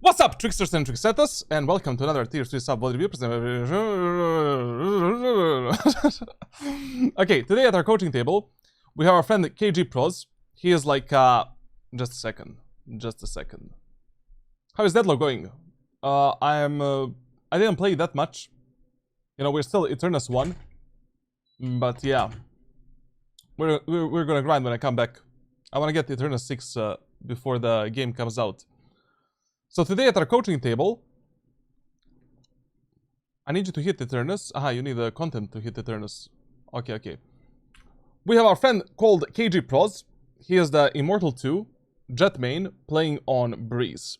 What's up, tricksters and tricksetas, and welcome to another Tier 3 sub VOD review. Okay, today at our coaching table, we have our friend KG Pros. He is like, just a second. How is Deadlock going? I didn't play that much. You know, we're still Eternus 1. But yeah, we're gonna grind when I come back. I wanna get Eternus 6 before the game comes out. So today at our coaching table, I need you to hit Eternus. Aha, you need the content to hit Eternus. Okay. We have our friend called KG Pros. He is the Immortal 2 Jett main playing on Breeze.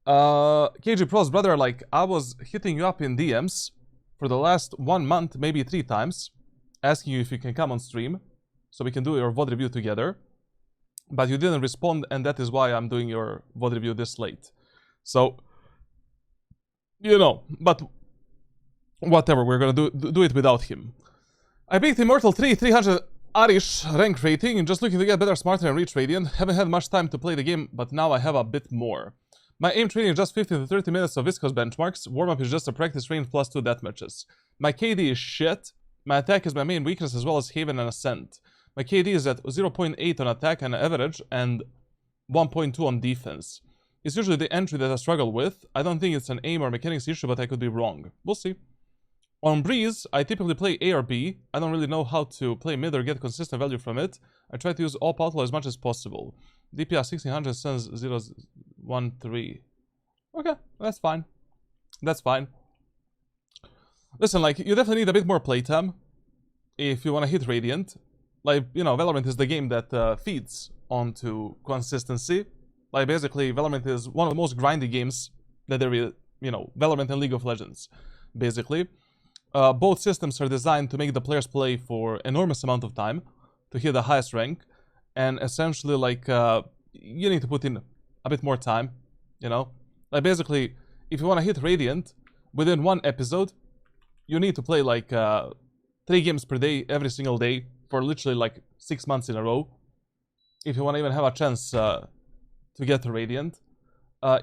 KG Pros, brother, like, I was hitting you up in DMs for the last 1 month, maybe 3 times, asking you if you can come on stream so we can do your VOD review together. But you didn't respond, and that is why I'm doing your VOD review this late. So, you know, but whatever, we're gonna do it without him. I picked Immortal 3, 300 Irish rank rating, and just looking to get better, smarter, and reach Radiant. Haven't had much time to play the game, but now I have a bit more. My aim training is just 15 to 30 minutes of viscous benchmarks. Warm-up is just a practice range plus 2 deathmatches. My KD is shit. My attack is my main weakness as well as Haven and Ascent. My KD is at 0.8 on attack and average, and 1.2 on defense. It's usually the entry that I struggle with. I don't think it's an aim or mechanics issue, but I could be wrong. We'll see. On Breeze, I typically play A or B. I don't really know how to play mid or get consistent value from it. I try to use all outlaw as much as possible. DPS 1600 sends 013. Okay, that's fine. That's fine. Listen, like, you definitely need a bit more playtime if you want to hit Radiant. Like, you know, Valorant is the game that feeds onto consistency. Like, basically, Valorant is one of the most grindy games that there is, you know, Valorant and League of Legends, basically. Both systems are designed to make the players play for enormous amount of time to hit the highest rank. And essentially, like, you need to put in a bit more time, you know? Like, basically, if you want to hit Radiant within 1 episode, you need to play, like, 3 games per day, every single day, for literally, like, 6 months in a row. If you want to even have a chance to get to Radiant.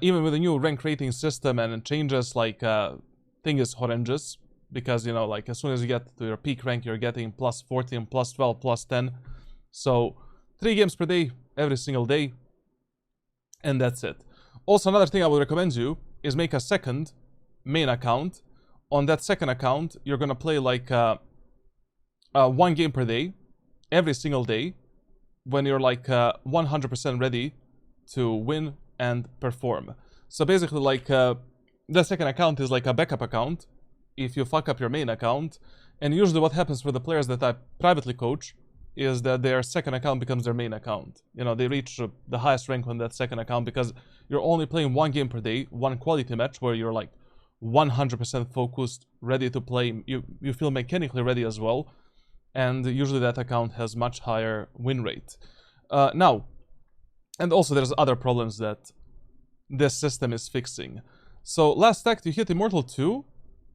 Even with the new rank rating system and changes, like, thing is horrendous. Because, you know, like, as soon as you get to your peak rank, you're getting plus 14, plus 12, plus 10. So, 3 games per day, every single day. And that's it. Also, another thing I would recommend you is make a second main account. On that second account, you're gonna play, like, 1 game per day, every single day. When you're, like, 100% ready to win and perform. So basically, like, the second account is like a backup account if you fuck up your main account. And usually what happens for the players that I privately coach is that their second account becomes their main account. You know, they reach the highest rank on that second account because you're only playing 1 game per day, 1 quality match where you're like 100% focused, ready to play. You feel mechanically ready as well. And usually that account has much higher win rate. Now, and also there's other problems that this system is fixing. So last act you hit Immortal 2,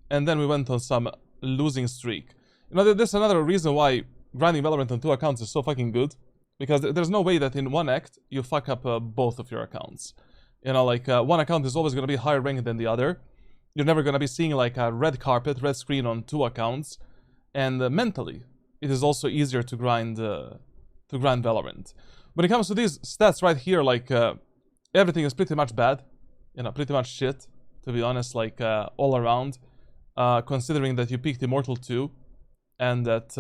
and then we went on some losing streak. You know, there's another reason why grinding Valorant on 2 accounts is so fucking good. Because there's no way that in 1 act you fuck up both of your accounts. You know, like, 1 account is always going to be higher ranked than the other. You're never going to be seeing, like, a red carpet, red screen on 2 accounts. And mentally, it is also easier to grind Valorant. When it comes to these stats right here, like, everything is pretty much bad. You know, pretty much shit, to be honest, like, all around. Considering that you picked Immortal 2, and that,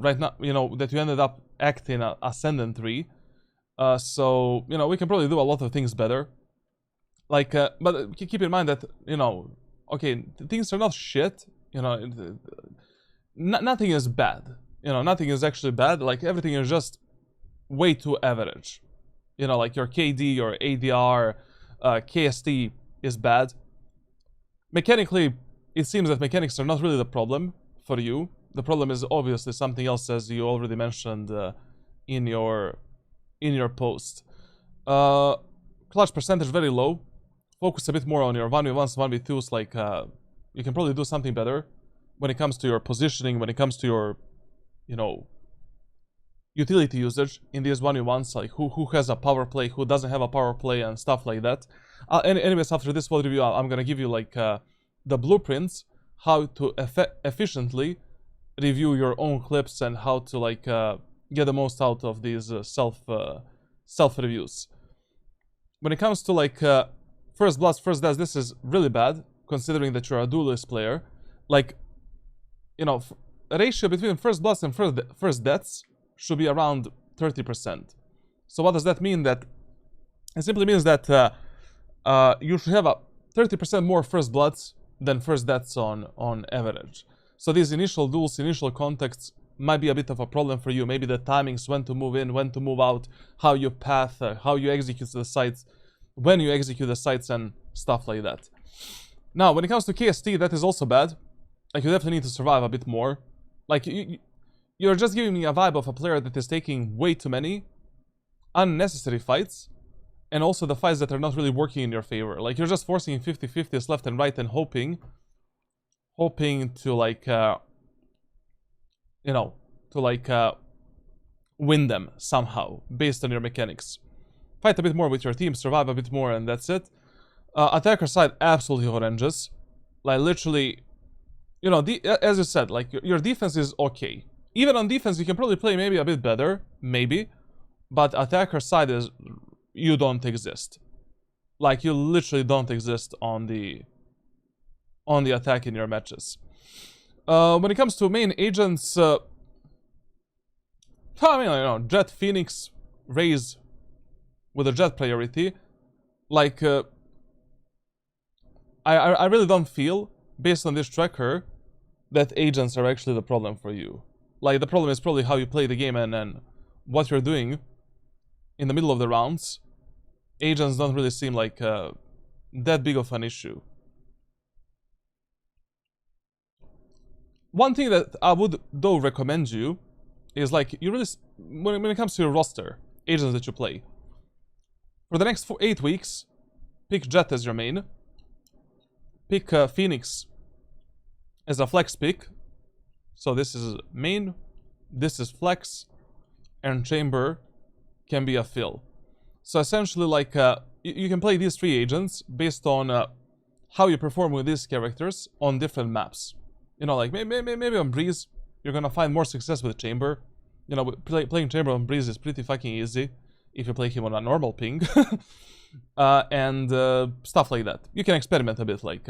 right now, you know, that you ended up acting Ascendant 3. So, you know, we can probably do a lot of things better. Like, but keep in mind that, you know, okay, things are not shit. You know, nothing is bad. You know, nothing is actually bad. Like, everything is just way too average. You know, like your KD, your ADR, KST is bad. Mechanically, it seems that mechanics are not really the problem for you. The problem is obviously something else, as you already mentioned in your post. Clutch percentage very low. Focus a bit more on your 1v1s, 1v2s. Like, you can probably do something better when it comes to your positioning, when it comes to your, you know, utility usage in these 1v1s, like who has a power play, who doesn't have a power play, and stuff like that. Anyways, after this VOD review, I'm gonna give you like the blueprints, how to efficiently review your own clips and how to like get the most out of these self reviews. When it comes to like first bloods, first deaths, this is really bad considering that you're a duelist player. Like, you know, ratio between first bloods and first deaths should be around 30%. So what does that mean? That it simply means that you should have a 30% more first bloods than first deaths on average. So these initial duels, initial contacts might be a bit of a problem for you. Maybe the timings, when to move in, when to move out, how you path, how you execute the sites, when you execute the sites, and stuff like that. Now, when it comes to KST, that is also bad. Like, you definitely need to survive a bit more. Like, you're just giving me a vibe of a player that is taking way too many unnecessary fights, and also the fights that are not really working in your favor. Like, you're just forcing 50-50s left and right and hoping to like, you know, to like win them somehow based on your mechanics. Fight a bit more with your team, survive a bit more, and that's it. Attacker side, absolutely horrendous. Like, literally, you know, as you said, like, your defense is okay. Even on defense, you can probably play maybe a bit better, maybe. But attacker side is, you don't exist. Like, you literally don't exist on the attack in your matches. When it comes to main agents, I mean, you know, Jett, Phoenix, Raze with a Jett priority. Like, I really don't feel, based on this tracker, that agents are actually the problem for you. Like, the problem is probably how you play the game and what you're doing in the middle of the rounds. Agents don't really seem like that big of an issue. One thing that I would, though, recommend you is, like, you really, when it comes to your roster, agents that you play, for the next 8 weeks, pick Jett as your main, pick Phoenix as a flex pick, so this is main, this is flex, and Chamber can be a fill. So essentially, like, you can play these 3 agents based on how you perform with these characters on different maps. You know, like, maybe on Breeze, you're gonna find more success with Chamber. You know, playing Chamber on Breeze is pretty fucking easy if you play him on a normal ping. And stuff like that. You can experiment a bit, like,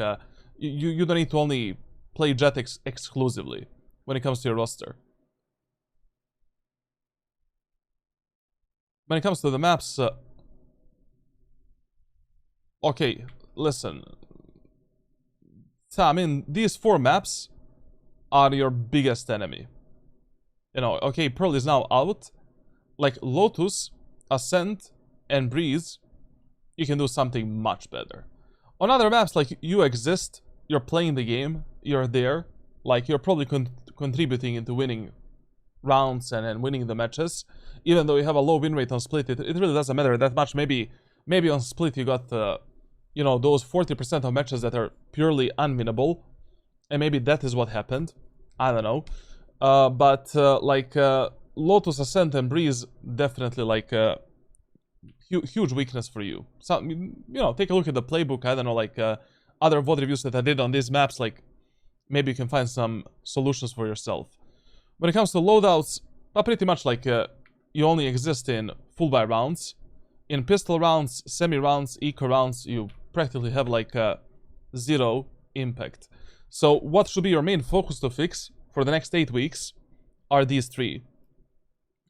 you don't need to only play Jett exclusively when it comes to your roster. When it comes to the maps, okay, listen. So, I mean, these 4 maps are your biggest enemy. You know, okay, Pearl is now out. Like, Lotus, Ascent, and Breeze, you can do something much better. On other maps, like, you exist, you're playing the game, you're there, like, you're probably contributing into winning rounds and winning the matches. Even though you have a low win rate on Split, it really doesn't matter that much. Maybe on Split you got, you know, those 40% of matches that are purely unwinnable, and maybe that is what happened. I don't know. But like, Lotus, Ascent, and Breeze, definitely, like, huge weakness for you. So, you know, take a look at the playbook. I don't know, like, other VOD reviews that I did on these maps, like, maybe you can find some solutions for yourself. When it comes to loadouts, pretty much, like, you only exist in full buy rounds. In pistol rounds, semi-rounds, eco rounds, you practically have, like, 0 impact. So what should be your main focus to fix for the next 8 weeks are these 3.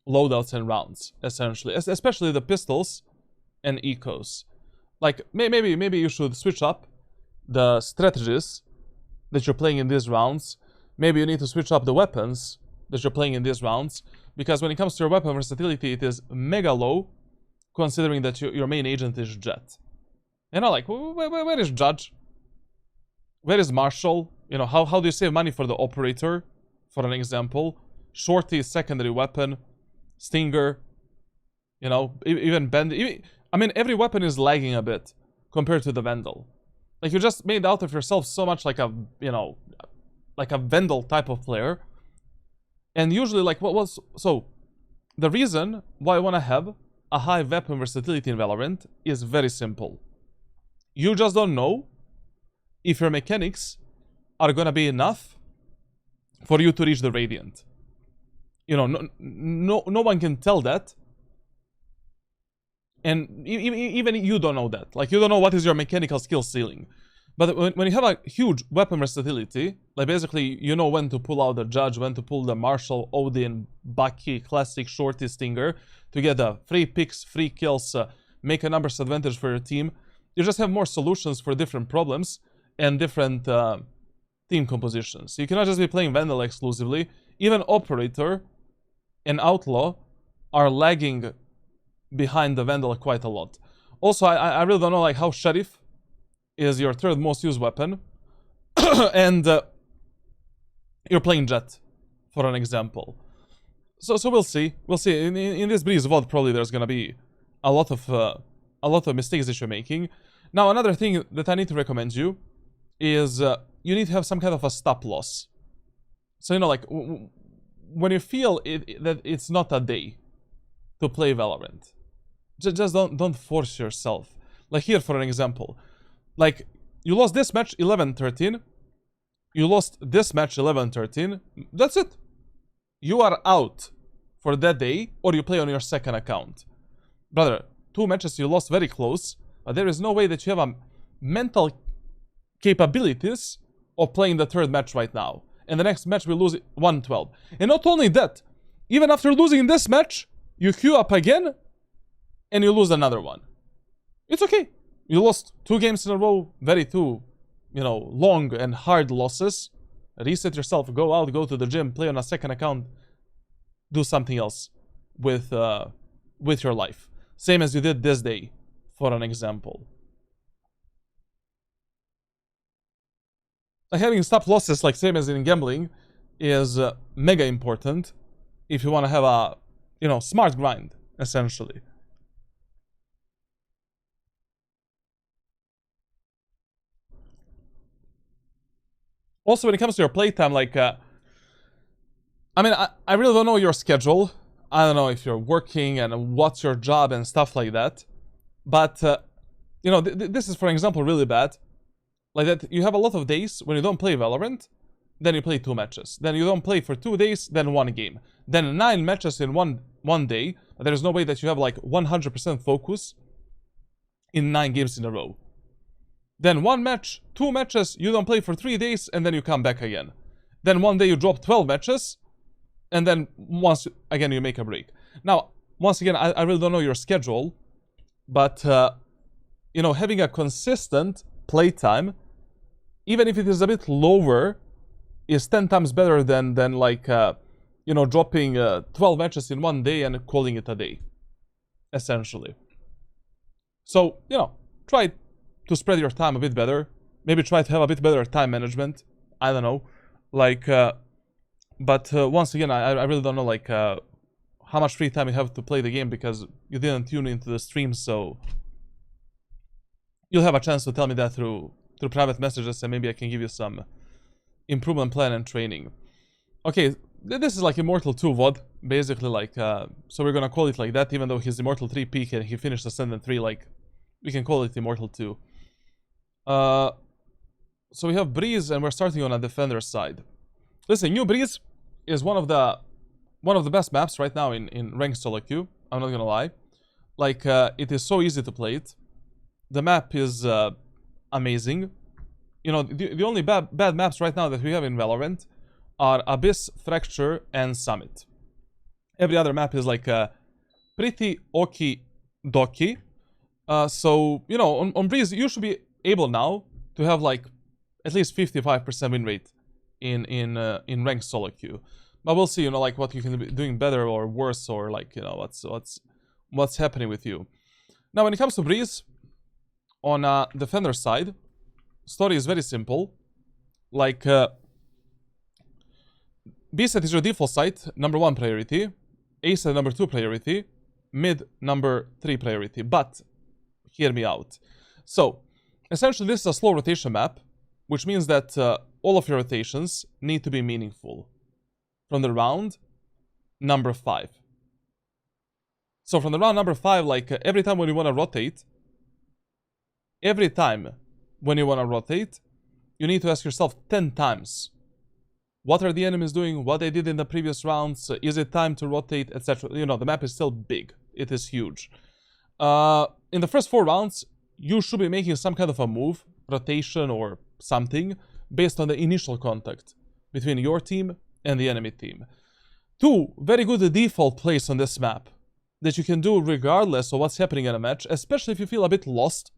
Loadouts and rounds, essentially. Especially the pistols and ecos. Like, maybe you should switch up the strategies that you're playing in these rounds. Maybe you need to switch up the weapons that you're playing in these rounds. Because when it comes to your weapon versatility, it is mega low, considering that your main agent is Jett. You know, like, where is Judge? Where is Marshall? You know, how do you save money for the operator, for an example? Shorty, secondary weapon. Stinger. You know, even Bend. I mean, every weapon is lagging a bit compared to the Vandal. Like, you just made out of yourself so much like a, you know, like a Vandal type of player. And usually, like, so the reason why I want to have a high weapon versatility in Valorant is very simple. You just don't know if your mechanics are gonna be enough for you to reach the Radiant. You know, no one can tell that. And even you don't know that. Like, you don't know what is your mechanical skill ceiling. But when you have a huge weapon versatility, like basically you know when to pull out the Judge, when to pull the Marshall, Odin, Bucky, Classic, Shorty, Stinger, to get the free picks, free kills, make a numbers advantage for your team. You just have more solutions for different problems and different team compositions. You cannot just be playing Vandal exclusively. Even Operator and Outlaw are lagging behind the Vandal quite a lot. Also, I really don't know like how Sheriff is your third most used weapon, and you're playing Jett, for an example. So we'll see. We'll see. In this Breeze VOD, probably there's gonna be a lot of mistakes that you're making. Now, another thing that I need to recommend you is you need to have some kind of a stop loss. So you know, like when you feel that it's not a day to play Valorant, just don't force yourself. Like here, for an example. Like, you lost this match 11-13. You lost this match 11-13. That's it. You are out for that day, or you play on your second account. Brother, 2 matches you lost very close, but there is no way that you have a mental capabilities of playing the third match right now. And the next match we lose 1-12. And not only that, even after losing this match, you queue up again, and you lose another one. It's okay. You lost 2 games in a row, very 2, you know, long and hard losses. Reset yourself, go out, go to the gym, play on a second account, do something else with your life. Same as you did this day, for an example. Like having stop losses, like same as in gambling, is mega important if you want to have a, you know, smart grind, essentially. Also, when it comes to your playtime, like, I mean, I really don't know your schedule. I don't know if you're working and what's your job and stuff like that. But, you know, this is, for example, really bad. Like that, you have a lot of days when you don't play Valorant, then you play 2 matches. Then you don't play for 2 days, then 1 game. Then 9 matches in one day. There's no way that you have, like, 100% focus in 9 games in a row. Then 1 match, 2 matches, you don't play for 3 days, and then you come back again. Then one day you drop 12 matches, and then once again you make a break. Now, once again, I really don't know your schedule, but, you know, having a consistent playtime, even if it is a bit lower, is 10 times better than like, you know, dropping 12 matches in 1 day and calling it a day, essentially. So, you know, try to spread your time a bit better. Maybe try to have a bit better time management. I don't know. Like, but once again, I really don't know, like, how much free time you have to play the game because you didn't tune into the stream, so you'll have a chance to tell me that through private messages, and maybe I can give you some improvement plan and training. Okay, this is like Immortal 2 VOD, basically, like, so we're gonna call it like that, even though he's Immortal 3 peak and he finished Ascendant 3, like, we can call it Immortal 2. So we have Breeze, and we're starting on a defender side. Listen, New Breeze is one of the best maps right now in ranked solo queue. I'm not gonna lie. Like, it is so easy to play it. The map is amazing. You know, the only bad maps right now that we have in Valorant are Abyss, Fracture, and Summit. Every other map is like pretty okie-dokie. So, you know, on Breeze, you should be able now to have like at least 55% win rate in ranked solo queue. But we'll see, you know, like what you can be doing better or worse, or like, you know, what's happening with you. Now, when it comes to Breeze, on defender side, story is very simple. Like, B set is your default site, number 1 priority. A set number 2 priority. Mid number 3 priority. But hear me out. So, essentially, this is a slow rotation map, which means that all of your rotations need to be meaningful. From the round number 5. So from the round number 5, like every time when you want to rotate, you need to ask yourself 10 times, what are the enemies doing, what they did in the previous rounds, is it time to rotate, etc. You know, the map is still big. It is huge. In the first 4 rounds, you should be making some kind of a move, rotation or something, based on the initial contact between your team and the enemy team. 2 very good default plays on this map that you can do regardless of what's happening in a match, especially if you feel a bit lost,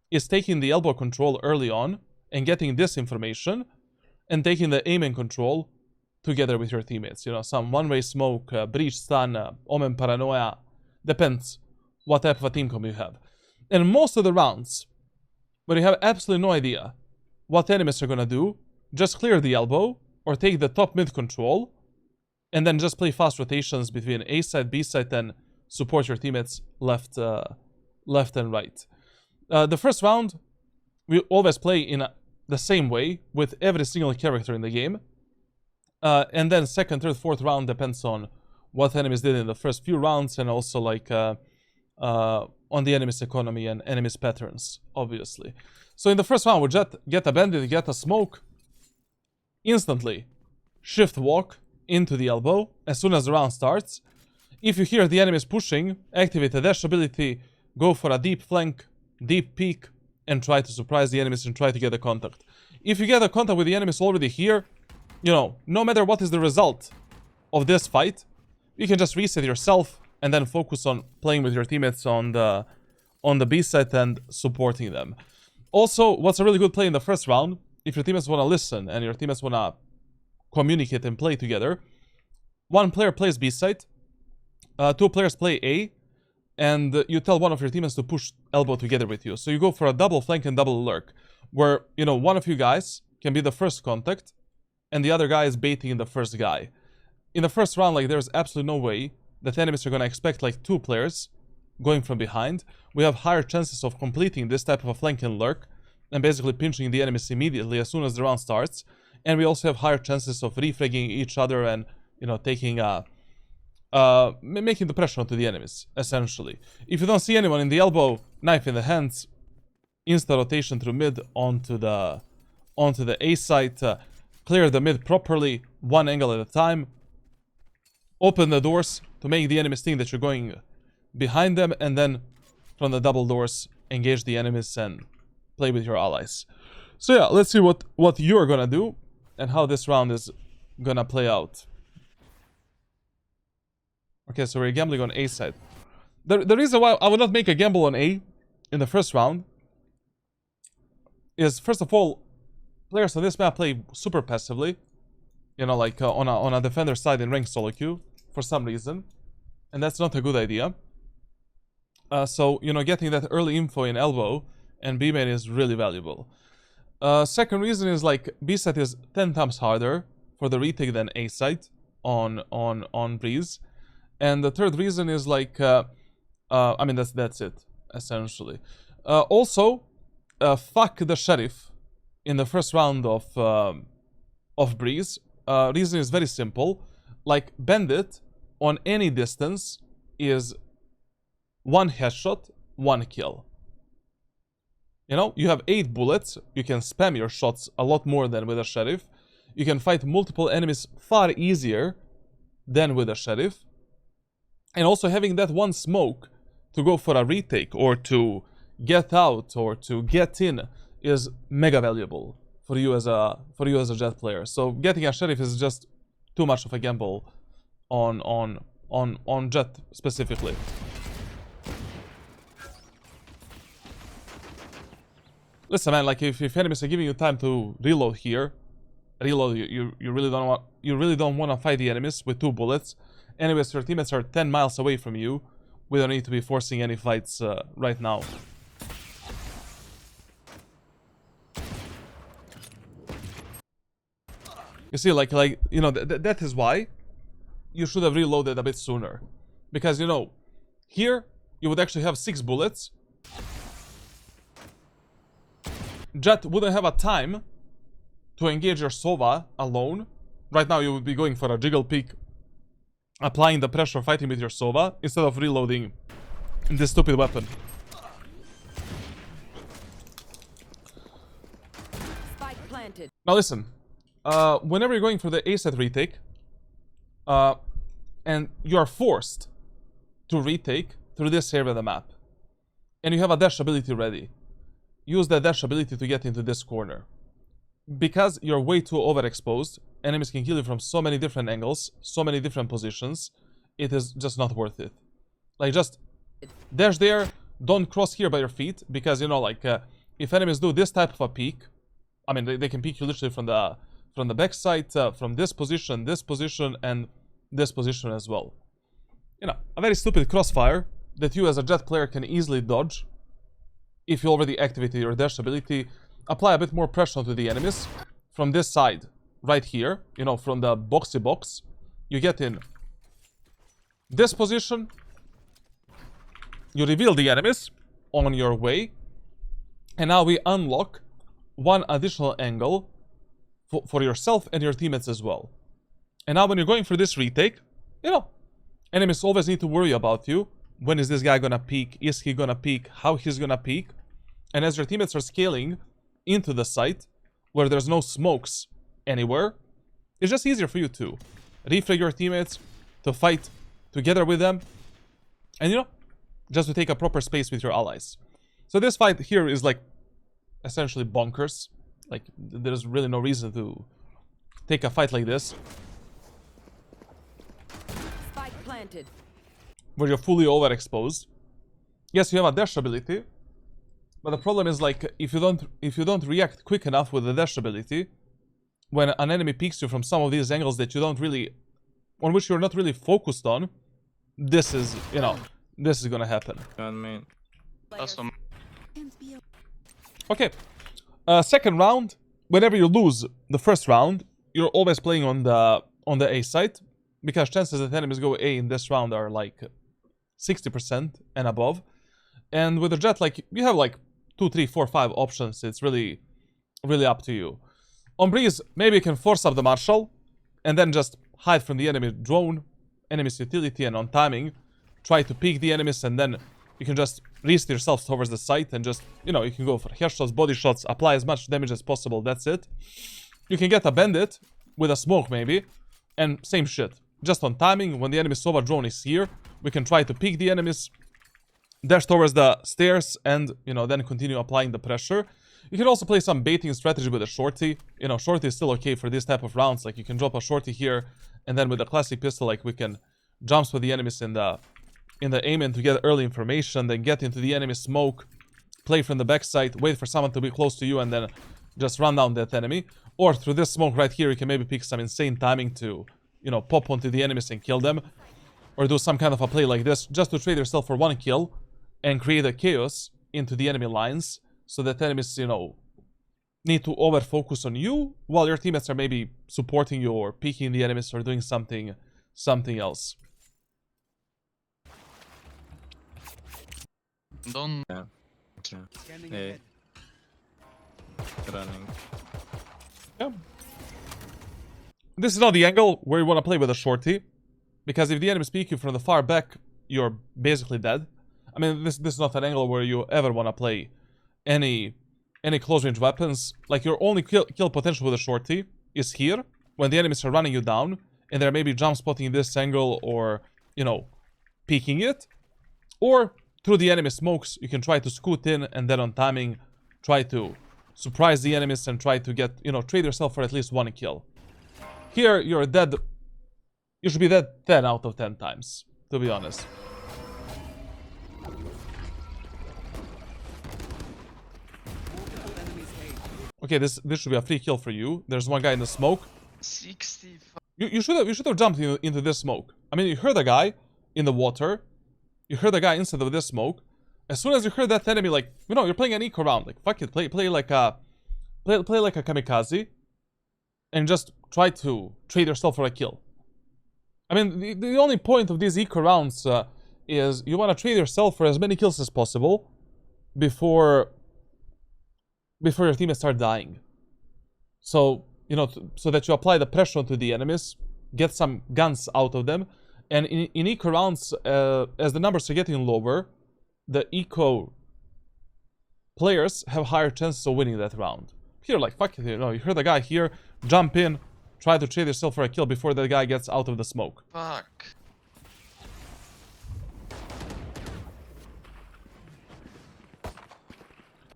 is taking the elbow control early on and getting this information, and taking the aim and control together with your teammates. You know, some one-way smoke, breach stun, omen paranoia, depends what type of a team comp you have. And most of the rounds, when you have absolutely no idea what enemies are gonna do, just clear the elbow or take the top mid control, and then just play fast rotations between A side, B side, and support your teammates left and right. The first round, we always play in the same way with every single character in the game. And then second, third, fourth round depends on what enemies did in the first few rounds, and also like on the enemy's economy and enemy's patterns, obviously. So in the first round, we Jett get a bandit, get a smoke, instantly shift walk into the elbow as soon as the round starts. If you hear the enemies pushing, activate the dash ability, go for a deep flank, deep peek, and try to surprise the enemies and try to get a contact. If you get a contact with the enemies already here, you know, no matter what is the result of this fight, you can just reset yourself and then focus on playing with your teammates on the B side and supporting them. Also, what's a really good play in the first round, if your teammates want to listen and your teammates want to communicate and play together, 1 player plays B side, 2 players play A, and you tell one of your teammates to push elbow together with you. So you go for a double flank and double lurk, where, you know, one of you guys can be the first contact, and the other guy is baiting the first guy. In the first round, like, there's absolutely no way that enemies are going to expect, like, 2 players going from behind. We have higher chances of completing this type of a flank and lurk, and basically pinching the enemies immediately as soon as the round starts. And we also have higher chances of refragging each other and, you know, taking making the pressure onto the enemies, essentially. If you don't see anyone in the elbow, knife in the hands, insta rotation through mid onto the A side, clear the mid properly, 1 angle at a time, open the doors to make the enemies think that you're going behind them, and then from the double doors, engage the enemies and play with your allies. So yeah, let's see what you're gonna do and how this round is gonna play out. Okay, so we're gambling on A side. The reason why I would not make a gamble on A in the first round is, first of all, players on this map play super passively. You know, like on a defender side in ranked solo queue for some reason. And that's not a good idea. So, you know, getting that early info in elbow and B main is really valuable. Second reason is, like, B side is 10 times harder for the retake than A side on Breeze. And the third reason is, like, I mean, that's it, essentially. Also, fuck the sheriff in the first round of Breeze. Reason is very simple. Like, bandit on any distance is 1 headshot, 1 kill. You know, you have 8 bullets. You can spam your shots a lot more than with a sheriff. You can fight multiple enemies far easier than with a sheriff. And also having that 1 smoke to go for a retake or to get out or to get in is mega valuable for you as a Jett player. So getting a sheriff is just too much of a gamble on Jett specifically. Listen, man, like, if enemies are giving you time to reload here, you really don't want to fight the enemies with 2 bullets. Anyways, your teammates are 10 miles away from you. We don't need to be forcing any fights right now. You see, like you know, that is why you should have reloaded a bit sooner. Because, you know, here you would actually have 6 bullets. Jett wouldn't have a time to engage your Sova alone. Right now you would be going for a jiggle peek applying the pressure fighting with your Sova instead of reloading this stupid weapon. Spike planted. Now listen, whenever you're going for the A set retake, and you are forced to retake through this area of the map, and you have a dash ability ready, use that dash ability to get into this corner. Because you're way too overexposed, enemies can kill you from so many different angles, so many different positions, it is just not worth it. Like, just dash there, don't cross here by your feet, because, you know, like, if enemies do this type of a peek, I mean, they can peek you literally from the backside, from this position, and this position as well. You know, a very stupid crossfire that you as a Jett player can easily dodge if you already activated your dash ability. Apply a bit more pressure onto the enemies from this side, right here, you know, from the boxy box. You get in this position, you reveal the enemies on your way, and now we unlock one additional angle for yourself and your teammates as well. And now when you're going for this retake, you know, enemies always need to worry about you. When is this guy gonna peek? Is he gonna peek? How he's gonna peek? And as your teammates are scaling into the site where there's no smokes anywhere, it's just easier for you to refrag your teammates, to fight together with them, and, you know, just to take a proper space with your allies. So this fight here is like essentially bonkers. Like, there's really no reason to take a fight like this Spike planted. where you're fully overexposed. Yes, you have a dash ability, but the problem is, like, if you don't react quick enough with the dash ability, when an enemy peeks you from some of these angles that you don't really, on which you're not really focused on, this is, you know, this is gonna happen. Okay, second round. Whenever you lose the first round, you're always playing on the A site, because chances that enemies go A in this round are like 60% and above. And with the Jett, like, you have like 2, 3, 4, 5 options. It's really up to you. On Breeze, maybe you can force up the Marshal and then just hide from the enemy drone, enemy's utility, and on timing try to peek the enemies, and then you can just reset yourself towards the site and just, you know, you can go for headshots, body shots, apply as much damage as possible. That's it. You can get a bandit with a smoke maybe, and same shit. Just on timing, when the enemy Sova drone is here, we can try to peek the enemies, dash towards the stairs, and, you know, then continue applying the pressure. You can also play some baiting strategy with a shorty. You know, shorty is still okay for this type of rounds. Like, you can drop a shorty here, and then with the classic pistol, like, we can jump with the enemies in the aim to get early information, then get into the enemy smoke, play from the backside, wait for someone to be close to you, and then just run down that enemy. Or through this smoke right here, you can maybe pick some insane timing to, you know, pop onto the enemies and kill them. Or do some kind of a play like this, just to trade yourself for one kill and create a chaos into the enemy lines, so that enemies, you know, need to over-focus on you, while your teammates are maybe supporting you or peeking the enemies or doing something else. Don't. Yeah. Hey. Running. Yeah. This is not the angle where you want to play with a shorty, because if the enemies peek you from the far back, you're basically dead. I mean, this is not an angle where you ever want to play any close range weapons. Like, your only kill potential with a shorty is here, when the enemies are running you down, and they're maybe jump spotting this angle, or, you know, peeking it. Or through the enemy smokes, you can try to scoot in, and then on timing, try to surprise the enemies and try to get, you know, trade yourself for at least one kill. Here, you're dead. You should be dead 10 out of 10 times, to be honest. Okay, this should be a free kill for you. There's one guy in the smoke. 65. You should have jumped into this smoke. I mean, you heard a guy in the water. You heard a guy inside of this smoke. As soon as you heard that enemy, like, you know, you're playing an eco round. Like, fuck it, play like a kamikaze, and just try to trade yourself for a kill. I mean, the only point of these eco rounds is you want to trade yourself for as many kills as possible before your teammates start dying. So, you know, so that you apply the pressure onto the enemies, get some guns out of them, And in eco rounds, as the numbers are getting lower, the eco players have higher chances of winning that round. Here, like, fuck it, you know, you heard the guy here, jump in, try to trade yourself for a kill before that guy gets out of the smoke. Fuck.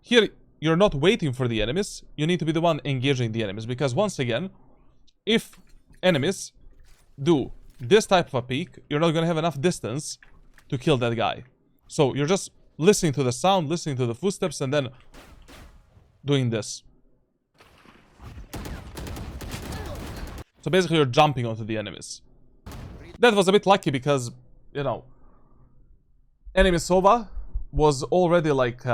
Here, you're not waiting for the enemies, you need to be the one engaging the enemies, because once again, if enemies do this type of a peek, you're not gonna have enough distance to kill that guy. So you're just listening to the sound, listening to the footsteps, and then doing this. So basically you're jumping onto the enemies. That was a bit lucky because, you know, enemy Sova was already like...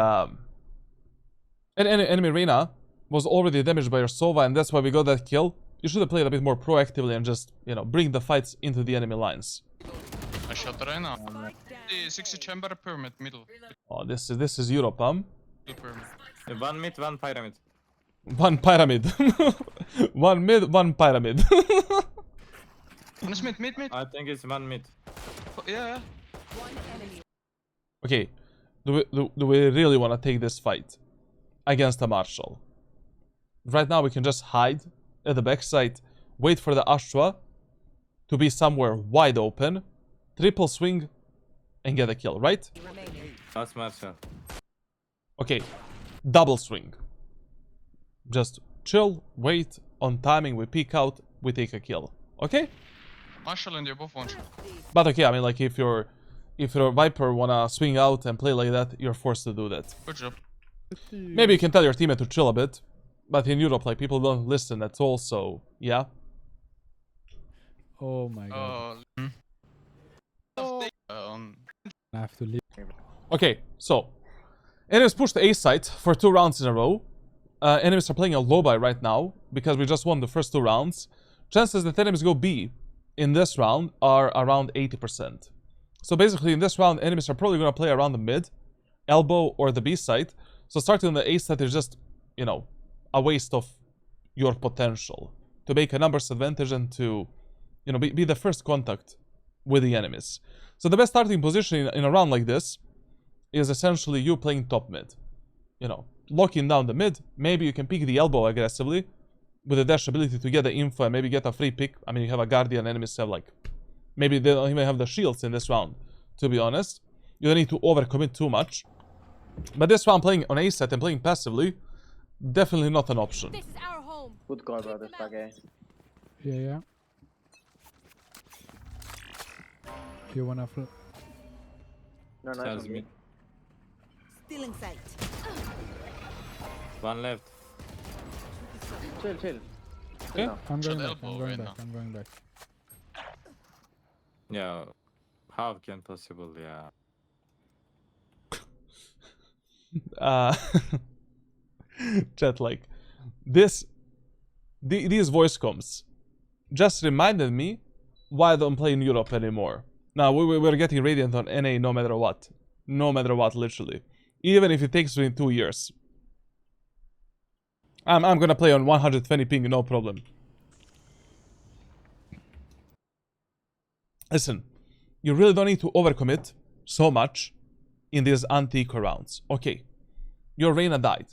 enemy Reyna was already damaged by your Sova, and that's why we got that kill. You should have played a bit more proactively and just, you know, bring the fights into the enemy lines. I shot Reyna. 60 chamber pyramid middle. Oh, this is Europe, huh? 2 pyramid. One mid, one pyramid. One pyramid. One mid, one pyramid. One is mid. I think it's one mid. Yeah. One enemy. Okay, do we really want to take this fight against a Marshall? Right now we can just hide at the backside, wait for the Ashtra to be somewhere wide open, triple swing, and get a kill, right? Remaining. That's Marshall. Okay, double swing. Just chill, wait, on timing, we peek out, we take a kill. Okay? Marshall and you both one shot. But okay, I mean, like, if your Viper wanna swing out and play like that, you're forced to do that. Good job. Maybe you can tell your teammate to chill a bit, but in Europe, like, people don't listen at all, so yeah. Oh my god. I have to leave. Okay, so enemies pushed the A site for 2 rounds in a row. Enemies are playing a low buy right now because we just won the first 2 rounds. Chances that enemies go B in this round are around 80%. So basically, in this round, enemies are probably going to play around the mid, elbow, or the B site. So starting on the A site is just, you know, a waste of your potential to make a numbers advantage and to, you know, be the first contact with the enemies. So the best starting position in a round like this is essentially you playing top mid. You know, locking down the mid. Maybe you can pick the elbow aggressively with the dash ability to get the info and maybe get a free pick. I mean, you have a guardian, enemies have like... Maybe they don't even have the shields in this round, to be honest. You don't need to overcommit too much. But this round playing on A set and playing passively, definitely not an option. This is our home. Good call, brother. Stuck A. Yeah. You wanna No, Tells no. me. Still in sight. One left. Chill. Okay. No. I'm going back, elbow I'm going right back, now. I'm going back. Yeah. How can possible? Yeah. Chat, like, these voice comms just reminded me why I don't play in Europe anymore. Now, we're getting Radiant on NA no matter what. No matter what, literally. Even if it takes me 2 years. I'm gonna play on 120 ping, no problem. Listen, you really don't need to overcommit so much in these anti-eco rounds. Okay, your Reyna died.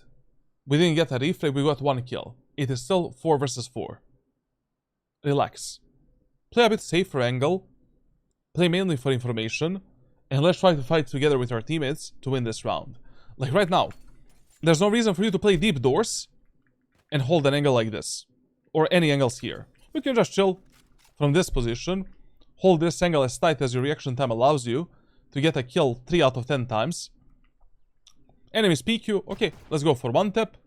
We didn't get a refrag, we got 1 kill. It is still 4 versus 4. Relax. Play a bit safer angle. Play mainly for information. And let's try to fight together with our teammates to win this round. Like right now, there's no reason for you to play deep doors and hold an angle like this. Or any angles here. You can just chill from this position. Hold this angle as tight as your reaction time allows you to get a kill 3 out of 10 times. Enemies peek you. Okay, let's go for 1 tap.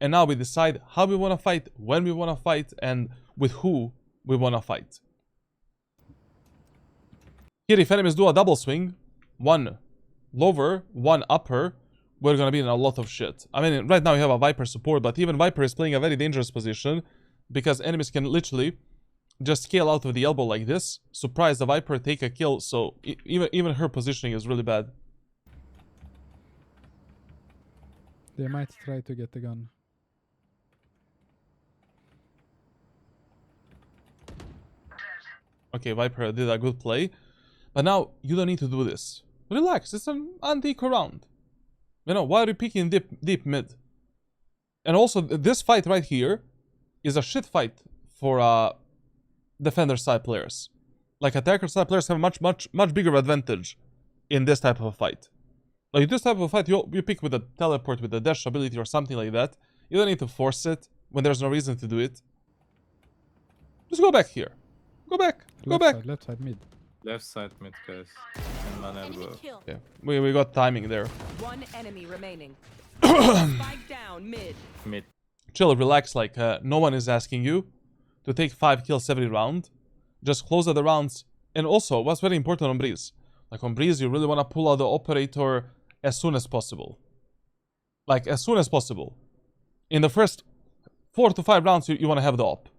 And now we decide how we want to fight, when we want to fight, and with who we want to fight. Here, if enemies do a double swing, 1 lower, 1 upper, we're gonna be in a lot of shit. I mean, right now you have a Viper support, but even Viper is playing a very dangerous position because enemies can literally just scale out of the elbow like this, surprise the Viper, take a kill, so even her positioning is really bad. They might try to get the gun. Okay, Viper did a good play. But now, you don't need to do this. Relax, it's an anti-eco round. You know, why are you picking deep mid? And also, this fight right here is a shit fight for defender side players. Like, attacker side players have much bigger advantage in this type of a fight. Like, this type of a fight, you pick with a teleport, with a dash ability or something like that. You don't need to force it when there's no reason to do it. Just go back here. Go back. Go back. Left side mid. Left side mid, guys. And one Enemy elbow. kill. Yeah, we got timing there. One enemy remaining. Spike down mid. Mid. Chill, relax, like, no one is asking you to take 5 kills every round. Just close out the rounds. And also, what's very important on Breeze. Like, on Breeze, you really want to pull out the operator as soon as possible. Like, as soon as possible. In the first 4 to 5 rounds, you want to have the op.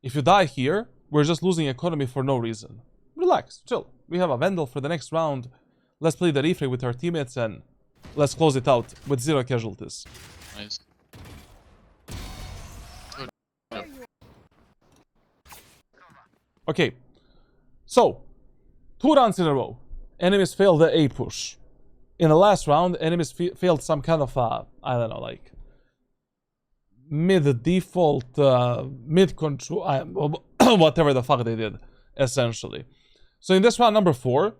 If you die here, we're just losing economy for no reason. Relax, chill. We have a Vandal for the next round. Let's play the refrag with our teammates and let's close it out with 0 casualties. Nice. Okay, so 2 rounds in a row, enemies failed the A push. In the last round, enemies failed some kind of I don't know, like mid default, mid control, whatever the fuck they did, essentially. So in this round number 4,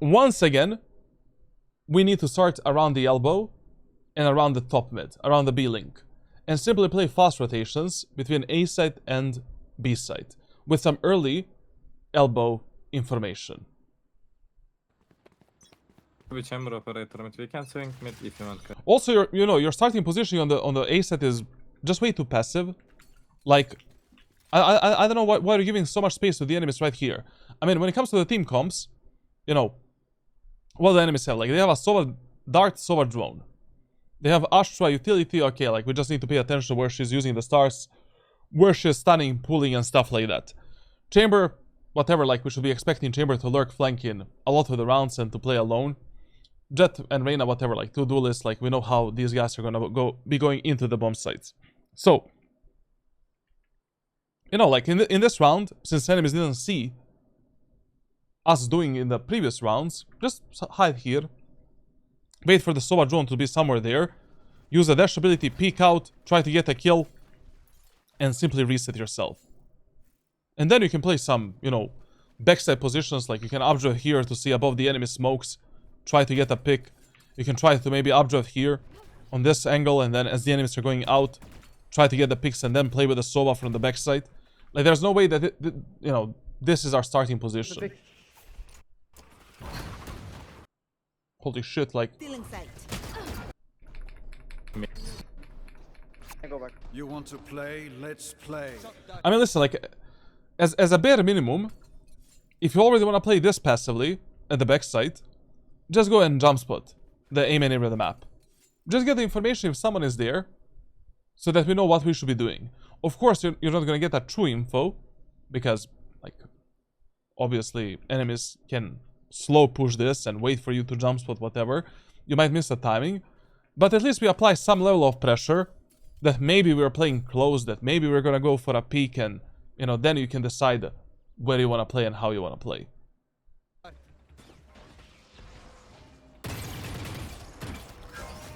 once again, we need to start around the elbow and around the top mid, around the B link, and simply play fast rotations between A site and B site with some early elbow information. We chamber operator mid. We can swing mid if you want. Also, your starting position on the A set is just way too passive. Like, I don't know why you're giving so much space to the enemies right here. I mean, when it comes to the team comps, you know, what do the enemies have? Like, they have a Sova Dart, Sova Drone. They have Astra utility. Okay, like, we just need to pay attention to where she's using the stars, where she's stunning, pulling, and stuff like that. Chamber, whatever, like, we should be expecting Chamber to lurk flanking a lot of the rounds and to play alone. Jett and Reyna, whatever, like, 2 duelists, like, we know how these guys are gonna be going into the bomb sites. So, you know, like, in this round, since enemies didn't see us doing in the previous rounds, just hide here. Wait for the Sova drone to be somewhere there. Use the dash ability, peek out, try to get a kill, and simply reset yourself. And then you can play some, you know, backside positions, like you can updraft here to see above the enemy smokes, try to get a pick. You can try to maybe updraft here on this angle, and then as the enemies are going out, try to get the picks and then play with the Sova from the backside. Like, there's no way that, you know, this is our starting position. Holy shit, like... Still in sight. I go back. You want to play? Let's play. I mean, listen, like, as a bare minimum, if you already want to play this passively at the backside, just go and jump spot the aim area of the map. Just get the information if someone is there, so that we know what we should be doing. Of course, you're not going to get that true info, because, like, obviously, enemies can slow push this and wait for you to jump spot whatever. You might miss the timing, but at least we apply some level of pressure that maybe we're playing close, that maybe we're going to go for a peek, and, you know, then you can decide where you want to play and how you want to play.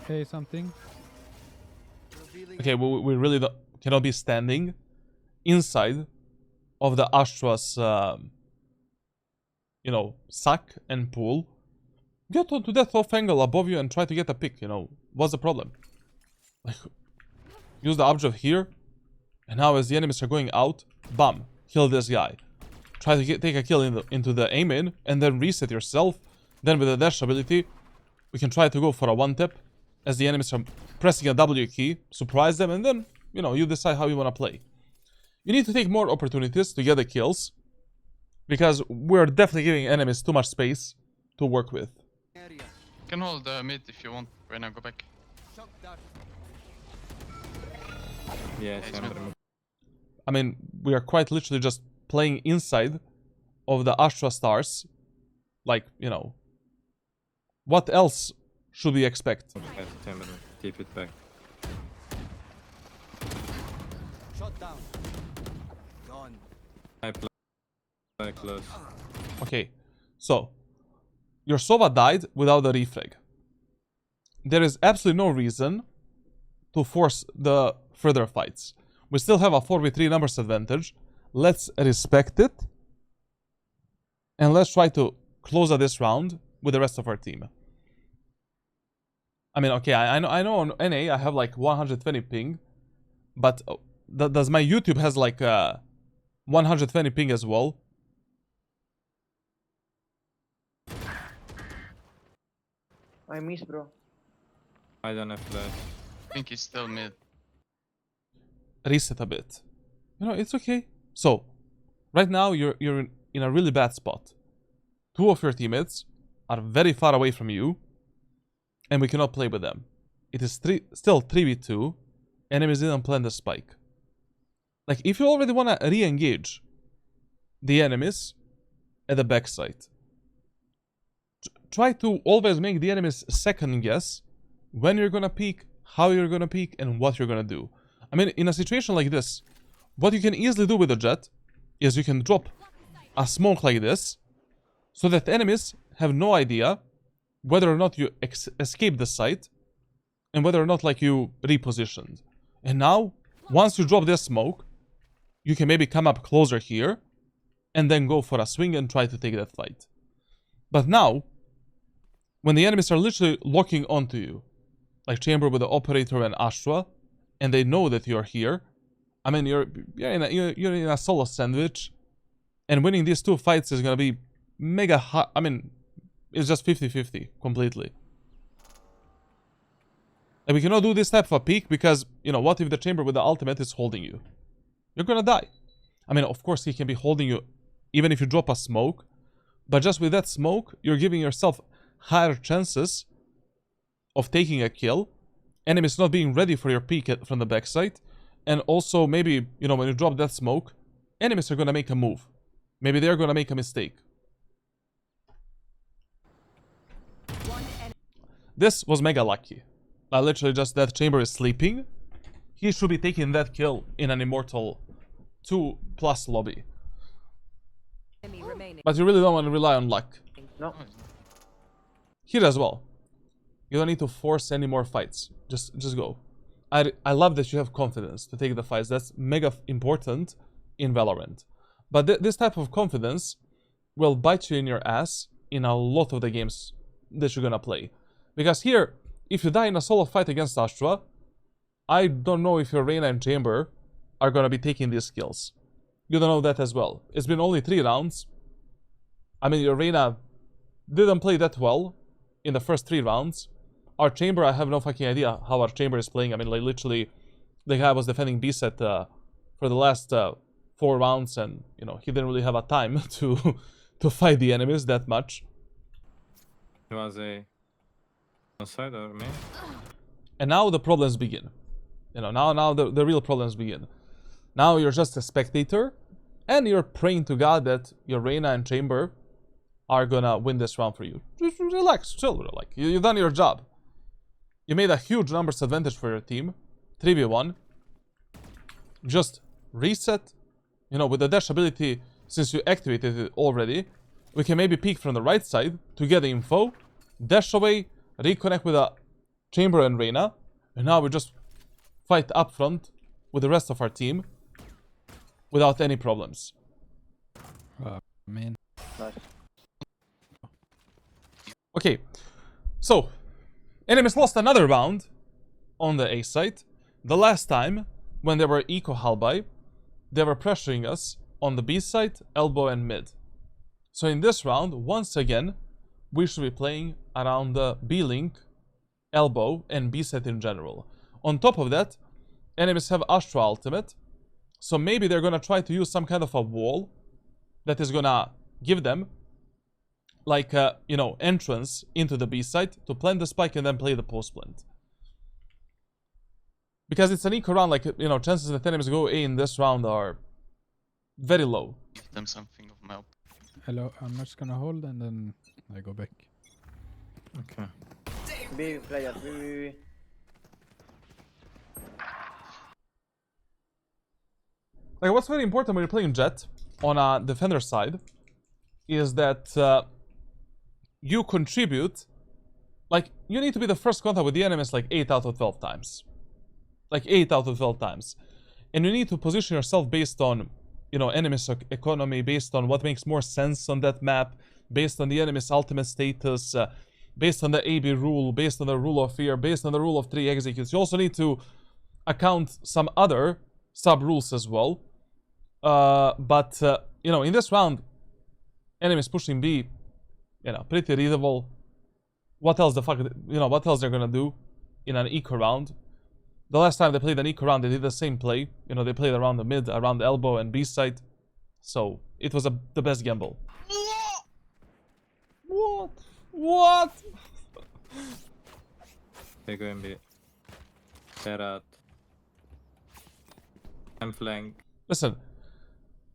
Hey, something. Okay, we really cannot be standing inside of the Astra's, you know, suck and pull. Get onto that off angle above you and try to get a pick, you know. What's the problem? Like, use the updraft here, and now as the enemies are going out, bam, kill this guy. Try to take a kill into the aim in, and then reset yourself. Then with the dash ability, we can try to go for a one-tap as the enemies are pressing a W key, surprise them, and then, you know, you decide how you want to play. You need to take more opportunities to get the kills, because we're definitely giving enemies too much space to work with. You can hold mid if you want. Right now, go back. Yeah, Nice, chamber man. mid. I mean, we are quite literally just playing inside of the Astra stars. Like, you know, what else should we expect? Yes, chamber mid. Keep it back. Shot down. Gone. I play. Very close. Okay, so your Sova died without a refrag. There is absolutely no reason to force the further fights. We still have a 4v3 numbers advantage. Let's respect it. And let's try to close out this round with the rest of our team. I mean, okay, I know on NA I have like 120 ping. But does my YouTube has like 120 ping as well? I miss, bro. I don't have flash. I think he's still mid. Reset a bit. You know, it's okay. So, right now you're in a really bad spot. Two of your teammates are very far away from you, and we cannot play with them. It is still 3v2. Enemies didn't plant the spike. Like, if you already want to re-engage the enemies at the backside, try to always make the enemies second guess when you're gonna peek, how you're gonna peek, and what you're gonna do. I mean, in a situation like this, what you can easily do with a Jett is you can drop a smoke like this, so that enemies have no idea whether or not you escape the site, and whether or not like you repositioned. And now, once you drop this smoke, you can maybe come up closer here, and then go for a swing and try to take that fight. But now, when the enemies are literally locking onto you, like Chamber with the Operator and Ashra, and they know that you're here, I mean, you're in a solo sandwich, and winning these two fights is gonna be mega hard. I mean, it's just 50-50 completely. And we cannot do this type of a peek because, you know, what if the Chamber with the ultimate is holding you? You're gonna die. I mean, of course he can be holding you even if you drop a smoke, but just with that smoke, you're giving yourself higher chances of taking a kill, enemies not being ready for your peek from the backside, and also maybe, you know, when you drop that smoke, enemies are gonna make a move. Maybe they're gonna make a mistake. This was mega lucky. Literally just that Chamber is sleeping. He should be taking that kill in an Immortal 2+ lobby. Enemy remaining. But you really don't want to rely on luck. No. Here as well. You don't need to force any more fights. Just go. I love that you have confidence to take the fights. That's mega important in Valorant. But this type of confidence will bite you in your ass in a lot of the games that you're gonna play. Because here, if you die in a solo fight against Ashra, I don't know if your Reyna and Chamber are gonna be taking these kills. You don't know that as well. It's been only 3 rounds. I mean, your Reyna didn't play that well in the first 3 rounds. Our Chamber, I have no fucking idea how our Chamber is playing. I mean, like, literally, the guy was defending B set for the last 4 rounds, and, you know, he didn't really have a time to fight the enemies that much. It was a on side or me? And now the problems begin. You know, now the real problems begin. Now you're just a spectator, and you're praying to God that your Reyna and Chamber are gonna win this round for you. Just relax, chill, like, you've done your job. You made a huge numbers advantage for your team. 3v1. Just reset. You know, with the dash ability, since you activated it already, we can maybe peek from the right side to get the info, dash away, reconnect with a Chamber and Reyna, and now we just fight up front with the rest of our team without any problems. Man. Nice. Okay, so enemies lost another round on the A site. The last time, when they were eco halby, they were pressuring us on the B site, elbow, and mid. So in this round, once again, we should be playing around the B link, elbow, and B site in general. On top of that, enemies have Astra ultimate, so maybe they're gonna try to use some kind of a wall that is gonna give them like you know, entrance into the B site to plant the spike and then play the post plant. Because it's an eco round, like, you know, chances that enemies go A in this round are very low. Give them something of my opinion. Hello, I'm just gonna hold and then I go back. Okay. B players, B. like what's very important when you're playing Jett on a defender side is that you contribute. Like, you need to be the first contact with the enemies like 8 out of 12 times. Like 8 out of 12 times. And you need to position yourself based on, you know, enemy's economy, based on what makes more sense on that map, based on the enemy's ultimate status, based on the AB rule, based on the rule of fear, based on the rule of 3 executes. You also need to account some other sub-rules as well. You know, in this round, enemies pushing B, you know, pretty readable. What else the fuck, you know, what else they're gonna do in an eco round? The last time they played an eco round, they did the same play. You know, they played around the mid, around the elbow and B side. So, it was the best gamble. What? What? They go in B. They're out. I'm flank. Listen,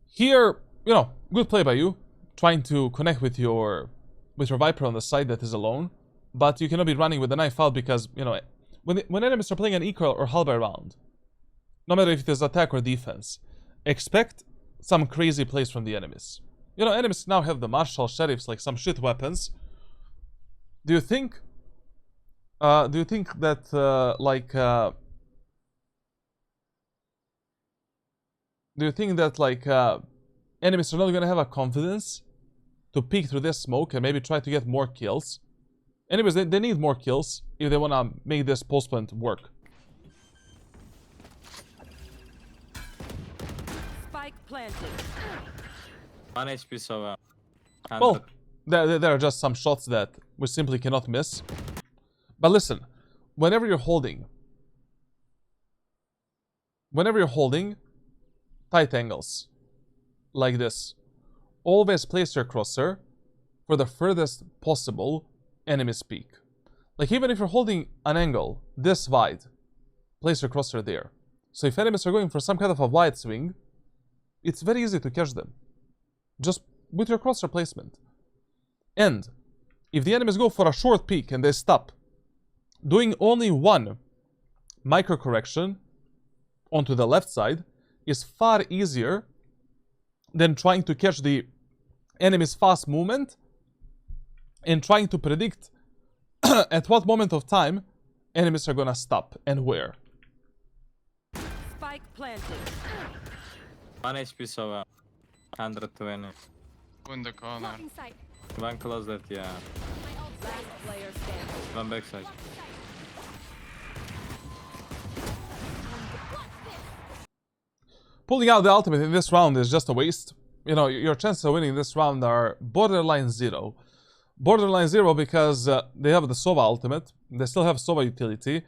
here, you know, good play by you. Trying to connect with your Viper on the side that is alone. But you cannot be running with the knife out because, you know, when enemies are playing an equal or halberd round, no matter if it is attack or defense, expect some crazy plays from the enemies. You know, enemies now have the marshal, sheriffs, like some shit weapons. Do you think that, enemies are not gonna have a confidence to peek through this smoke and maybe try to get more kills? Anyways, they need more kills if they wanna make this post plant work. Spike planted. 1 HP so Well, there are just some shots that we simply cannot miss. But listen, whenever you're holding tight angles like this, always place your crosshair for the furthest possible enemy's peak. Like, even if you're holding an angle this wide, place your crosshair there. So if enemies are going for some kind of a wide swing, it's very easy to catch them. Just with your crosshair placement. And if the enemies go for a short peak and they stop, doing only one micro correction onto the left side is far easier than trying to catch the enemy's fast movement and trying to predict at what moment of time enemies are gonna stop and where. Spike planted. 1 HP so 120. In the corner. One close that, yeah. Last player standing. One backside. Pulling out the ultimate in this round is just a waste. You know, your chances of winning this round are borderline 0. Borderline 0 because they have the Sova ultimate. They still have Sova utility.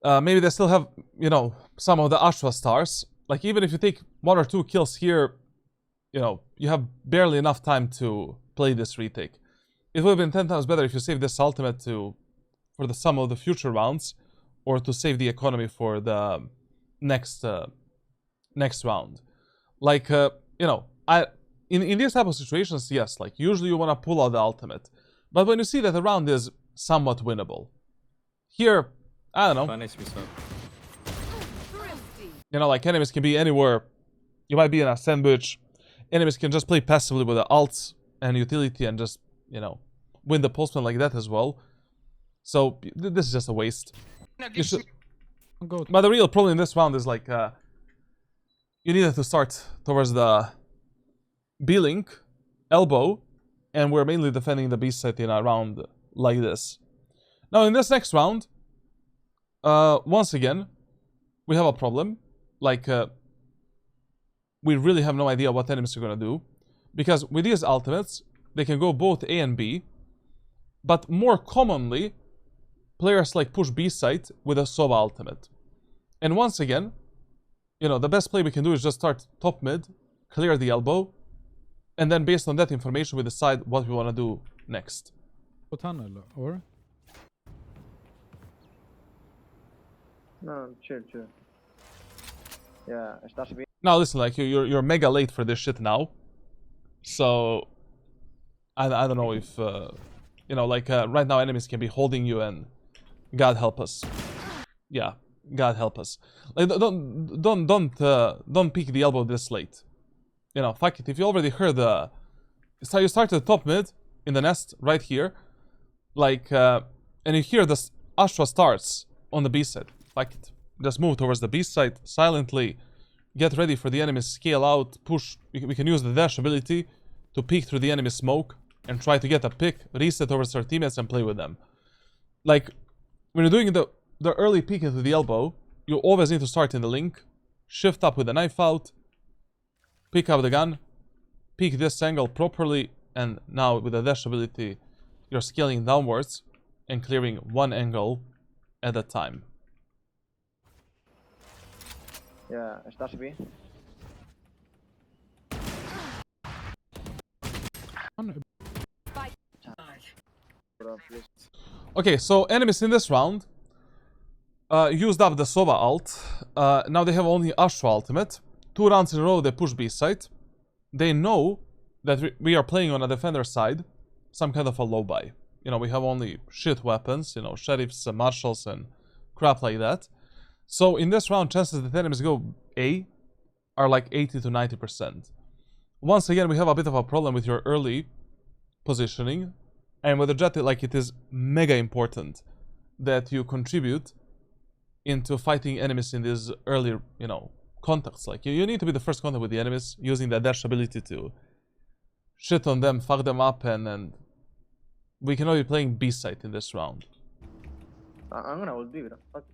Maybe they still have, you know, some of the Ashwa stars. Like, even if you take 1 or 2 kills here, you know, you have barely enough time to play this retake. It would have been 10 times better if you saved this ultimate for the some of the future rounds, or to save the economy for the next round. Like, you know, in these type of situations, yes, like, usually you want to pull out the ultimate. But when you see that the round is somewhat winnable, here, I don't know. 1 HP so. You know, like, enemies can be anywhere. You might be in a sandwich. Enemies can just play passively with the ults and utility and just, you know, win the postman like that as well. So, this is just a waste. You should... But the real problem in this round is, like, you needed to start towards the B-link, elbow, and we're mainly defending the B side in a round like this. Now, in this next round, once again, we have a problem. Like, we really have no idea what enemies are gonna do. Because with these ultimates, they can go both A and B. But more commonly, players like push B side with a Sova ultimate. And once again, you know, the best play we can do is just start top mid, clear the elbow, and then based on that information we decide what we want to do next. Tunnel, or? No, chill. Yeah, estás bien. Now listen, like, you're mega late for this shit now. So, I don't know if, you know, like, right now enemies can be holding you and God help us. Yeah, God help us. Like, don't peek the elbow this late. You know, fuck it. If you already heard so you start at the top mid in the nest right here, like, and you hear the Astra starts on the B side. Fuck it. Just move towards the B side silently. Get ready for the enemy scale out, push. We can use the dash ability to peek through the enemy smoke and try to get a pick, reset towards our teammates and play with them. Like, when you're doing the early peek into the elbow, you always need to start in the link, shift up with the knife out, pick up the gun, peek this angle properly, and now with the dash ability, you're scaling downwards and clearing one angle at a time. Yeah, starts B. Bro, please. Okay, so enemies in this round used up the Sova ult. Now they have only Astra ultimate. 2 rounds in a row they push B side. They know that we are playing on a defender side, some kind of a low buy. You know, we have only shit weapons, you know, sheriffs and marshals and crap like that. So in this round, chances that enemies go A are like 80 to 90%. Once again, we have a bit of a problem with your early positioning. And with the Jett, like, it is mega important that you contribute into fighting enemies in these early, you know, contacts. Like, you need to be the first contact with the enemies, using the dash ability to shit on them, fuck them up, and we cannot be playing B side in this round. I'm gonna ult B, bro. Fuck.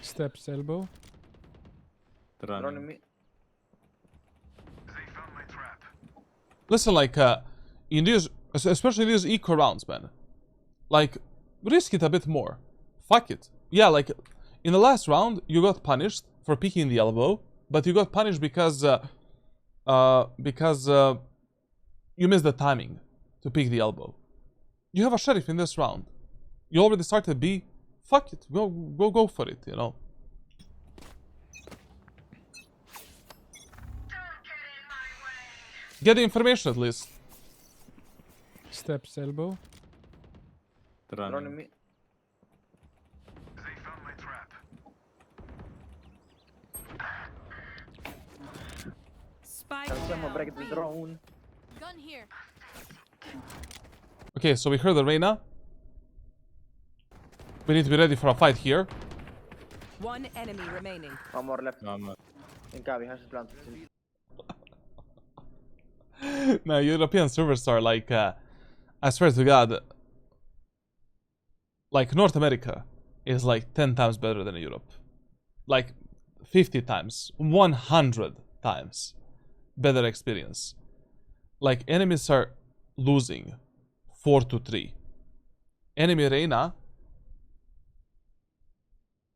Steps elbow. Running me. Listen, like, in these, especially these eco rounds, man, like, risk it a bit more. Fuck it. Yeah, like, in the last round, you got punished for peeking the elbow, but you got punished because you missed the timing to peek the elbow. You have a sheriff in this round. You already started B. Fuck it. Go for it, you know. Get the information at least. Steps elbow. Running me. Spike Can someone down. break the drone? Gun here. Okay, so we heard the Reyna. We need to be ready for a fight here. One enemy remaining. One more left. No, In Cavi, has his plant. No, European servers are like, I swear to God, like North America is like 10 times better than Europe. Like 50 times, 100 times better experience. Like enemies are losing 4-3. Enemy Reyna.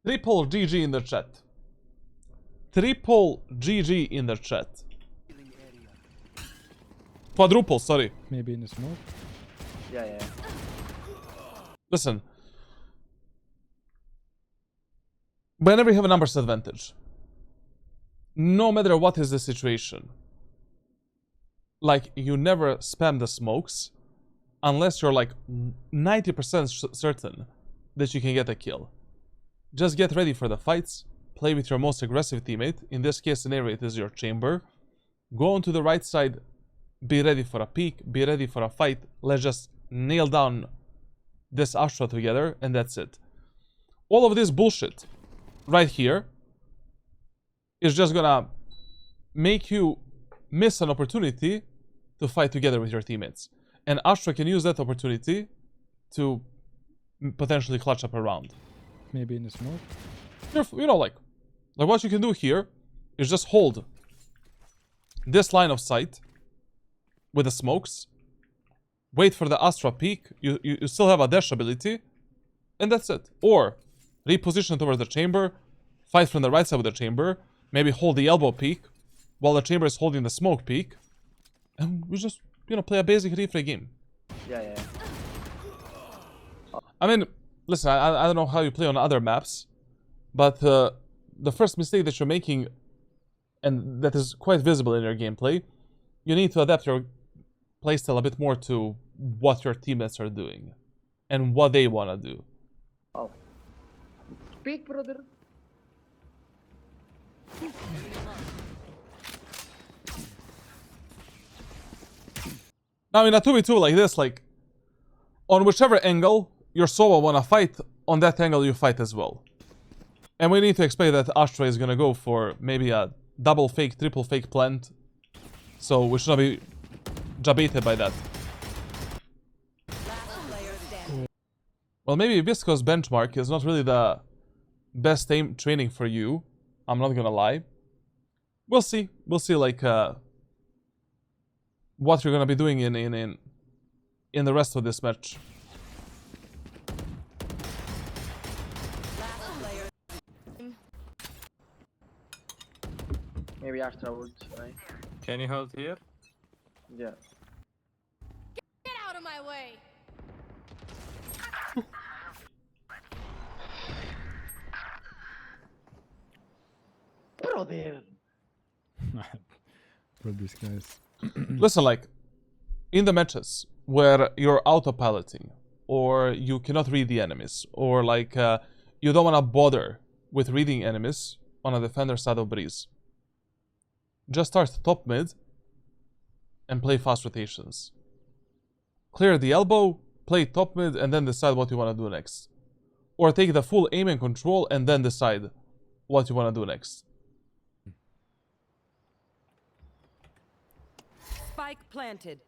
Triple GG in the chat. Triple GG in the chat. Quadruple, sorry. Maybe in the smoke. Yeah. Listen. Whenever you have a numbers advantage, no matter what is the situation, like, you never spam the smokes unless you're like 90% certain that you can get a kill. Just get ready for the fights, play with your most aggressive teammate. In this case scenario, it is your chamber. Go onto the right side, be ready for a peek, be ready for a fight. Let's just nail down this Astra together, and that's it. All of this bullshit right here is just gonna make you miss an opportunity to fight together with your teammates. And Astra can use that opportunity to potentially clutch up a round. Maybe in the smoke. You know, like what you can do here is just hold this line of sight with the smokes, wait for the Astra peak, you still have a dash ability, and that's it. Or reposition towards the chamber, fight from the right side with the chamber, maybe hold the elbow peak while the chamber is holding the smoke peak, and we just, you know, play a basic refrag game. Yeah. I mean, listen, I don't know how you play on other maps, but the first mistake that you're making, and that is quite visible in your gameplay, you need to adapt your playstyle a bit more to what your teammates are doing and what they want to do. Oh. Speak, brother. Now in a 2v2 like this, like, on whichever angle your solo wanna fight, on that angle you fight as well. And we need to expect that Astra is gonna go for maybe a double fake, triple fake plant. So we should not be jabaited by that. Last player standing. Well, maybe Visco's benchmark is not really the best aim training for you. I'm not gonna lie. We'll see. We'll see, like, what you're gonna be doing in the rest of this match. Last player. Maybe Astra would, right? Can you hold here? Yeah. Get out of my way! Brother! For these guys. Listen, like, in the matches where you're autopiloting, or you cannot read the enemies, or like you don't want to bother with reading enemies on a defender side of Breeze, just start top mid and play fast rotations. Clear the elbow, play top mid, and then decide what you want to do next. Or take the full aim and control and then decide what you want to do next. Spike planted.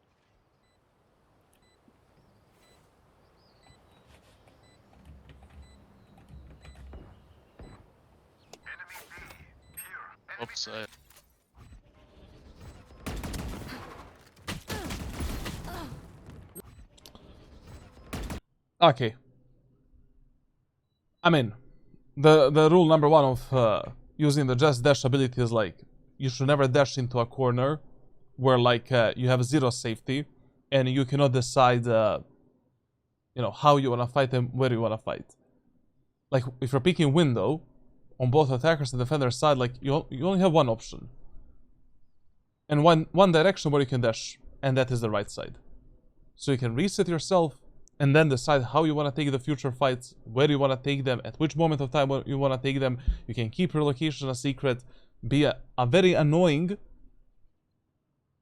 Upside. Okay. I mean, the rule number one of using the just dash ability is like, you should never dash into a corner where like you have zero safety and you cannot decide you know, how you want to fight and where you want to fight. Like, if you're picking window on both attackers and defender side, like, you only have one option and one direction where you can dash, and that is the right side. So you can reset yourself and then decide how you want to take the future fights, where you want to take them, at which moment of time you want to take them. You can keep your location a secret, be a very annoying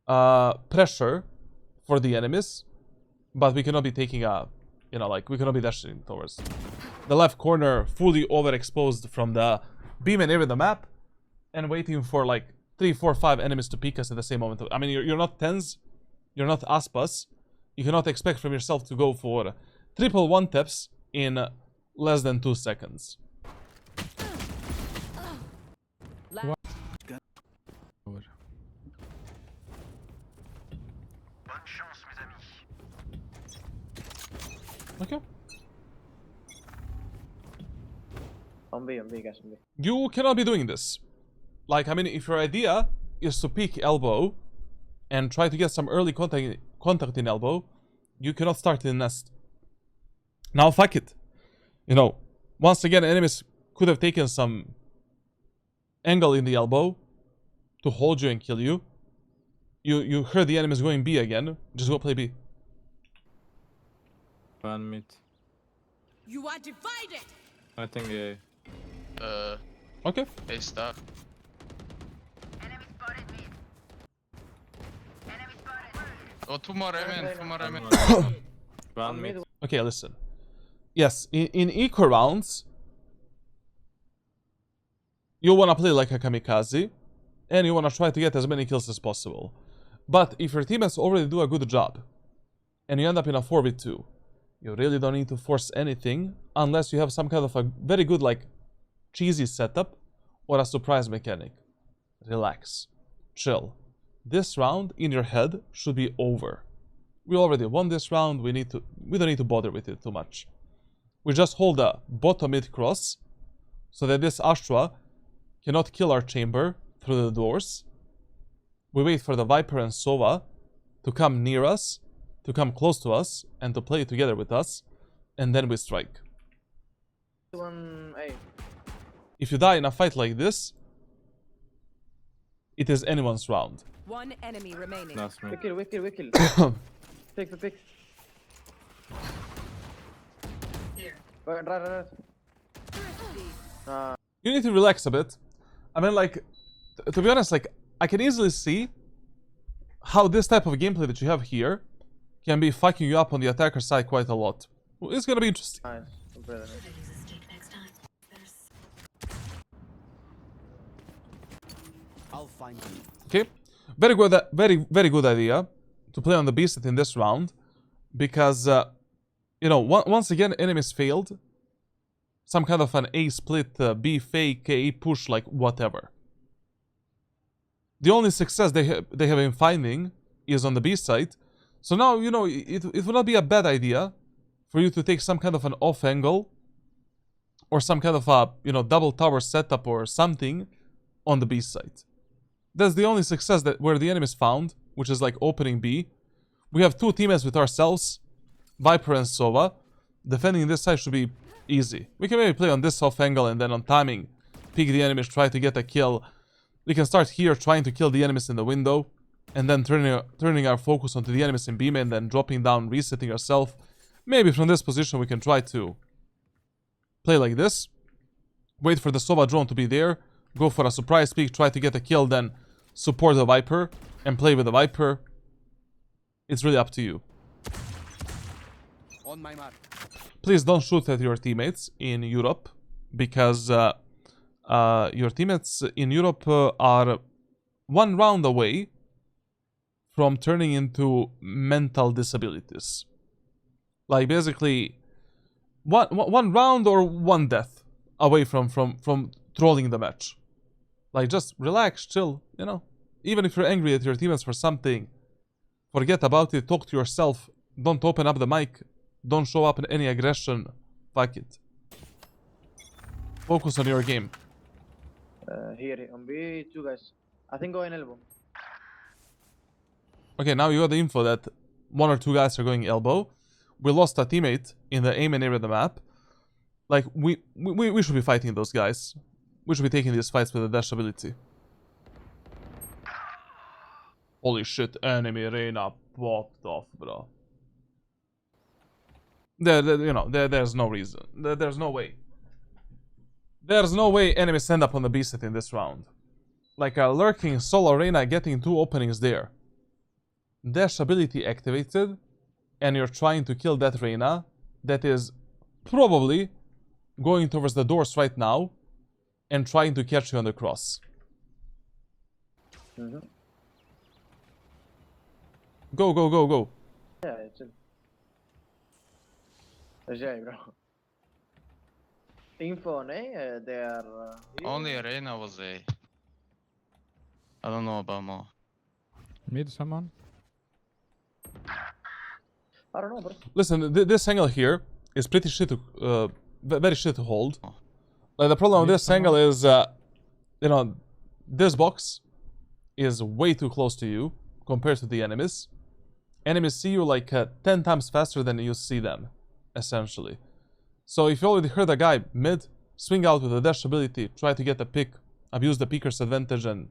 pressure for the enemies, but we cannot be taking a, you know, like, we cannot be dashing towards the left corner fully overexposed from the beam and area of the map and waiting for like 3, 4, 5 enemies to peek us at the same moment. I mean, you're not tens, you're not Aspas. You cannot expect from yourself to go for triple one-taps in less than 2 seconds. Last Over. Okay. On B, guys, on B. You cannot be doing this. Like, I mean, if your idea is to peek elbow and try to get some early contact in elbow, you cannot start in nest. Now, fuck it. You know, once again, enemies could have taken some angle in the elbow to hold you and kill you. You heard the enemies going B again. Just go play B. One mid. You are divided! I think A. Okay. A star. Oh, two more MN, two more MN. One mid. Okay, listen. Yes, in eco rounds, you want to play like a kamikaze, and you want to try to get as many kills as possible. But if your teammates already do a good job, and you end up in a 4v2, you really don't need to force anything, unless you have some kind of a very good, like, cheesy setup, or a surprise mechanic. Relax. Chill. This round, in your head, should be over. We already won this round, we don't need to bother with it too much. We just hold a bottom mid cross, so that this Astra cannot kill our chamber through the doors. We wait for the Viper and Sova to come near us, to come close to us, and to play together with us, and then we strike. One A. If you die in a fight like this, it is anyone's round. One enemy remaining. Last me. We kill. Pick. Right. You need to relax a bit. I mean, like, to be honest, like, I can easily see how this type of gameplay that you have here can be fucking you up on the attacker side quite a lot. Well, it's gonna be interesting. Nice. Very nice. I'll find you. Okay, very good, very good idea to play on the beast in this round, because you know, once again enemies failed some kind of an A split, B fake, A push, like whatever. The only success they have been finding is on the B side, so now you know it would not be a bad idea for you to take some kind of an off angle or some kind of a, you know, double tower setup or something on the B side. That's the only success that where the enemies found, which is like opening B. We have two teammates with ourselves, Viper and Sova. Defending this side should be easy. We can maybe play on this off angle and then on timing pick the enemies, try to get a kill. We can start here trying to kill the enemies in the window and then turning our focus onto the enemies in B main, then dropping down, resetting ourselves. Maybe from this position we can try to play like this. Wait for the Sova drone to be there. Go for a surprise peek, try to get a kill, then support the Viper and play with the Viper. It's really up to you. On my mark. Please don't shoot at your teammates in Europe, because your teammates in Europe are one round away from turning into mental disabilities. Like basically one round or one death away from trolling the match. Like just relax, chill, you know. Even if you're angry at your teammates for something, forget about it, talk to yourself, don't open up the mic, don't show up in any aggression, fuck it. Focus on your game. Here on B, two guys. I think go in elbow. Okay, now you got the info that one or two guys are going elbow. We lost a teammate in the aim and area of the map. Like, we should be fighting those guys. We should be taking these fights with a dash ability. Holy shit, enemy Reyna popped off, bro. There's no reason. There's no way. There's no way enemies end up on the B set in this round. Like a lurking solo Reyna getting two openings there. Dash ability activated, and you're trying to kill that Reyna that is probably going towards the doors right now and trying to catch you on the cross. Mm-hmm. Go. Yeah, it's in. Jay, bro. Info on A, they are... Only Arena was A. I don't know about more. Mid someone? I don't know, bro. Listen, this angle here is pretty shit to, very shit to hold. Like the problem with this angle is, you know, this box is way too close to you compared to the enemies. Enemies see you like 10 times faster than you see them, essentially. So if you already heard a guy mid, swing out with a dash ability, try to get a pick, abuse the peeker's advantage, and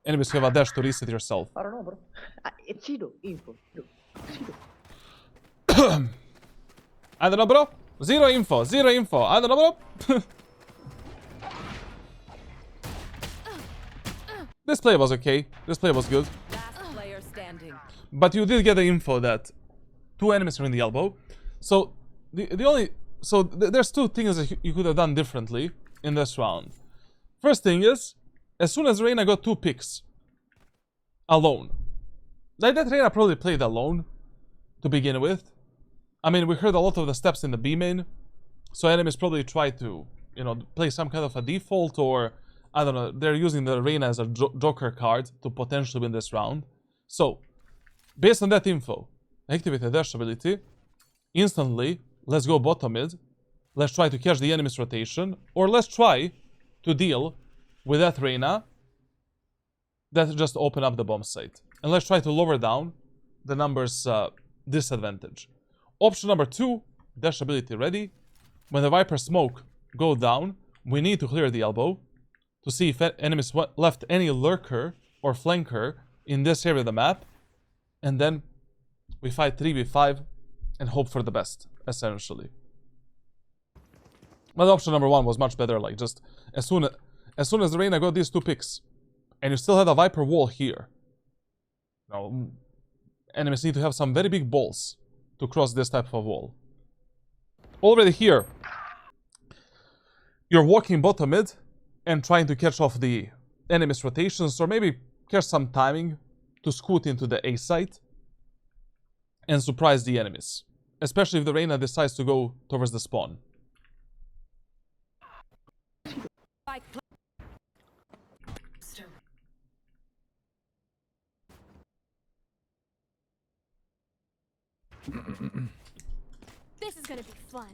enemies have a dash to reset yourself. I don't know, bro. It's Cheeto. Info. Cheeto. I don't know, bro. Zero info. I don't know, bro. This play was okay. This play was good. Last player standing. But you did get the info that two enemies are in the elbow. So there's two things that you could have done differently in this round. First thing is, as soon as Reyna got two picks alone, like that Reyna probably played alone to begin with. I mean, we heard a lot of the steps in the B main, so enemies probably try to, you know, play some kind of a default, or I don't know, they're using the Reyna as a joker card to potentially win this round. So, based on that info, activate the dash ability, instantly, let's go bottom mid, let's try to catch the enemy's rotation, or let's try to deal with that Reyna that just open up the bomb site. And let's try to lower down the numbers disadvantage. Option number 2, dash ability ready. When the Viper smoke go down, we need to clear the elbow. to see if enemies left any lurker or flanker in this area of the map, and then we fight 3v5 and hope for the best, essentially. But option number 1 was much better, like just as soon as the Reyna got these 2 picks, and you still had a Viper wall here. Now, enemies need to have some very big balls to cross this type of wall. Already here, you're walking bottom mid and trying to catch off the enemy's rotations, or maybe catch some timing to scoot into the A site and surprise the enemies, especially if the Reyna decides to go towards the spawn. This is gonna be fun.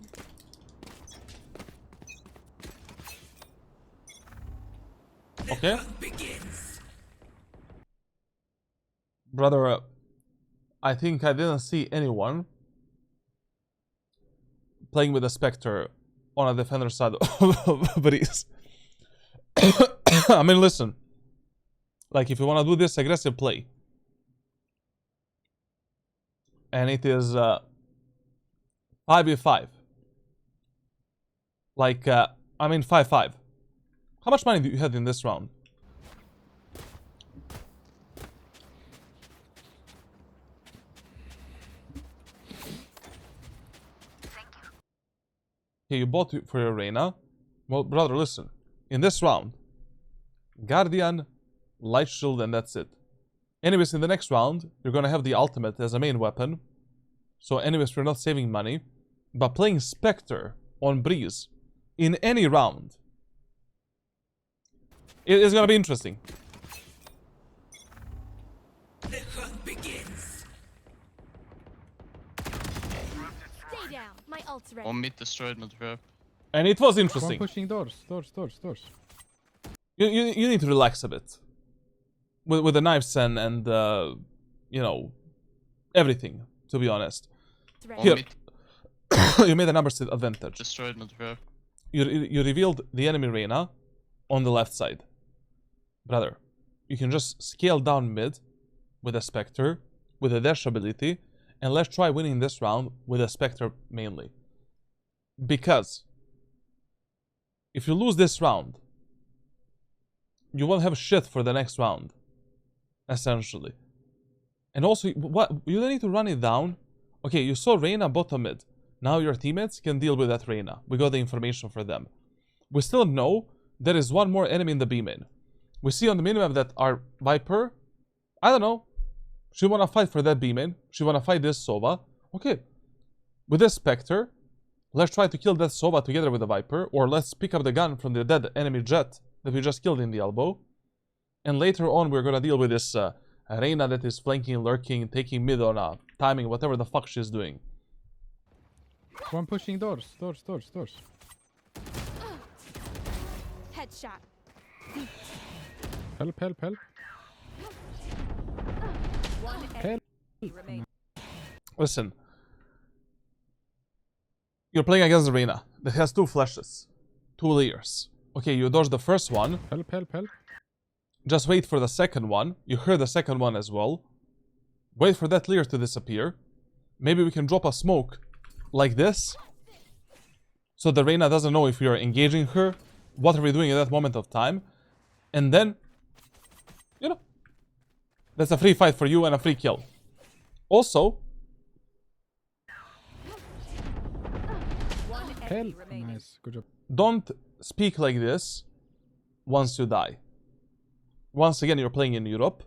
Okay. Brother, I think I didn't see anyone playing with a Spectre on a defender side of Breeze. I mean, listen. Like, if you want to do this aggressive play, and it is 5v5. Like, I mean 5-5. How much money do you have in this round? Okay, you bought for your Reyna. Well, brother, listen. In this round, Guardian, Light Shield, and that's it. Anyways, in the next round, you're gonna have the ultimate as a main weapon. So anyways, we're not saving money. But playing Spectre on Breeze in any round, it is gonna be interesting. Stay down. My ult's ready. One mid destroyed mid trap. And it was One interesting. pushing doors. You need to relax a bit. With the knives and you know, everything, to be honest. It's ready. One Here. mid You made a numbers advantage. destroyed mid trap. You revealed the enemy Reyna on the left side. Brother, you can just scale down mid with a Spectre, with a dash ability, and let's try winning this round with a Spectre mainly. Because if you lose this round, you won't have shit for the next round, essentially. And also, what you don't need to run it down. Okay, you saw Reyna bottom mid. Now your teammates can deal with that Reyna. We got the information for them. We still know there is one more enemy in the B main. We see on the minimap that our Viper, I don't know, she wanna fight for that B main. She wanna fight this Sova. Okay, with this Spectre, let's try to kill that Sova together with the Viper, or let's pick up the gun from the dead enemy Jett that we just killed in the elbow. And later on, we're gonna deal with this Reyna that is flanking, lurking, taking mid on timing, whatever the fuck she's doing. One pushing doors. Headshot. Help. One Help. enemy remaining. Listen. You're playing against the Reyna that has 2 flashes, 2 layers. Okay, you dodge the first one. Help. Just wait for the second one. You heard the second one as well. Wait for that layer to disappear. Maybe we can drop a smoke like this, so the Reyna doesn't know if we are engaging her. What are we doing at that moment of time? And then, you know, that's a free fight for you and a free kill. Also, One Help. enemy remaining. Nice. Good job. don't speak like this once you die. Once again, you're playing in Europe.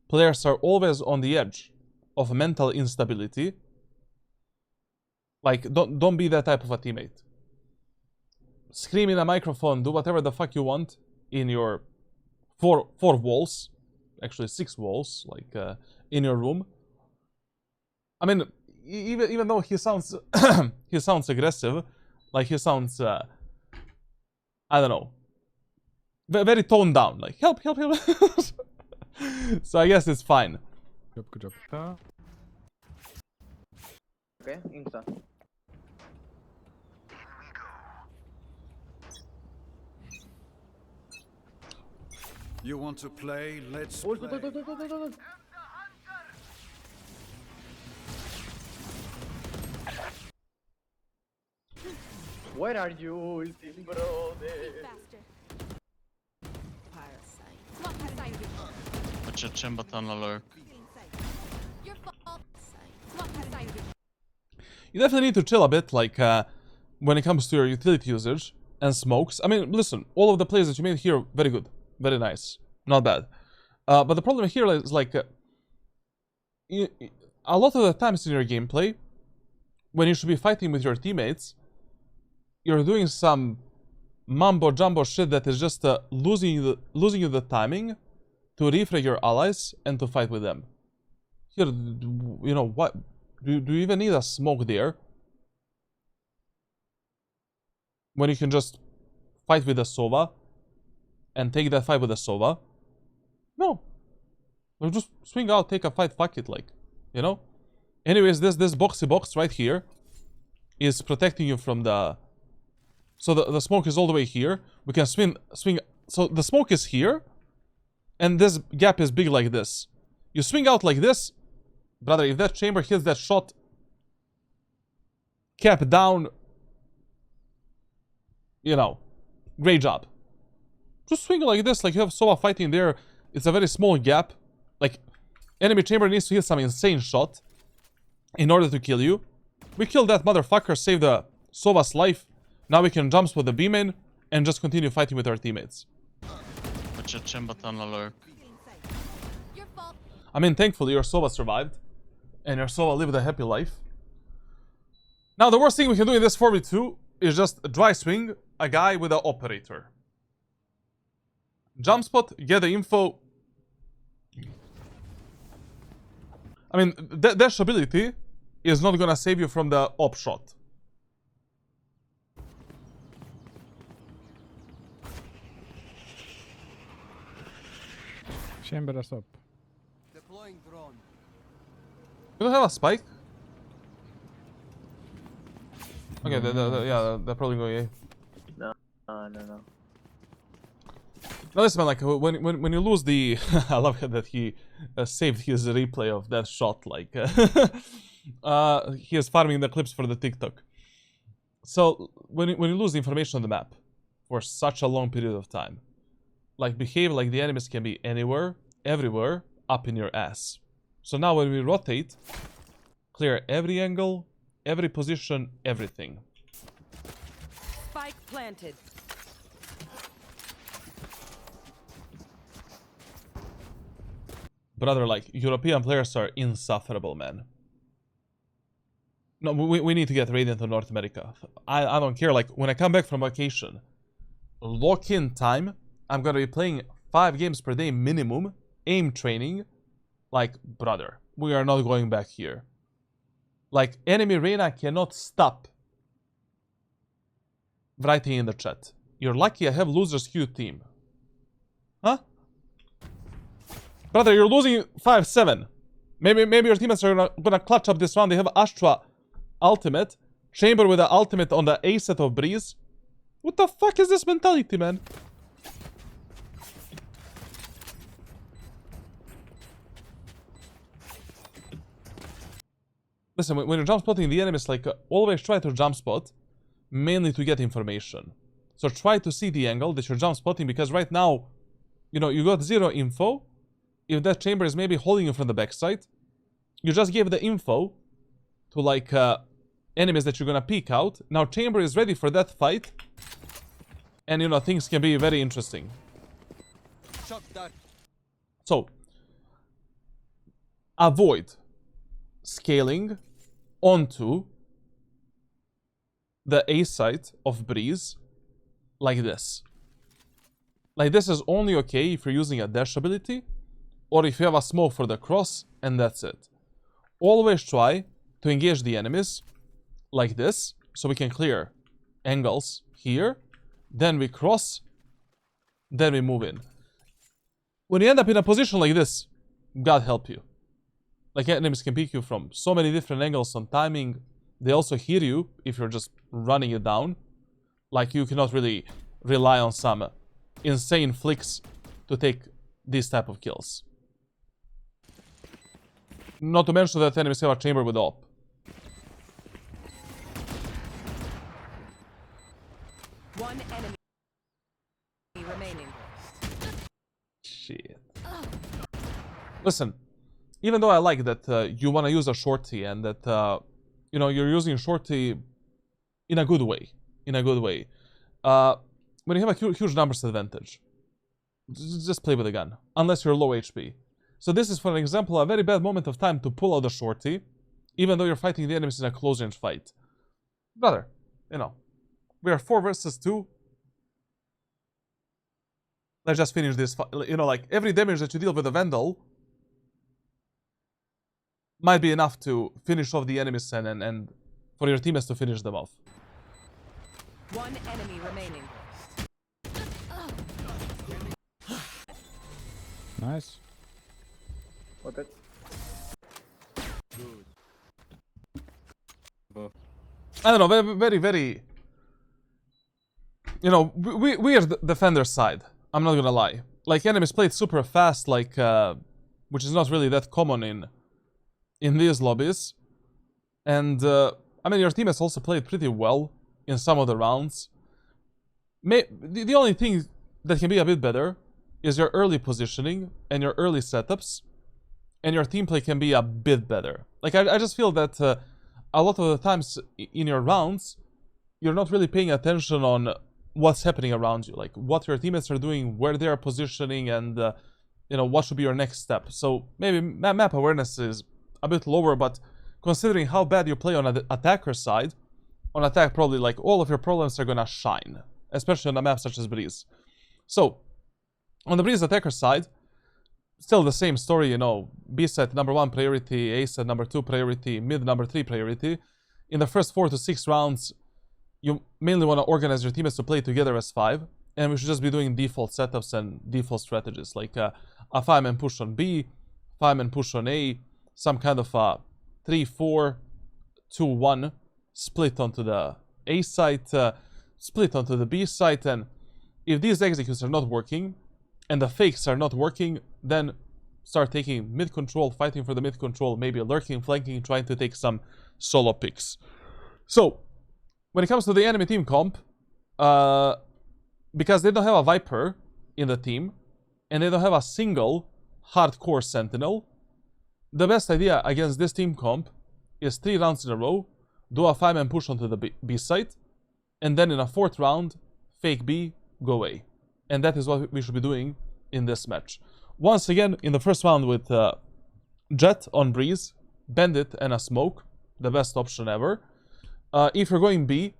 Players are always on the edge of mental instability. Like, don't be that type of a teammate. Scream in a microphone, do whatever the fuck you want in your four walls, actually 6 walls, like in your room. I mean, even though he sounds he sounds aggressive, like he sounds I don't know, very toned down, like help. So I guess it's fine. Good job. Okay, Insta. You want to play? Let's Ult, play. ult, ult, ult, ult, ult. Where are you ulting, bro? Faster. Parasite. Swap beside you. Watch your chamber tunnel lurk. Your fault. Swap beside you. You definitely need to chill a bit, like, when it comes to your utility usage and smokes. I mean, listen, all of the plays that you made here, very good. Very nice. Not bad. But the problem here is, like, a lot of the times in your gameplay, when you should be fighting with your teammates, you're doing some mumbo-jumbo shit that is just losing you the timing to refrag your allies and to fight with them. Here, you know, what? Do you even need a smoke there? When you can just fight with a Sova and take that fight with a Sova? No. You just swing out, take a fight, fuck it, like, you know? Anyways, this boxy box right here is protecting you from the... So the smoke is all the way here. We can swing... So the smoke is here. And this gap is big like this. You swing out like this. Brother, if that chamber hits that shot... Cap down... You know. Great job. Just swing like this, like you have Sova fighting there. It's a very small gap. Like, enemy chamber needs to hit some insane shot in order to kill you. We killed that motherfucker, saved the Sova's life. Now we can jump with the B-main and just continue fighting with our teammates. Watch your chamber tunnel lurk. Your fault. I mean, thankfully your Sova survived. And your Sova lived a happy life. Now the worst thing we can do in this 4v2 is just dry swing a guy with an operator. Jump spot, get the info. I mean, dash ability is not gonna save you from the op shot. Chamber is up. Deploying drone. You don't have a spike? Okay, yeah, they're probably going A. No. Now listen, man, like, when you lose the... I love that he saved his replay of that shot, like... he is farming the clips for the TikTok. So, when you lose the information on the map for such a long period of time, like, behave like the enemies can be anywhere, everywhere, up in your ass. So now when we rotate, clear every angle, every position, everything. Spike planted. Brother, like, European players are insufferable, man. No, we need to get Radiant to North America. I don't care, like, when I come back from vacation, lock-in time, I'm gonna be playing 5 games per day minimum, aim training. Like, brother, we are not going back here. Like, enemy Reyna cannot stop writing in the chat. You're lucky I have losers queue team. Huh? Brother, you're losing 5-7. Maybe your teammates are gonna clutch up this round. They have Astra ultimate. Chamber with the ultimate on the A set of Breeze. What the fuck is this mentality, man? Listen, when you're jump spotting the enemies, like, always try to jump spot, mainly to get information. So try to see the angle that you're jump spotting, because right now, you know, you got 0 info. If that chamber is maybe holding you from the backside, you just gave the info to, like, enemies that you're gonna peek out. Now chamber is ready for that fight, and, you know, things can be very interesting. Shot that. So, avoid scaling onto the A site of Breeze like this. Like, this is only okay if you're using a dash ability, or if you have a smoke for the cross, and that's it. Always try to engage the enemies like this, so we can clear angles here, then we cross, then we move in. When you end up in a position like this, God help you. Like, enemies can peek you from so many different angles on timing. They also hear you if you're just running it down. Like, you cannot really rely on some insane flicks to take these type of kills. Not to mention that enemies have a chamber with op. One enemy remaining. Shit. Listen, even though I like that you want to use a shorty and that you know, you're using shorty in a good way, when you have a huge numbers advantage, just play with a gun, unless you're low HP. So this is, for example, a very bad moment of time to pull out a shorty, even though you're fighting the enemies in a close range fight. Brother, you know, we are 4 versus 2. Let's just finish this. You know, like, every damage that you deal with a Vandal might be enough to finish off the enemies and for your teammates to finish them off. One enemy remaining. Nice. Okay. I don't know, very... You know, we are the defender side. I'm not gonna lie. Like, enemies played super fast, like, which is not really that common in these lobbies. And, I mean, your team has also played pretty well in some of the rounds. The only thing that can be a bit better is your early positioning and your early setups. And your team play can be a bit better. Like, I just feel that a lot of the times in your rounds, you're not really paying attention on what's happening around you. Like, what your teammates are doing, where they are positioning, and, you know, what should be your next step. So, maybe map awareness is a bit lower, but considering how bad you play on the attacker side, on attack probably, like, all of your problems are gonna shine. Especially on a map such as Breeze. So, on the Breeze attacker side, still the same story, you know, B set number 1 priority, A set number 2 priority, mid number 3 priority. In the first 4 to 6 rounds, you mainly want to organize your teammates to play together as 5, and we should just be doing default setups and default strategies, like a 5-man push on B, 5-man push on A, some kind of a 3-4-2-1 split onto the A site, split onto the B site, and if these executes are not working, and the fakes are not working, then start taking mid control, fighting for the mid control, maybe lurking, flanking, trying to take some solo picks. So, when it comes to the enemy team comp, because they don't have a Viper in the team, and they don't have a single hardcore Sentinel, the best idea against this team comp is 3 rounds in a row, do a 5-man push onto the B site, and then in a 4th round, fake B, go A. And that is what we should be doing in this match. Once again, in the first round with Jett on Breeze, Bandit and a Smoke, the best option ever. If you're going B,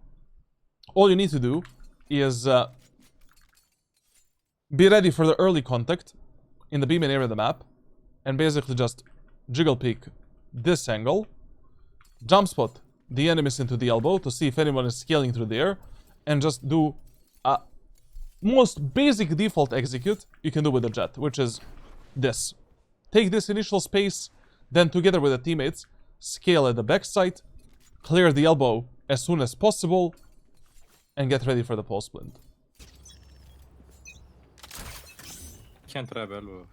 all you need to do is be ready for the early contact in the B main area of the map, and basically just jiggle peek this angle, jump spot the enemies into the elbow to see if anyone is scaling through there, and just do a most basic default execute you can do with the Jett, which is this. Take this initial space, then together with the teammates, scale at the backside, clear the elbow as soon as possible, and get ready for the post splint. Can't trap elbow.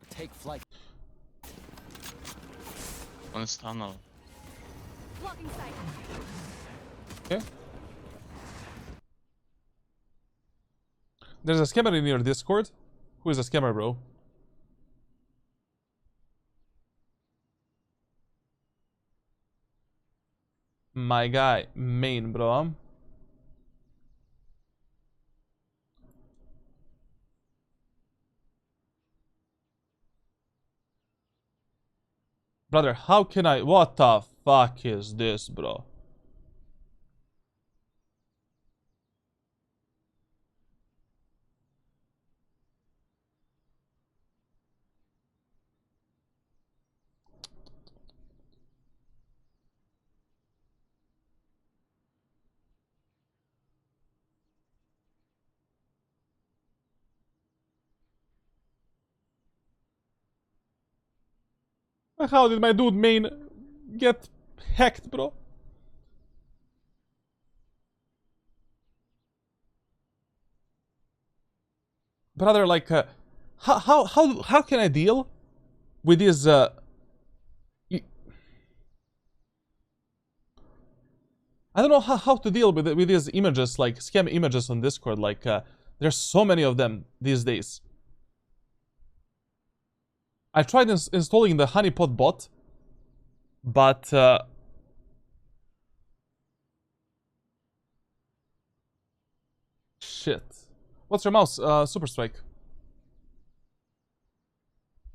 Take flight. On his tunnel. Blocking sight. Okay. There's a scammer in your Discord. Who is a scammer, bro? My guy, main, bro. Brother, how can I... What the fuck is this, bro? How did my dude main get hacked, bro? brother, like, how can I deal with these, I don't know how to deal with these images, like scam images on Discord. Like, there's so many of them these days. I tried installing the honeypot bot, but shit. What's your mouse? Super Strike.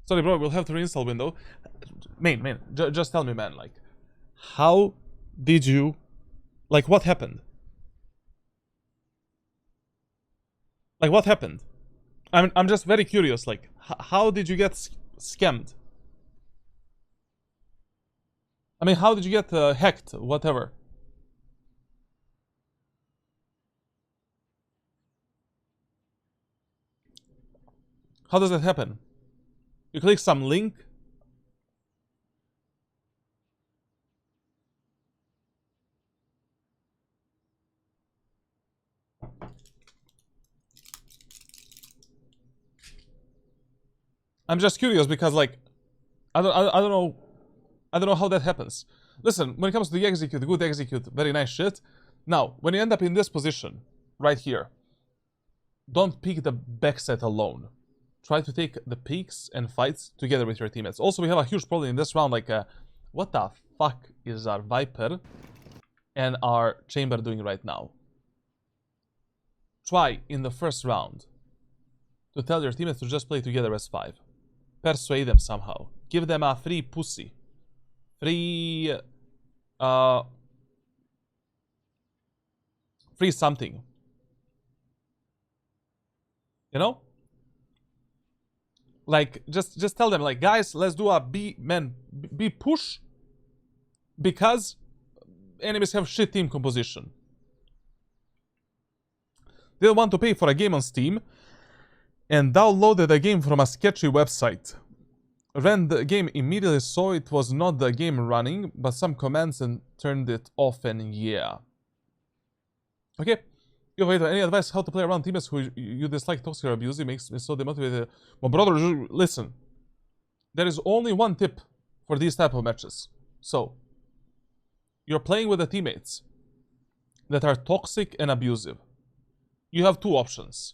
Sorry, bro. We'll have to reinstall window. Man, just tell me, man. Like, how did you? Like, what happened? Like, what happened? I'm just very curious. Like, how did you get scammed? I mean, how did you get hacked? Whatever. How does that happen? You click some link. I'm just curious because, like, I don't know how that happens. Listen, when it comes to the execute, good execute, very nice shit. Now, when you end up in this position, right here, don't pick the backside alone. Try to take the peaks and fights together with your teammates. Also, we have a huge problem in this round. Like, what the fuck is our Viper and our Chamber doing right now? Try in the first round to tell your teammates to just play together as 5. Persuade them somehow. Give them a free pussy. Free something. You know? Like, just tell them, like, guys, let's do a B push, because enemies have shit team composition. They don't want to pay for a game on Steam and downloaded the game from a sketchy website. Ran the game immediately, saw it was not the game running, but some commands, and turned it off, and yeah. Okay. You have any advice how to play around teammates who you dislike, toxic, or abusive? Makes me so demotivated. My brother, listen. There is only one tip for these type of matches. So, you're playing with the teammates that are toxic and abusive. You have two options.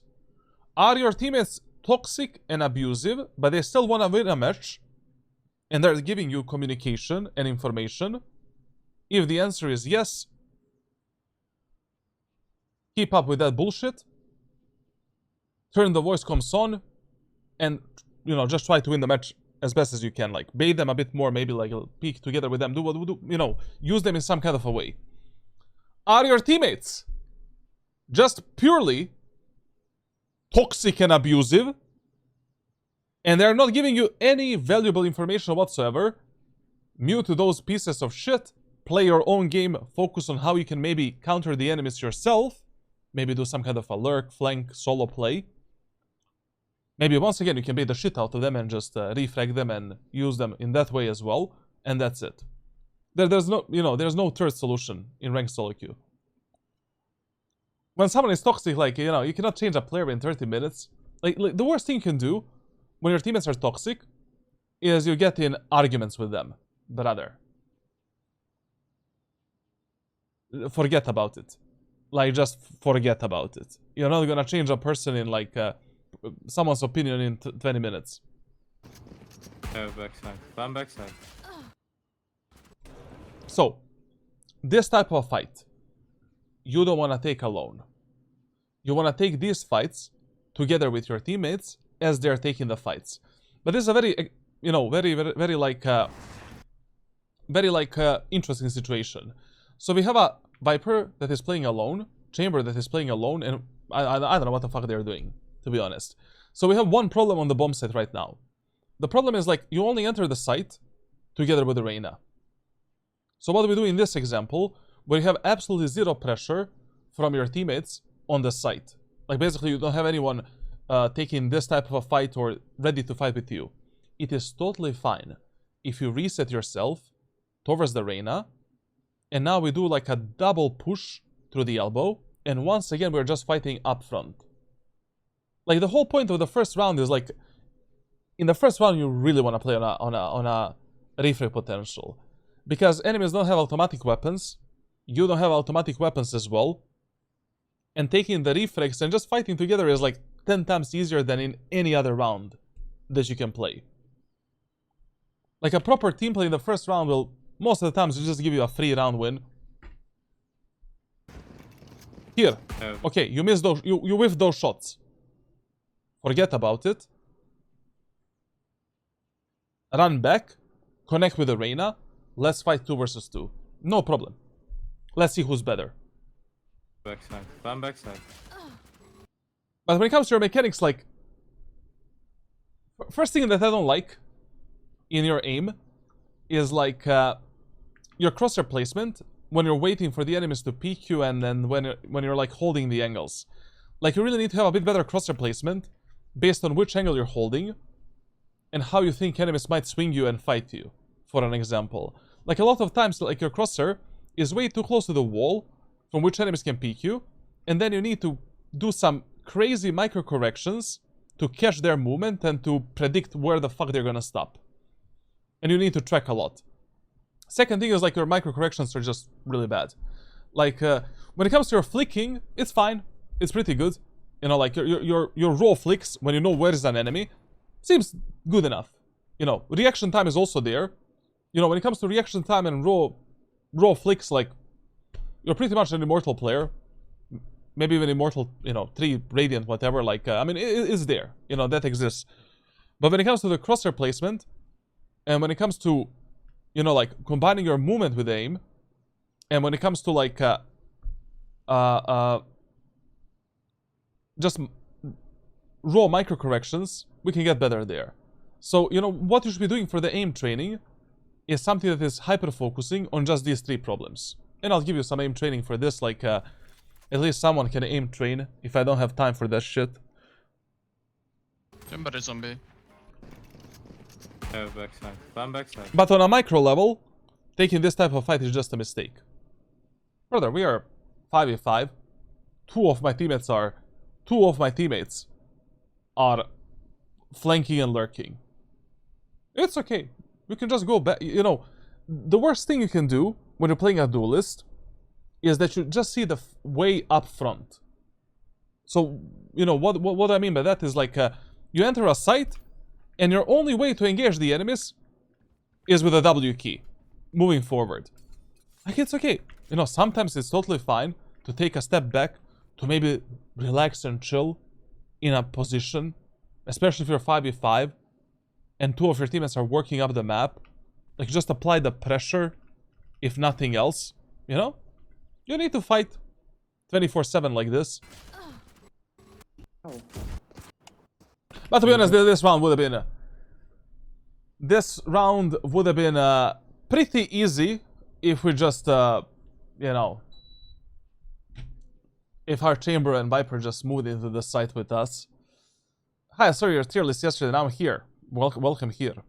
Are your teammates toxic and abusive, but they still want to win a match, and they're giving you communication and information? If the answer is yes, keep up with that bullshit. Turn the voice comms on, and, you know, just try to win the match as best as you can. Like, bait them a bit more, maybe like peek together with them. You know, use them in some kind of a way. Are your teammates just purely toxic and abusive, and they're not giving you any valuable information whatsoever? Mute those pieces of shit. Play your own game. Focus on how you can maybe counter the enemies yourself. Maybe do some kind of a lurk, flank, solo play. Maybe once again you can bait the shit out of them and just refrag them and use them in that way as well. And that's it. There's no, you know, there's no third solution in ranked solo queue. When someone is toxic, like, you know, you cannot change a player in 30 minutes. Like the worst thing you can do when your teammates are toxic is you get in arguments with them, brother. Forget about it. Like, just forget about it. You're not gonna change a person in, like, someone's opinion in 20 minutes. Backside. One backside. So, this type of fight, you don't want to take alone. You want to take these fights together with your teammates as they're taking the fights. But this is a very, you know, very interesting situation. So we have a Viper that is playing alone, Chamber that is playing alone, and I don't know what the fuck they're doing, to be honest. So we have one problem on the bomb site right now. The problem is, like, you only enter the site together with the Reyna. So what do we do in this example, where you have absolutely zero pressure from your teammates on the site? Like, basically you don't have anyone taking this type of a fight or ready to fight with you. It is totally fine if you reset yourself towards the Reyna, and now we do like a double push through the elbow, and once again we're just fighting up front. Like, the whole point of the first round is, like, in the first round, you really want to play on a refrag potential. Because enemies don't have automatic weapons. You don't have automatic weapons as well. And taking the refrags and just fighting together is, like, 10 times easier than in any other round that you can play. Like, a proper team play in the first round will, most of the times, just give you a free round win. Here. Okay, you missed those, you whiffed those shots. Forget about it. Run back. Connect with the Reyna. Let's fight 2 versus 2. No problem. Let's see who's better. Backside. One backside. But when it comes to your mechanics, like... First thing that I don't like in your aim is, like, your crosshair placement when you're waiting for the enemies to peek you and then when you're, like, holding the angles. Like, you really need to have a bit better crosshair placement based on which angle you're holding and how you think enemies might swing you and fight you, for an example. Like, a lot of times, like, your crosshair is way too close to the wall from which enemies can peek you, and then you need to do some crazy micro corrections to catch their movement and to predict where the fuck they're gonna stop. And you need to track a lot. Second thing is, like, your micro corrections are just really bad. Like, when it comes to your flicking, it's fine. It's pretty good. You know, like, your raw flicks, when you know where is an enemy, seems good enough. You know, reaction time is also there. You know, when it comes to reaction time and raw flicks, like, you're pretty much an Immortal player. Maybe even Immortal, you know, 3 Radiant, whatever. Like, I mean, it's there. You know, that exists. But when it comes to the crosshair placement, and when it comes to, you know, like, combining your movement with aim, and when it comes to, like, just raw micro corrections, we can get better there. So, you know, what you should be doing for the aim training is something that is hyper-focusing on just these 3 problems. And I'll give you some aim training for this, like, at least someone can aim train if I don't have time for that shit. Somebody zombie. Backside. One backside. But on a micro level, taking this type of fight is just a mistake. Brother, we are 5v5. Two of my teammates are flanking and lurking. It's okay. You can just go back. You know, the worst thing you can do when you're playing a duelist is that you just see the way up front. So, you know, what I mean by that is, like, you enter a site, and your only way to engage the enemies is with a W key, moving forward. Like, it's okay. You know, sometimes it's totally fine to take a step back, to maybe relax and chill in a position, especially if you're 5v5, and 2 of your teammates are working up the map. Like, just apply the pressure, if nothing else, you know? You need to fight 24/7 like this. But to be honest, this round would have been pretty easy if we just, you know, if our Chamber and Viper just moved into the site with us. Hi, I saw your tier list yesterday, now I'm here. Welcome here.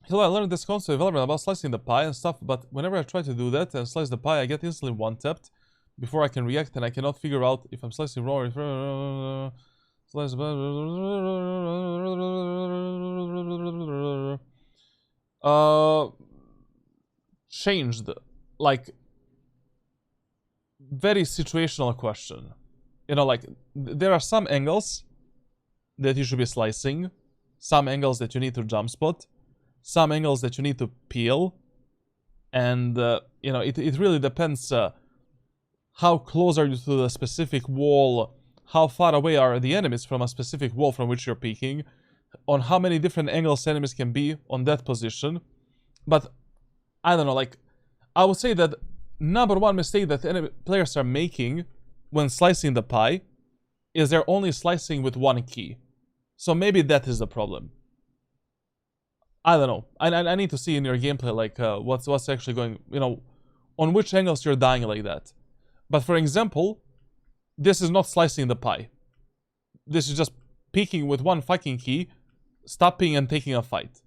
Hello, I learned this concept of Valorant about slicing the pie and stuff, but whenever I try to do that and slice the pie, I get instantly one-tapped before I can react, and I cannot figure out if I'm slicing raw or if... Slice... Changed. Like... Very situational question. You know, like, there are some angles that you should be slicing, some angles that you need to jump spot, some angles that you need to peel, and, you know, it really depends how close are you to the specific wall, how far away are the enemies from a specific wall from which you're peeking, on how many different angles enemies can be on that position. But, I don't know, like, I would say that number one mistake that enemy players are making when slicing the pie is they're only slicing with one key. So maybe that is the problem. I don't know. I need to see in your gameplay, like, what's actually going, you know, on which angles you're dying like that. But for example, this is not slicing the pie. This is just peeking with one fucking key, stopping and taking a fight.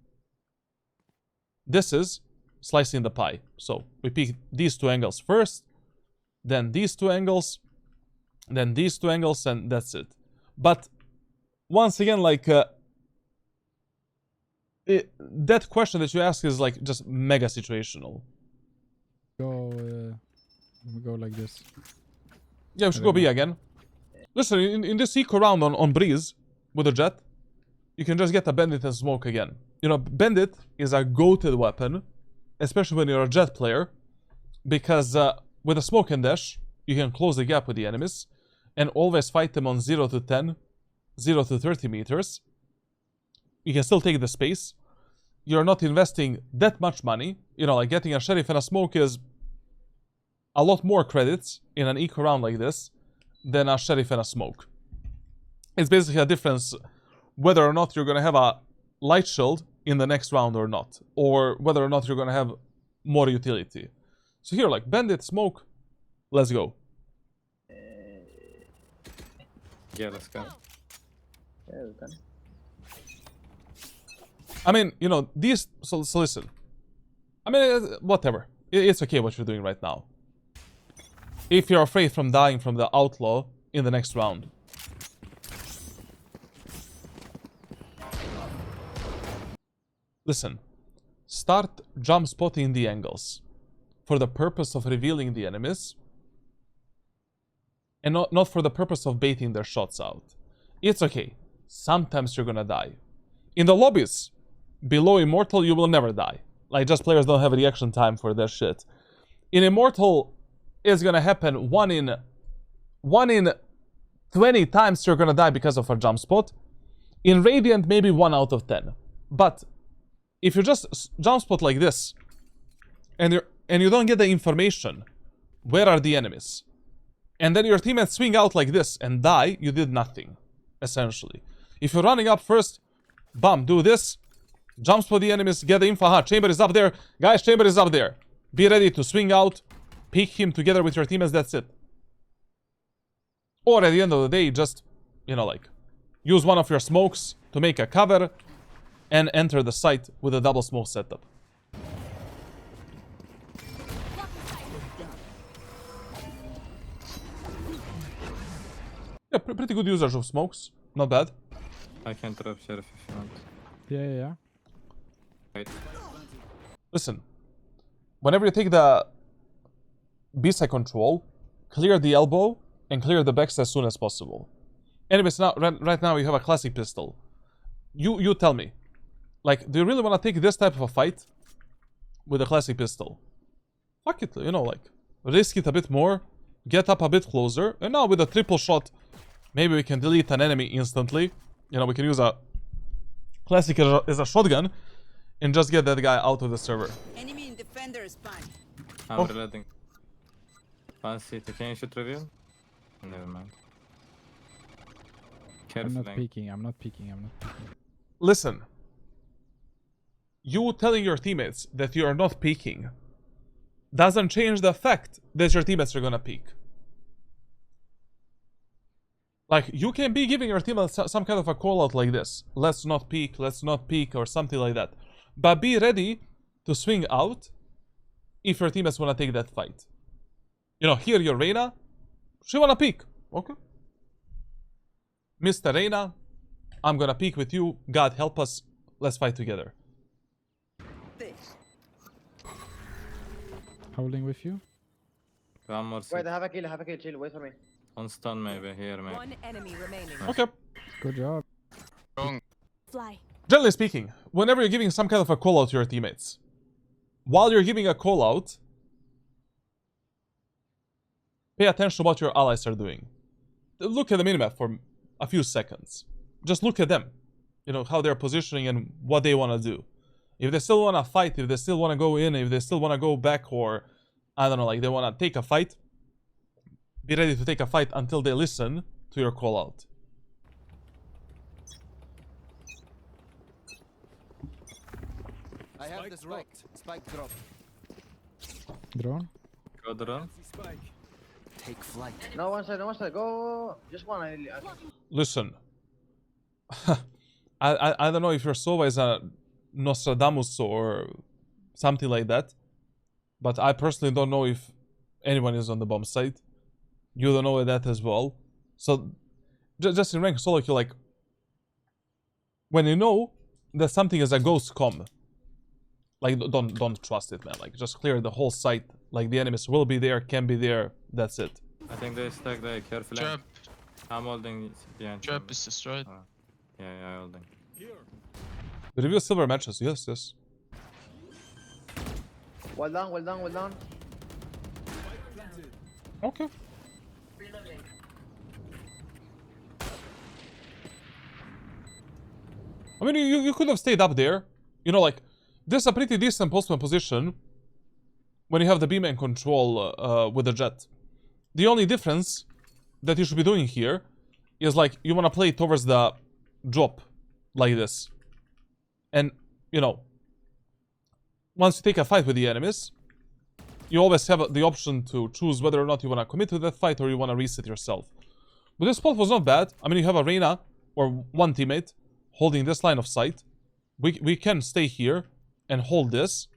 This is slicing the pie. So we peek these 2 angles first, then these 2 angles, then these 2 angles, and that's it. But once again, like that question that you ask is like just mega situational. We go like this. Yeah, we should go B again. Listen, in this eco round on Breeze with a Jett, you can just get a Bandit and Smoke again. You know, Bandit is a goated weapon, especially when you're a Jett player, because with a Smoke and Dash, you can close the gap with the enemies and always fight them on 0 to 10, 0 to 30 meters. You can still take the space. You're not investing that much money. You know, like getting a Sheriff and a Smoke is a lot more credits in an eco round like this than a Sheriff and a Smoke. It's basically a difference whether or not you're going to have a Light Shield in the next round or not, or whether or not you're going to have more utility. So here, like, Bandit, Smoke, let's go. Yeah, let's go. Yeah, we can. I mean, you know, these... So listen. I mean, whatever. It's okay what you're doing right now. If you're afraid from dying from the Outlaw in the next round. Listen. Start jump spotting the angles for the purpose of revealing the enemies and not for the purpose of baiting their shots out. It's okay. Sometimes you're gonna die. In the lobbies, below Immortal, you will never die. Like, just players don't have a reaction time for their shit. In Immortal, it's gonna happen 1 in 20 times you're gonna die because of a jump spot. In Radiant, maybe 1 out of 10. But if you just jump spot like this, and you don't get the information, where are the enemies? And then your teammates swing out like this and die, you did nothing, essentially. If you're running up first, bam, do this, jump spot the enemies, get the info. Chamber is up there. Guys, Chamber is up there. Be ready to swing out, pick him together with your teammates, that's it. Or at the end of the day, just, you know, like, use one of your smokes to make a cover and enter the site with a double smoke setup. Yeah, pretty good usage of smokes. Not bad. I can trap Sheriff if you want. Yeah. Wait. Listen, whenever you take the B-side control, clear the elbow and clear the backs as soon as possible. Anyways, now right now you have a classic pistol. You tell me, like, do you really want to take this type of a fight with a classic pistol? Fuck it, you know, like, risk it a bit more, get up a bit closer, and now with a triple shot, maybe we can delete an enemy instantly. You know, we can use a classic as a shotgun and just get that guy out of the server. Enemy and defender spine. I'm reloading. One city. Can you shoot reveal? Never mind. I'm not Carefully. peeking. I'm not peeking. Listen, you telling your teammates that you are not peeking doesn't change the fact that your teammates are gonna peek. Like, you can be giving your teammates some kind of a call out like this. Let's not peek, or something like that. But be ready to swing out if your teammates wanna take that fight. You know, here your Reyna, she wanna peek. Okay. Mr. Reyna, I'm gonna peek with you. God help us. Let's fight together. Holding with you. One more Wait, city. I have a kill, chill, wait for me. On stun maybe, here maybe. One enemy remaining. Okay. Good job. Fly. Generally speaking, whenever you're giving some kind of a call out to your teammates, while you're giving a call out, pay attention to what your allies are doing. Look at the minimap for a few seconds. Just look at them. You know, how they're positioning and what they want to do. If they still want to fight, if they still want to go in, if they still want to go back, or, I don't know, like they want to take a fight, be ready to take a fight until they listen to your call out. I have the spike. Spike drop. Drone. Go drone. Spike. Take flight. No one side, go. Just one. Listen. I don't know if your Sova is a Nostradamus or something like that, but I personally don't know if anyone is on the bomb site. You don't know that as well. So just in rank solo queue, like when you know that something is a ghost comm, like don't trust it, man. Like just clear the whole site. Like the enemies will be there, can be there. That's it. I think they stack there carefully. Trap. I'm holding behind. Trap chamber. is destroyed. Yeah, I'm holding. The review silver matches, yes. Well done. Okay. I mean, you could have stayed up there. You know, like, this is a pretty decent postman position when you have the beam in control with the Jett. The only difference that you should be doing here is, like, you want to play towards the drop, like this. And, you know, once you take a fight with the enemies, you always have the option to choose whether or not you want to commit to that fight or you want to reset yourself. But this spot was not bad. I mean, you have a Reyna or one teammate holding this line of sight. We can stay here and hold this.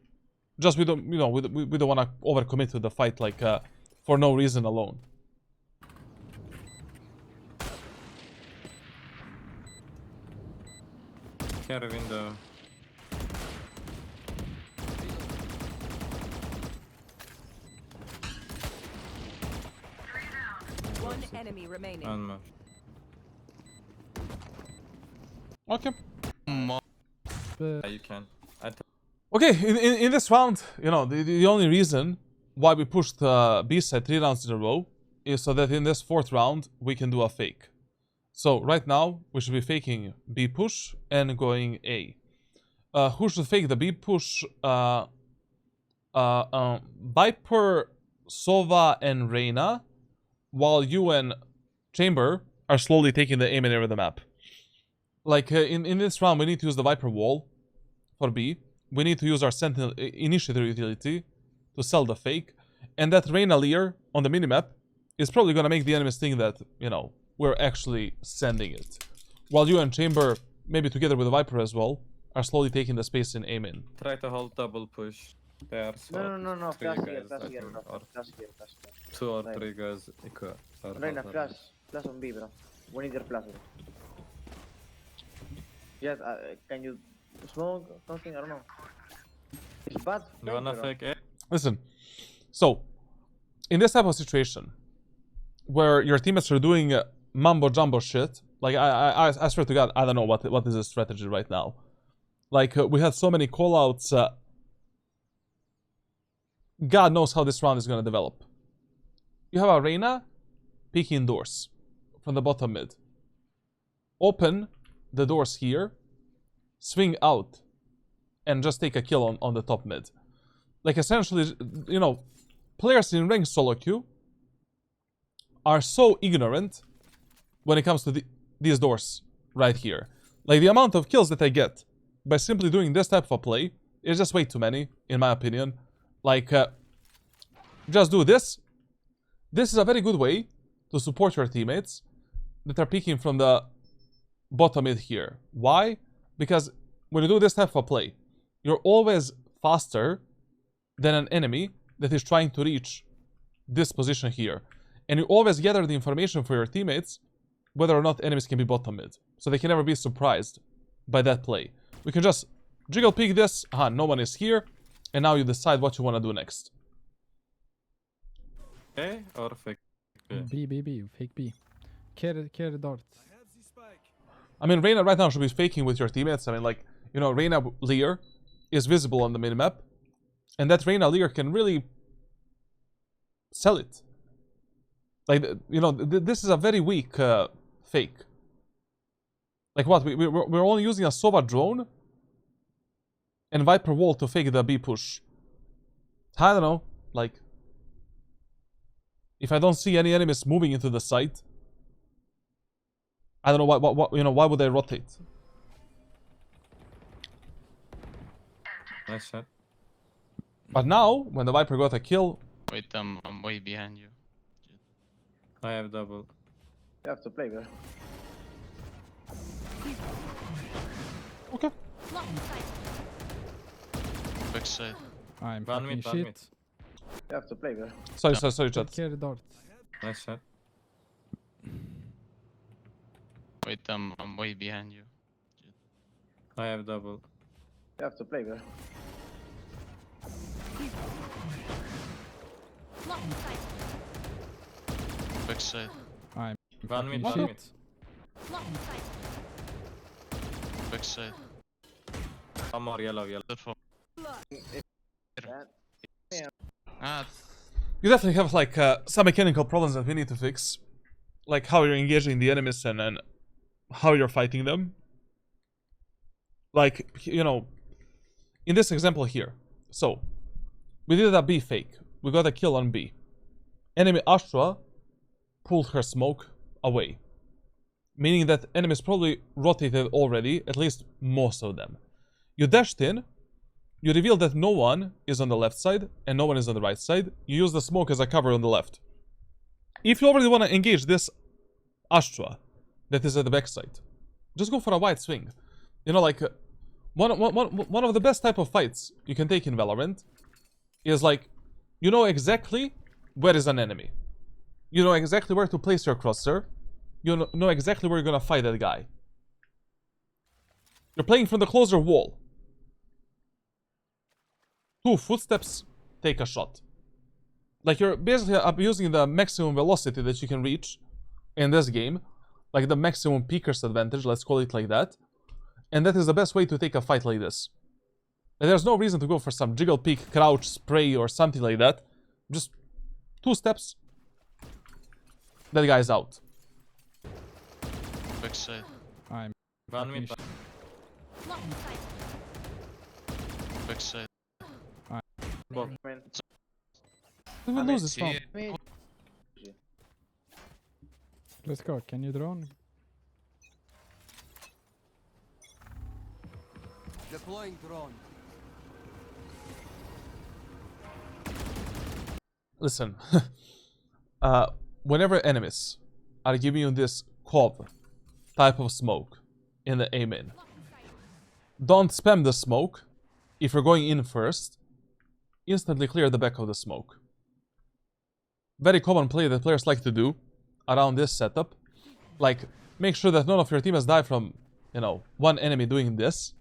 Just we don't, you know, we don't want to overcommit to the fight like for no reason alone. Carry window. One enemy remaining. One more. Okay. Yeah, you can. Okay, in this round, you know, the only reason why we pushed B side 3 rounds in a row is so that in this 4th round we can do a fake. So right now we should be faking B push and going A. Who should fake the B push? Viper, Sova, and Reyna, while you and Chamber are slowly taking the aim and area of the map. Like in this round, we need to use the Viper wall for B. We need to use our Sentinel Initiator utility to sell the fake. And that Reyna Lear on the minimap is probably going to make the enemies think that, you know, we're actually sending it. While you and Chamber, maybe together with the Viper as well, are slowly taking the space in aim in. Try to hold double push. There, so No. three Flash guys, I here, think, bro. or Flash here. 2 or Right. 3 guys. Equal. Reyna, flash on B, bro. We need your flash, bro. Yes, can you smoke something? I don't know. It's bad. You wanna bro. fake A? Listen, so in this type of situation where your teammates are doing mumbo jumbo shit, like I swear to God, I don't know what is the strategy right now. Like we had so many callouts. God knows how this round is gonna develop. You have a Reyna peeking doors from the bottom mid. Open the doors here, swing out, and just take a kill on the top mid. Like essentially, you know, players in ranked solo queue are so ignorant when it comes to these doors right here. Like the amount of kills that I get by simply doing this type of a play is just way too many, in my opinion. Like, just do this. This is a very good way to support your teammates that are peeking from the bottom mid here. Why? Because when you do this type of a play, you're always faster than an enemy that is trying to reach this position here. And you always gather the information for your teammates whether or not enemies can be bottom mid. So they can never be surprised by that play. We can just jiggle peek this. Aha, no one is here. And now you decide what you want to do next. A or fake B? B, fake B. Carry dart. I mean, Reyna right now should be faking with your teammates. I mean, like, you know, Reyna Lear is visible on the minimap. And that Reyna Lear can really sell it. Like, you know, this is a very weak fake. Like what? We're only using a Sova drone and Viper wall to fake the B push. I don't know. Like, if I don't see any enemies moving into the site, I don't know what you know, why would they rotate? Nice shot. But now, when the Viper got a kill, Wait, I'm way behind you. I have double. You have to play, bro. okay. Backside. I'm One fucking mid, one mid. shit. You have to play, bro. Sorry, chat. Carry dart. Nice shot. Wait, I'm way behind you. I have double. You have to play, bro. Lock sight. Backside, I'm One mid, fucking one shit. mid. Lock sight. backside. One more yellow, yellow. Careful. That, Ah, You definitely have like some mechanical problems that we need to fix. Like how you're engaging the enemies and how you're fighting them. Like, you know, in this example here. So, we did a B fake. We got a kill on B. Enemy Astra pulled her smoke away. Meaning that enemies probably rotated already, at least most of them. You dashed in. You reveal that no one is on the left side and no one is on the right side. You use the smoke as a cover on the left. If you already want to engage this Astra that is at the backside, just go for a wide swing. You know, like one of the best type of fights you can take in Valorant is like, you know exactly where is an enemy. You know exactly where to place your crosshair. You know exactly where you're gonna fight that guy. You're playing from the closer wall. 2 footsteps, take a shot. Like, you're basically abusing the maximum velocity that you can reach in this game. Like the maximum peeker's advantage, let's call it like that. And that is the best way to take a fight like this. And there's no reason to go for some jiggle peek, crouch, spray or something like that. Just 2 steps. That guy's out. backside. I'm One mid, fucking Lock sight. Backside. both. I mean, We will lose this See, round. me. Let's go. Can you drone? Deploying drone. Listen. Whenever enemies are giving you this cov type of smoke in the aim in, don't spam the smoke. If you're going in first, instantly clear the back of the smoke. Very common play that players like to do around this setup. Like, make sure that none of your teammates die from, you know, one enemy doing this.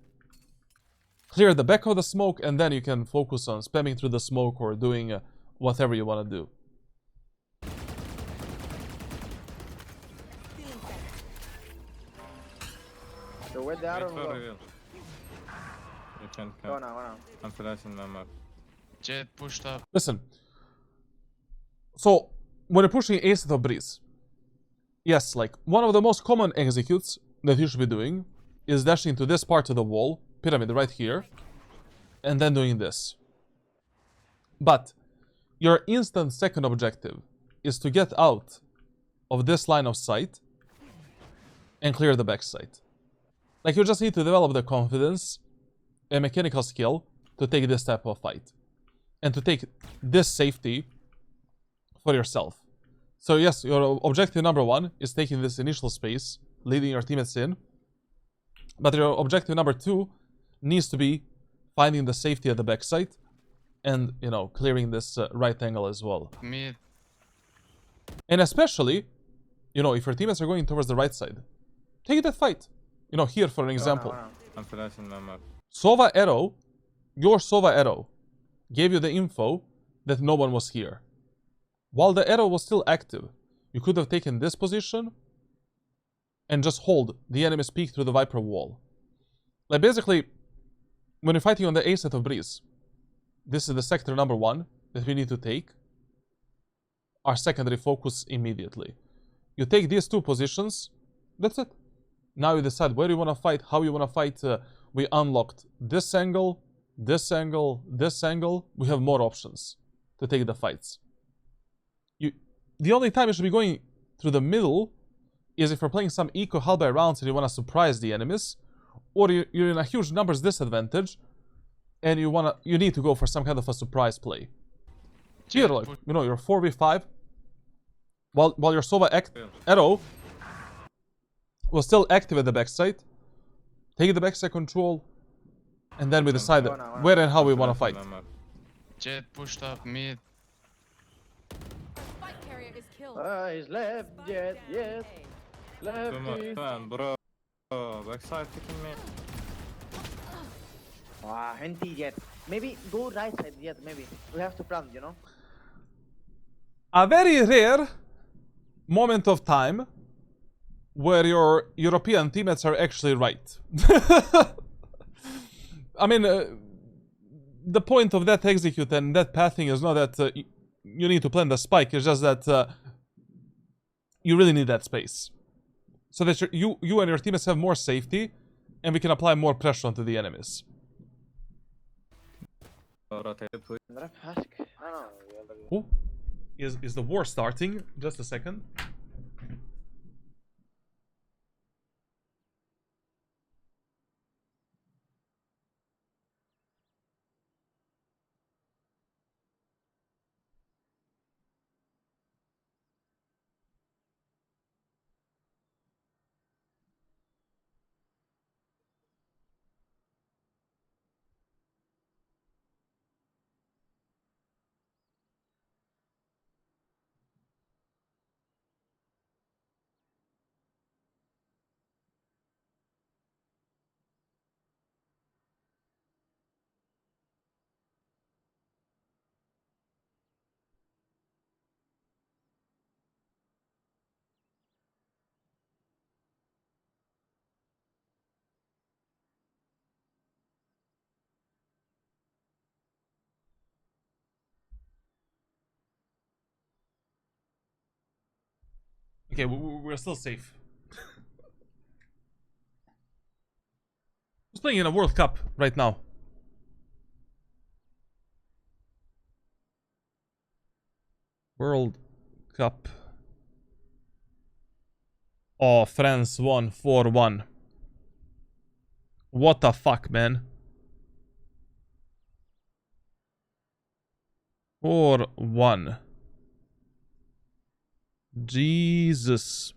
Clear the back of the smoke, and then you can focus on spamming through the smoke or doing whatever you want to do. So where the Wait arrow for go? reveal. You can Go come. now, go now. I'm flashing my map. Jett pushed up. Listen. So, when you're pushing ace of breeze, yes, like, one of the most common executes that you should be doing is dashing to this part of the wall, pyramid right here, and then doing this. But, your instant second objective is to get out of this line of sight and clear the backside. Like, you just need to develop the confidence and mechanical skill to take this type of fight. And to take this safety for yourself. So yes, your objective number 1 is taking this initial space, leading your teammates in. But your objective number 2 needs to be finding the safety at the backside and, you know, clearing this right angle as well. Mid. And especially, you know, if your teammates are going towards the right side, take that fight. You know, here for an example. Go now. I'm flashing my map. Sova arrow, your Sova arrow, gave you the info that no one was here. While the arrow was still active, you could have taken this position and just hold the enemy's peek through the Viper wall. Like, basically, when you're fighting on the A set of Breeze, this is the sector number 1 that we need to take. Our secondary focus immediately. You take these 2 positions, that's it. Now you decide where you want to fight, how you want to fight. We unlocked this angle, this angle, this angle. We have more options to take the fights. The only time you should be going through the middle is if you're playing some eco hellby rounds and you want to surprise the enemies, or you're in a huge numbers disadvantage and you need to go for some kind of a surprise play. Here, like, you know, you're 4v5 while your Sova arrow was still active at the backside. Take the backside control, and then we decide where and how we want to fight. Jett pushed up mid. Spike carrier is killed. He's left, Jett, yes. Lefty. Man, bro. Backside picking me. Wow, Henty Jett. Maybe go right side, Jett, maybe. We have to plant, you know? A very rare moment of time where your European teammates are actually right. I mean, the point of that execute and that pathing is not that you need to plant the spike, it's just that you really need that space. So that you and your teammates have more safety, and we can apply more pressure onto the enemies. Rotate, please. Ref ask. No, we already. Oh, is the war starting? Just a second. Okay, we're still safe. Who's playing in a World Cup right now? World Cup. Oh, France won 4-1. What the fuck, man? 4-1. Jesus.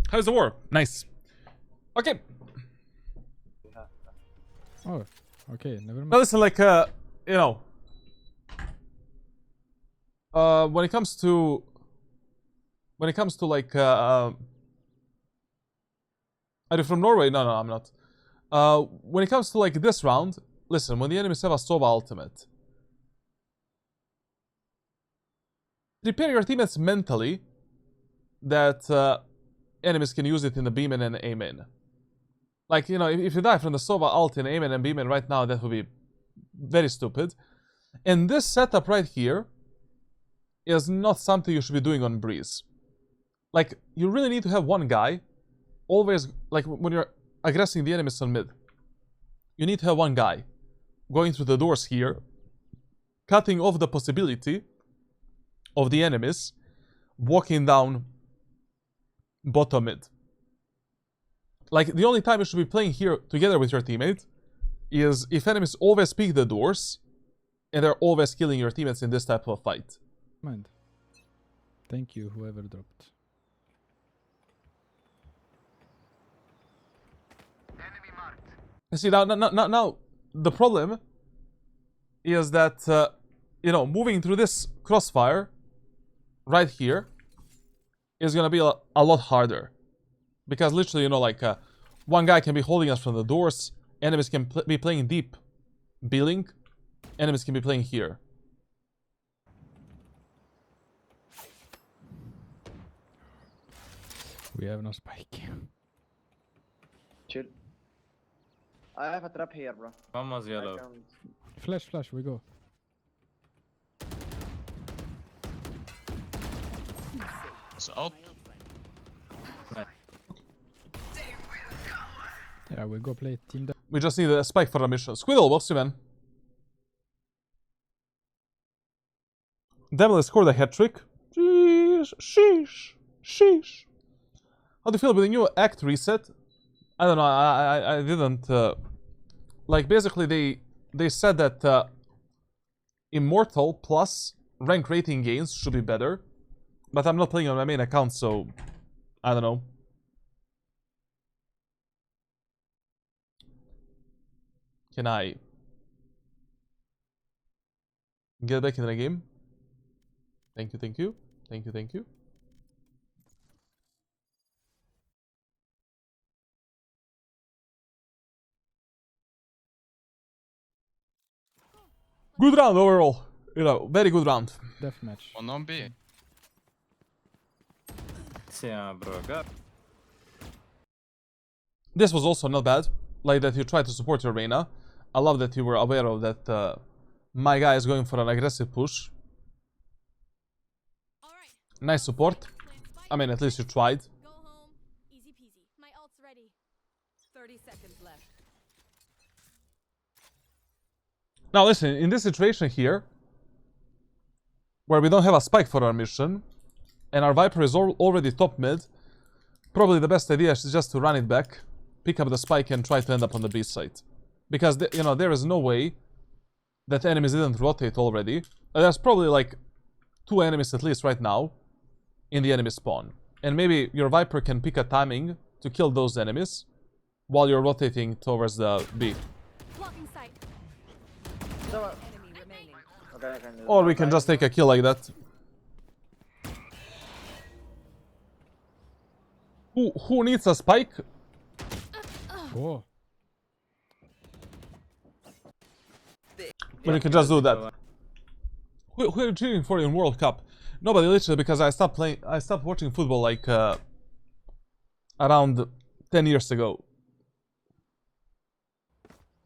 How's the war? Nice. Okay. Oh, okay, never mind. Now listen, like, you know, when it comes to like, are you from Norway? No, I'm not. When it comes to like this round, listen, when the enemies have a Sova ultimate, prepare your teammates mentally that enemies can use it in the beam in and aim in. Like, you know, if you die from the Sova ult in aim in and beam in right now, that would be very stupid. And this setup right here is not something you should be doing on Breeze. Like, you really need to have one guy always, like when you're aggressing the enemies on mid, you need to have one guy going through the doors here, cutting off the possibility of the enemies walking down bottom mid. Like, the only time you should be playing here together with your teammate is if enemies always pick the doors and they're always killing your teammates in this type of fight. Mind. Thank you, whoever dropped. You see, now the problem is that, you know, moving through this crossfire right here is going to be a lot harder. Because literally, you know, like, one guy can be holding us from the doors, enemies can be playing deep B-Link, enemies can be playing here. We have no spike. Chill. I have a trap here, bro. One was I yellow. can't. Flash, we go. It's out. Yeah, we go play team. We just need a spike for a mission. Squidle, what's you, man? Devil has scored a hat-trick. Sheesh. How do you feel with the new act reset? I don't know, I didn't... like, basically, they said that Immortal plus rank rating gains should be better. But I'm not playing on my main account, so... I don't know. Can I get back in the game? Thank you, thank you. Thank you, thank you. Good round overall. You know, very good round. Deathmatch. One on B. Yeah, bro. God. This was also not bad. Like that you tried to support your Reyna. I love that you were aware of that my guy is going for an aggressive push. Alright. Nice support. Plant spike. I mean, at least you tried. Go home. Easy peasy. My ult's ready. 30 seconds left. Now listen, in this situation here, where we don't have a spike for our mission, and our Viper is already top mid, probably the best idea is just to run it back, pick up the spike and try to end up on the B side. Because, you know, there is no way that enemies didn't rotate already. There's probably like 2 enemies at least right now in the enemy spawn. And maybe your Viper can pick a timing to kill those enemies while you're rotating towards the B. Blocking sight. So, Enemy remaining. okay, I can do Or we can just take a kill like that. Who needs a spike? Oh, When you can just do that. Who are you cheering for in World Cup? Nobody, literally, because I stopped watching football like around 10 years ago.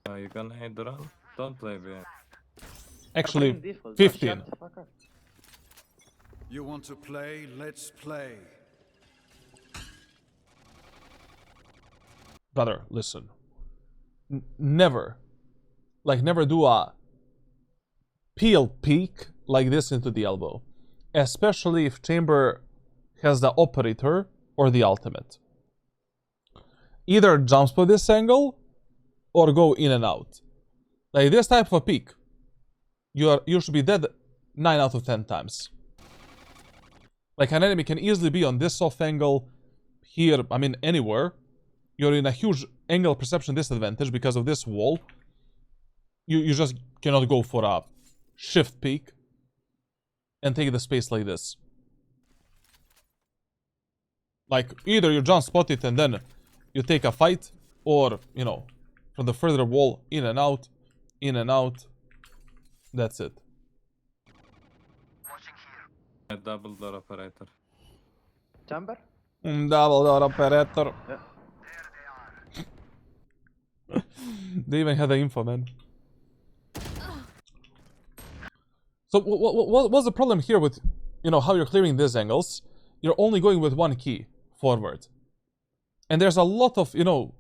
You gonna hate the run? Don't play B. Actually, Default. 15. Shut the fuck up. You want to play? Let's play. Brother, listen. Never do a peel peek like this into the elbow. Especially if Chamber has the operator or the ultimate. Either jump spot this angle or go in and out. Like this type of a peek, you should be dead 9 out of 10 times. Like an enemy can easily be on this off angle, here, I mean anywhere. You're in a huge angle perception disadvantage because of this wall. You just cannot go for a shift peek and take the space like this. Like either you jump spot it and then you take a fight, or, you know, from the further wall, in and out, in and out. That's it. A double door operator. Chamber? Double door operator. Yeah. They even had the info, man. So what's the problem here with, you know, how you're clearing these angles? You're only going with one key forward. And there's a lot of, you know,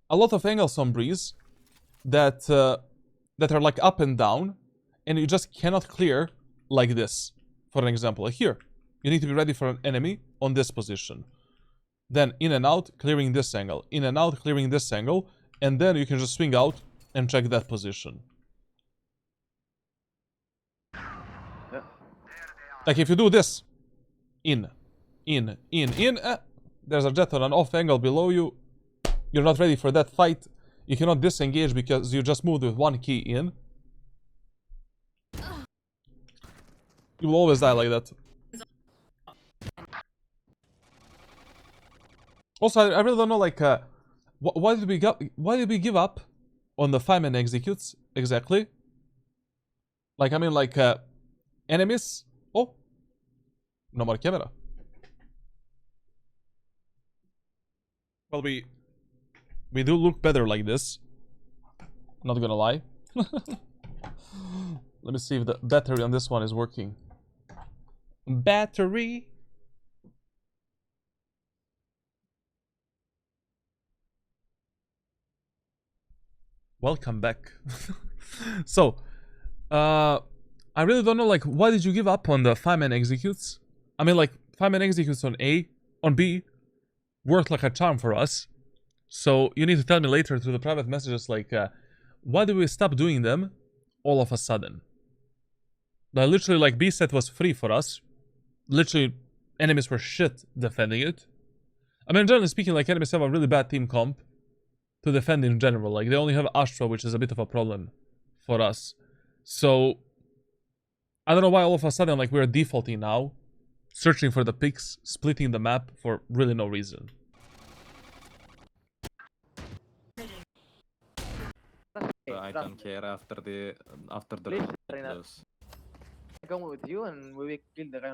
a lot of angles on Breeze that that are like up and down, and you just cannot clear like this. For an example, like here, you need to be ready for an enemy on this position. Then in and out, clearing this angle. In and out, clearing this angle. And then you can just swing out and check that position. Yeah. Like if you do this, in, there's a Jett on an off angle below you. You're not ready for that fight. You cannot disengage because you just moved with one key in. You will always die like that. Also, I really don't know, like, why did we give up on the 5-man executes exactly? Like, I mean, like, enemies. Oh, no more camera. Well, we do look better like this. Not gonna lie. Let me see if the battery on this one is working. Battery. Welcome back. So, I really don't know, like, why did you give up on the 5-man executes? I mean, like, 5-man executes on B worked like a charm for us. So, you need to tell me later through the private messages, like, why did we stop doing them all of a sudden? Like, literally, like, B set was free for us. Literally, enemies were shit defending it. I mean, generally speaking, like, enemies have a really bad team comp. to defend in general. Like, they only have Astra, which is a bit of a problem for us. So, I don't know why all of a sudden, like, we're defaulting now, searching for the picks, splitting the map for really no reason. So I don't care after the Please, round Reina. close. I come with you and we will kill the guy.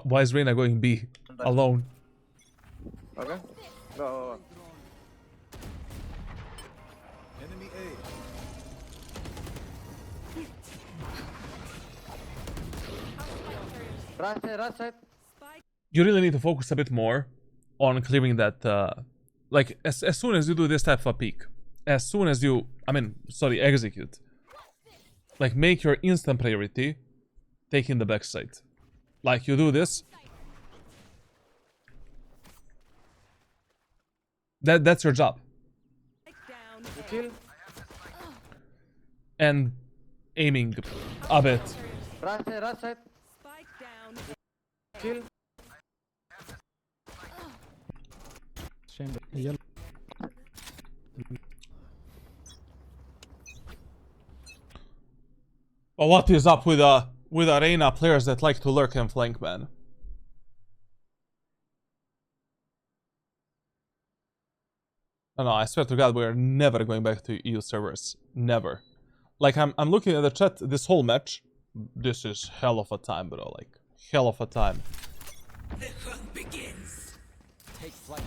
Why is Reyna going B alone? Okay? Go. Enemy A. Right side. You really need to focus a bit more on clearing that, like, as soon as you do this type of a peek, as soon as you, execute, like, make your instant priority taking the backside. Like, you do this, that's your job. Down. You kill. And aiming a bit. Right side. Spike down. Kill. Chamber. Yellow. But what is up with Arena players that like to lurk and flank, man? No, I swear to God, we're never going back to EU servers. Never. Like, I'm looking at the chat this whole match. This is hell of a time, bro. Like, hell of a time. The hunt begins. Take flight.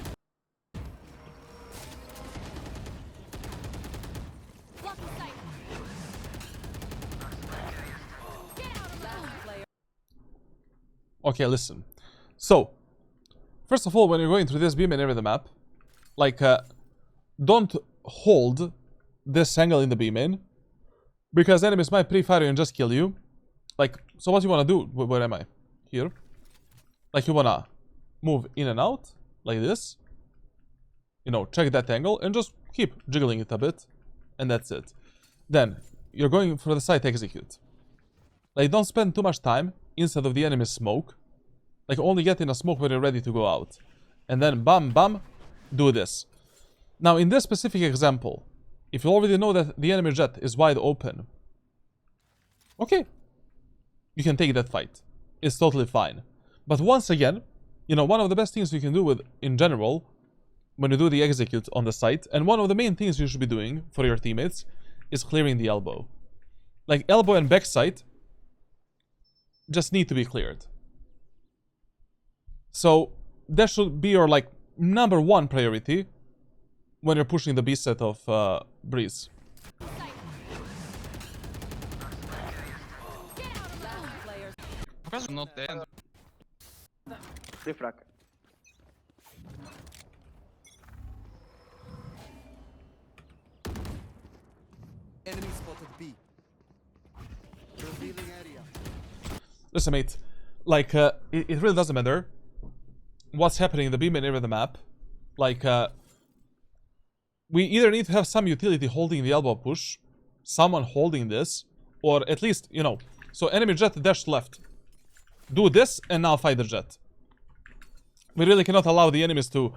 Blocking sight. Get out of Last player. Okay, listen. So, first of all, when you're going through this beam and area of the map, like, don't hold this angle in the beam in, because enemies might pre-fire you and just kill you. Like, so what you want to do, where am I? Here. Like, you want to move in and out, like this. You know, check that angle, and just keep jiggling it a bit, and that's it. Then, you're going for the site execute. Like, don't spend too much time inside of the enemy's smoke. Like, only get in a smoke when you're ready to go out. And then, bam, bam, do this. Now, in this specific example, if you already know that the enemy Jett is wide open, okay, you can take that fight. It's totally fine. But once again, you know, one of the best things you can do with, in general, when you do the execute on the site, and one of the main things you should be doing for your teammates, is clearing the elbow. Like, elbow and backside just need to be cleared. So, that should be your, like, number one priority when you're pushing the B set of Breeze. Last player. Because not there. Refrag. Enemy spotted B. Revealing area. Listen, mate, like, it really doesn't matter what's happening in the beam and area of the map. Like, we either need to have some utility holding the elbow push, someone holding this, or at least, you know, so enemy Jett dashed left. Do this, and now fight the Jett. We really cannot allow the enemies to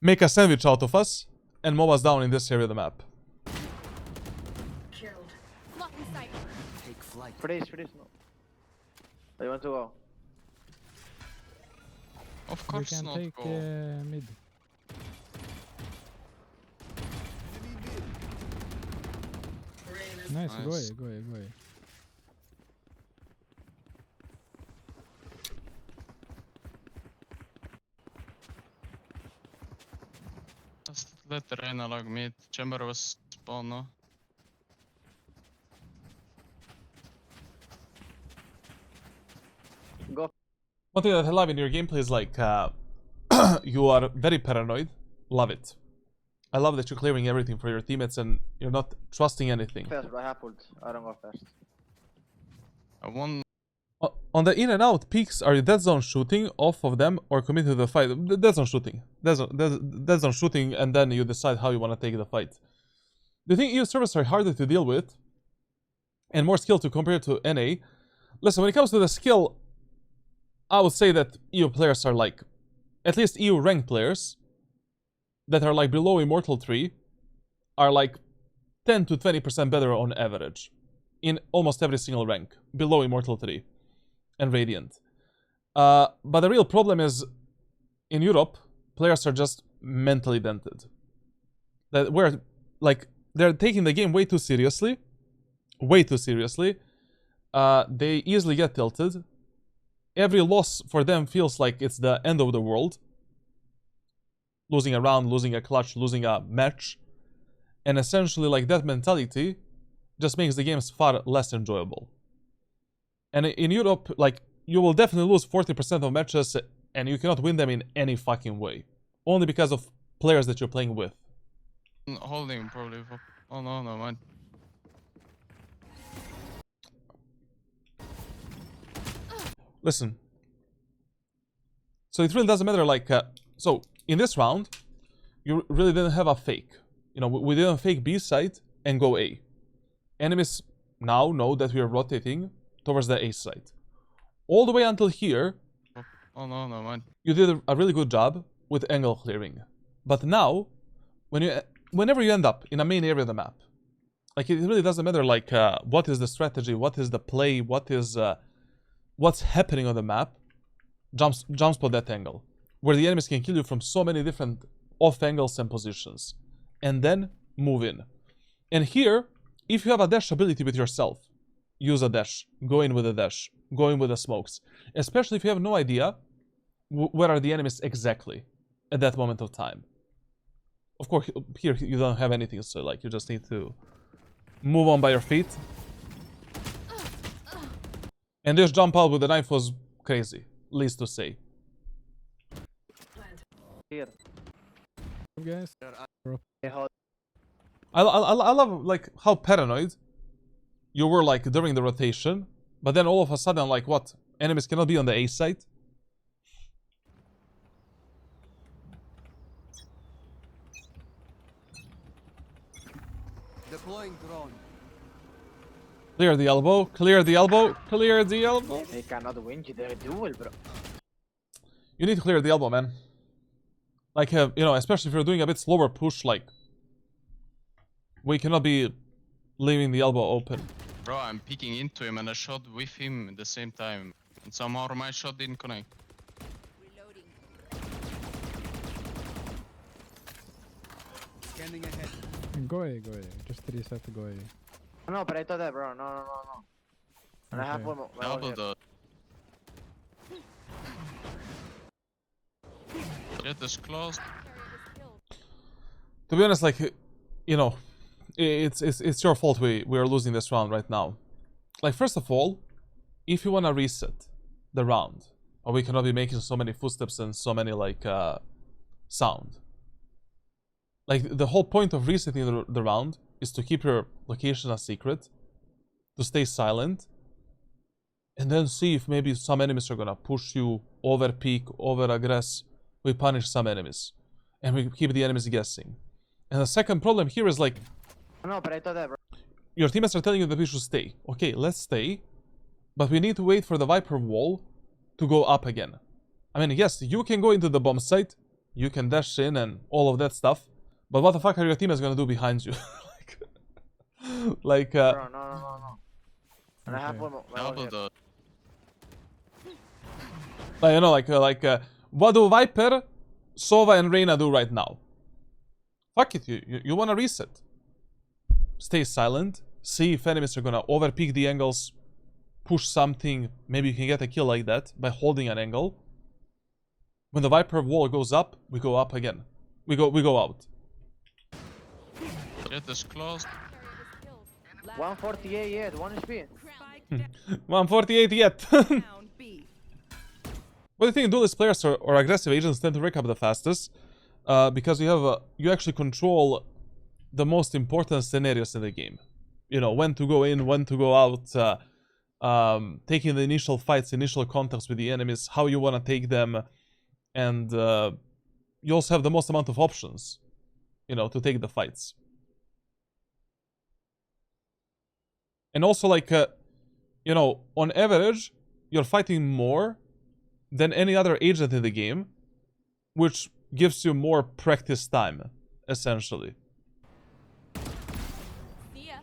make a sandwich out of us and mow us down in this area of the map. Blocking sight. Take flight. Freeze. No. I want to go. Of We course can not take go. mid. Nice, go Nice. away. Just let the Reyna log mid. Chamber was spawn, no? Go. One thing that I love in your gameplay is like, you are very paranoid. Love it. I love that you're clearing everything for your teammates and you're not trusting anything. Fast, but I have ult. I don't go fast. I won. On the in and out peaks, are you dead zone shooting off of them or commit to the fight? Dead zone shooting. Dead zone shooting, and then you decide how you want to take the fight. Do you think EU servers are harder to deal with and more skill to compare to NA? Listen, when it comes to the skill, I would say that EU players are like, at least EU ranked players, that are like below Immortal 3 are like 10 to 20% better on average in almost every single rank below Immortal 3 and Radiant. But the real problem is in Europe, players are just mentally dented. That we're like they're taking the game way too seriously. Way too seriously. They easily get tilted. Every loss for them feels like it's the end of the world. Losing a round, losing a clutch, losing a match. And essentially, like, that mentality just makes the games far less enjoyable. And in Europe, like, you will definitely lose 40% of matches and you cannot win them in any fucking way. Only because of players that you're playing with. Holding probably. Oh no, no man. Listen. So it really doesn't matter, like, so in this round, you really didn't have a fake. You know, we didn't fake B side and go A. Enemies now know that we are rotating towards the A side. All the way until here, Oh no, no man. you did a really good job with angle clearing. But now, whenever you end up in a main area of the map, like, it really doesn't matter, like, what is the strategy, what is the play, what's happening on the map. Jump spot that angle, where the enemies can kill you from so many different off angles and positions, and then move in. And here, if you have a dash ability with yourself, use a dash, go in with a dash, go in with the smokes, especially if you have no idea where are the enemies exactly at that moment of time. Of course, here you don't have anything, so like you just need to move on by your feet. And this jump out with the knife was crazy, least to say. Here. Guys, Hey, hold. I love like how paranoid you were like during the rotation, but then all of a sudden, like, what? Enemies cannot be on the A side? Deploying drone. Clear the elbow, clear the elbow, clear the elbow. They cannot win the duel, bro. You need to clear the elbow, man. Like, you know, especially if you're doing a bit slower push, like, we cannot be leaving the elbow open. Bro, I'm peeking into him and I shot with him at the same time. And somehow my shot didn't connect. Reloading. Scanning ahead. go A, go A. Just reset, go A. No, but I thought that, bro. No. And I have Okay. one more. Double the. Jett is close. To be honest, like, you know, it's your fault we are losing this round right now. Like, first of all, if you wanna reset the round, or we cannot be making so many footsteps and so many like sound. Like, the whole point of resetting the round is to keep your location a secret, to stay silent, and then see if maybe some enemies are gonna push you, over peek, over aggress. We punish some enemies, and we keep the enemies guessing. And the second problem here is like, No, but I thought that, bro. your teammates are telling you that we should stay. Okay, let's stay, but we need to wait for the Viper wall to go up again. I mean, yes, you can go into the bomb site, you can dash in and all of that stuff, but what the fuck are your teammates gonna do behind you? Bro, no. And I have Okay. one more. Double the. you know, what do Viper, Sova, and Reyna do right now? Fuck it, you wanna reset. Stay silent, see if enemies are gonna overpeak the angles, push something, maybe you can get a kill like that by holding an angle. When the Viper wall goes up, we go up again. We go out. Jett is close. 148 yet, 1 HP. Spike 148 yet. down B. What do you think duelist players or aggressive agents tend to rank up the fastest? Because you actually control the most important scenarios in the game. You know, when to go in, when to go out, taking the initial fights, initial contacts with the enemies, how you want to take them, and you also have the most amount of options, you know, to take the fights. And also, like, you know, on average, you're fighting more than any other agent in the game, which gives you more practice time, essentially. See ya.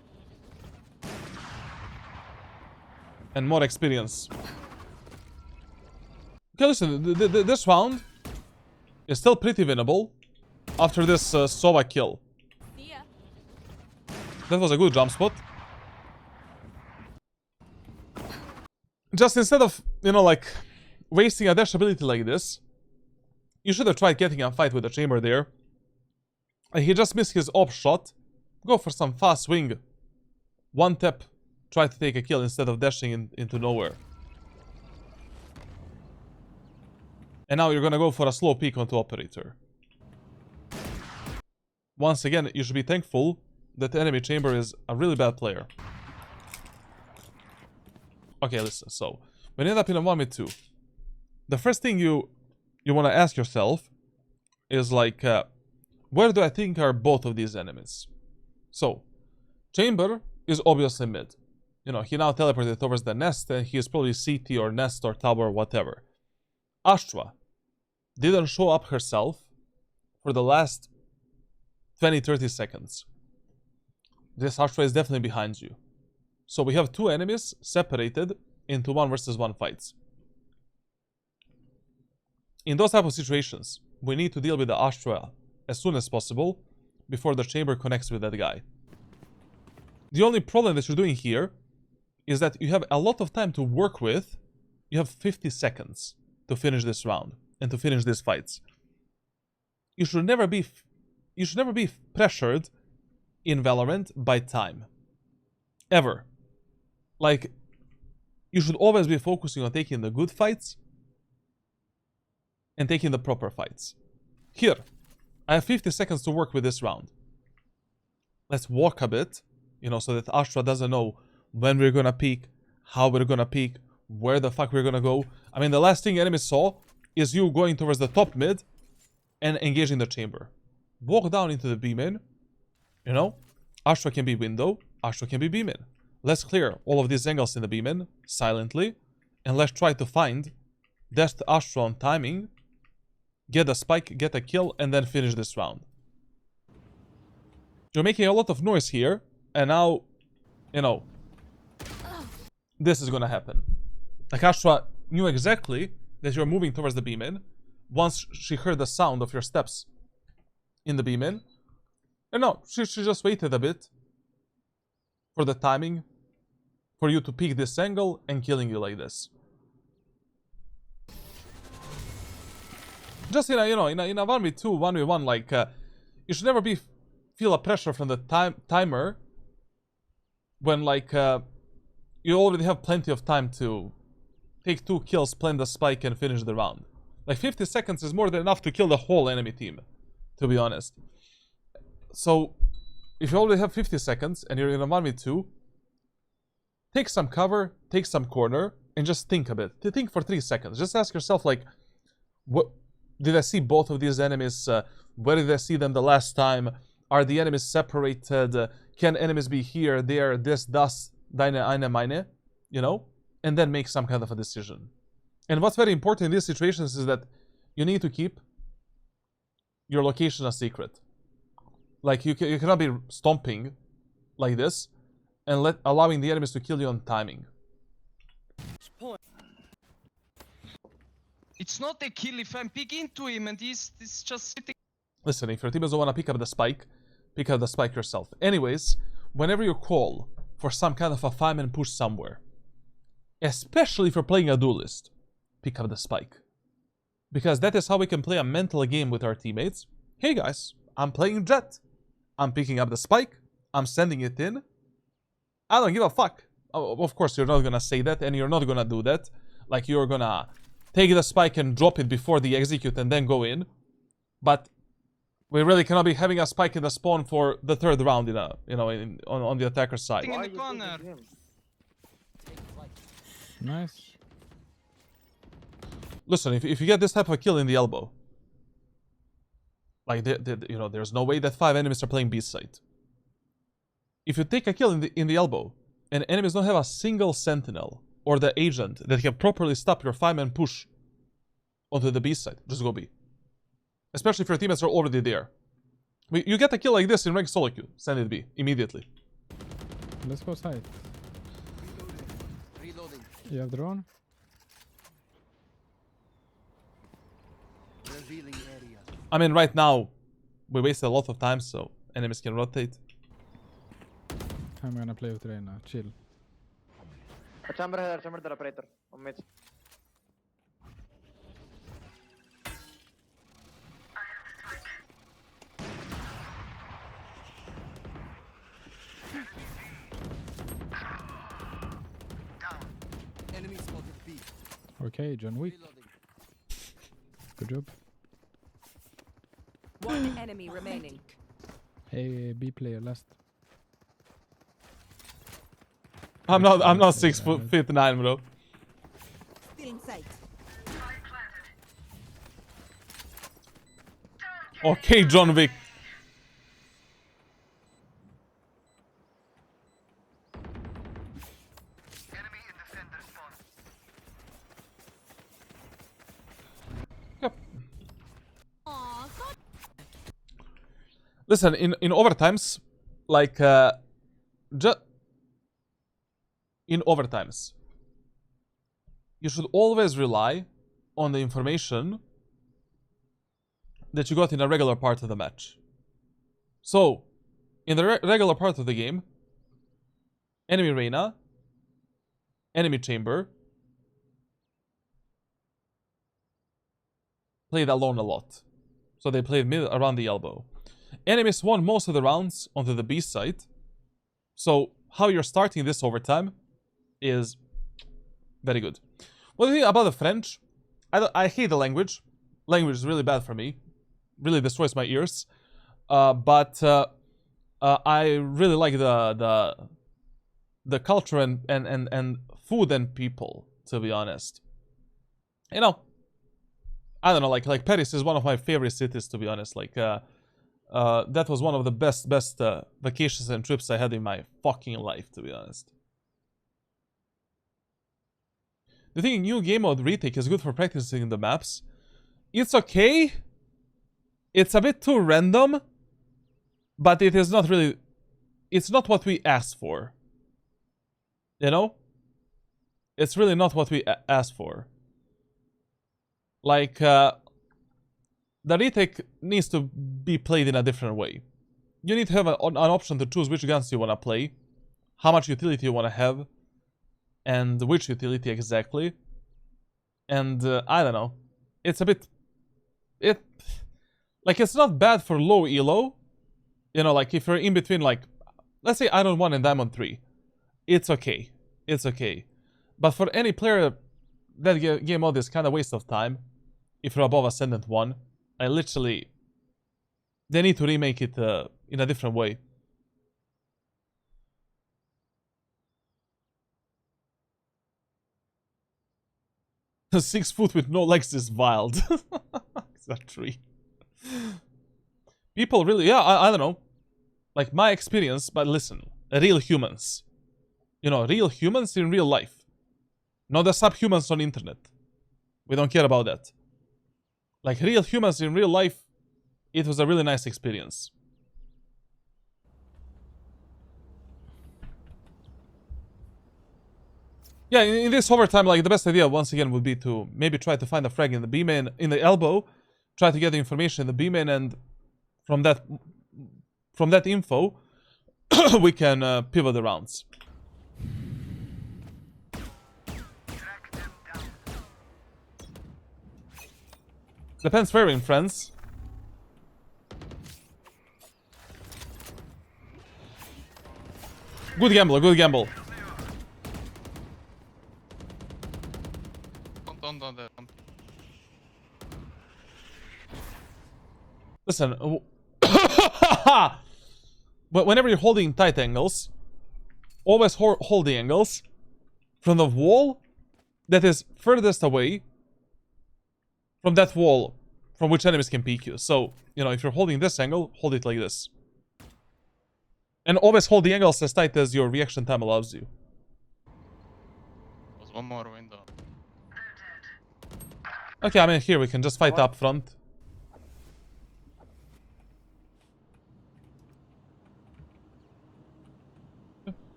And more experience. Okay, listen, this round is still pretty winnable after this Sova kill. See ya. That was a good jump spot. Just instead of, you know, like, wasting a dash ability like this, you should have tried getting a fight with the chamber there. He just missed his op shot. Go for some fast swing. One tap, try to take a kill instead of dashing into nowhere. And now you're gonna go for a slow peek onto operator. Once again, you should be thankful that the enemy chamber is a really bad player. Okay, listen, so when you end up in a 1v2, the first thing you want to ask yourself is like, where do I think are both of these enemies? So, chamber is obviously mid. You know, he now teleported towards the nest and he is probably CT or nest or tower or whatever. Astra didn't show up herself for the last 20-30 seconds. This Astra is definitely behind you. So we have two enemies separated into 1 versus 1 fights. In those type of situations, we need to deal with the Astra as soon as possible before the chamber connects with that guy. The only problem that you're doing here is that you have a lot of time to work with. You have 50 seconds to finish this round and to finish these fights. You should never be pressured in Valorant by time. Ever. Like, you should always be focusing on taking the good fights and taking the proper fights. Here, I have 50 seconds to work with this round. Let's walk a bit, you know, so that Astra doesn't know when we're gonna peek, how we're gonna peek, where the fuck we're gonna go. I mean, the last thing enemies saw is you going towards the top mid and engaging the chamber. Walk down into the B-main, you know. Astra can be window, Astra can be B-main. Let's clear all of these angles in the B-main silently, and let's try to find that Astra on timing, get a spike, get a kill, and then finish this round. You're making a lot of noise here, and now, you know, this is gonna happen. Like, Astra knew exactly that you're moving towards the B-main once she heard the sound of your steps in the B-main. And no, she just waited a bit for the timing for you to peek this angle and killing you like this. Just in a 1v2, 1v1, like, you should never feel a pressure from the timer when, like, you already have plenty of time to take 2 kills, plant the spike, and finish the round. Like, 50 seconds is more than enough to kill the whole enemy team, to be honest. So, if you already have 50 seconds and you're in a 1v2, take some cover, take some corner, and just think a bit. Think for 3 seconds. Just ask yourself, like, what did I see both of these enemies? Where did I see them the last time? Are the enemies separated? Can enemies be here, there, this, das, deine, eine, meine? You know? And then make some kind of a decision. And what's very important in these situations is that you need to keep your location a secret. Like, you cannot be stomping like this and allowing the enemies to kill you on timing. It's not a kill if I'm peek into him and he's just sitting. Listen, if your team doesn't want to pick up the spike, pick up the spike yourself. Anyways, whenever you call for some kind of a 5-man push somewhere, especially if you're playing a duelist, pick up the spike. Because that is how we can play a mental game with our teammates. Hey guys, I'm playing Jett. I'm picking up the spike. I'm sending it in. I don't give a fuck. Of course, you're not gonna say that, and you're not gonna do that. Like, you're gonna take the spike and drop it before the execute and then go in. But we really cannot be having a spike in the spawn for the 3rd round on the attacker side. In the corner. Nice. Listen, if you get this type of a kill in the elbow, like, there's no way that 5 enemies are playing B side. If you take a kill in the elbow, and enemies don't have a single sentinel or the agent that can properly stop your 5-man push onto the B side, just go B. Especially if your teammates are already there. You get a kill like this in rank solo queue. Send it B immediately. Let's go side. Reloading. You have drone? Revealing area. I mean, right now, we wasted a lot of time, so enemies can rotate. I'm gonna play with Reyna. Chill. A chamber here, chamber the operator. On mid. Enemy spotted B. Okay, John Wick. Reloading. Good job. One enemy remaining. Hey, B player last. I'm not 6'9", bro. Still in sight. Okay, John Wick. Yep. Aw, so Listen, in overtimes, like in overtimes, you should always rely on the information that you got in a regular part of the match. So, in the regular part of the game, enemy Reyna, enemy Chamber, played alone a lot. So they played mid around the elbow. Enemies won most of the rounds onto the B side. So how you're starting this overtime is very good. What do you think about the French? I hate the language. Language is really bad for me. Really destroys my ears. But I really like the culture and food and people, to be honest. You know, I don't know, like Paris is one of my favorite cities, to be honest. Like that was one of the best vacations and trips I had in my fucking life, to be honest. Do you think new game mode retake is good for practicing the maps? It's okay. It's a bit too random, but it is not really. It's not what we asked for. You know? It's really not what we asked for. Like, the retake needs to be played in a different way. You need to have an option to choose which guns you want to play, how much utility you want to have, and which utility exactly. And I don't know. It's a bit. Like, it's not bad for low elo. You know, like if you're in between, like, let's say Iron 1 and Diamond 3. It's okay. It's okay. But for any player, that game mode is kind of waste of time. If you're above Ascendant 1, I literally... They need to remake it in a different way. The 6 foot with no legs is wild. It's a tree. People really... Yeah, I don't know. Like, my experience, but listen. Real humans. You know, real humans in real life. Not the subhumans on internet. We don't care about that. Like, real humans in real life, it was a really nice experience. Yeah, in this overtime, like, the best idea, once again, would be to maybe try to find a frag in the B-main, in the elbow, try to get the information in the B-main, and from that info, we can pivot the rounds. Depends where in France. Good gamble, good gamble. Don't. Listen, but whenever you're holding tight angles, always hold the angles from the wall that is furthest away from that wall from which enemies can peek you. So, you know, if you're holding this angle, hold it like this. And always hold the angles as tight as your reaction time allows you. There's one more window. Okay, I mean, here we can just fight up front.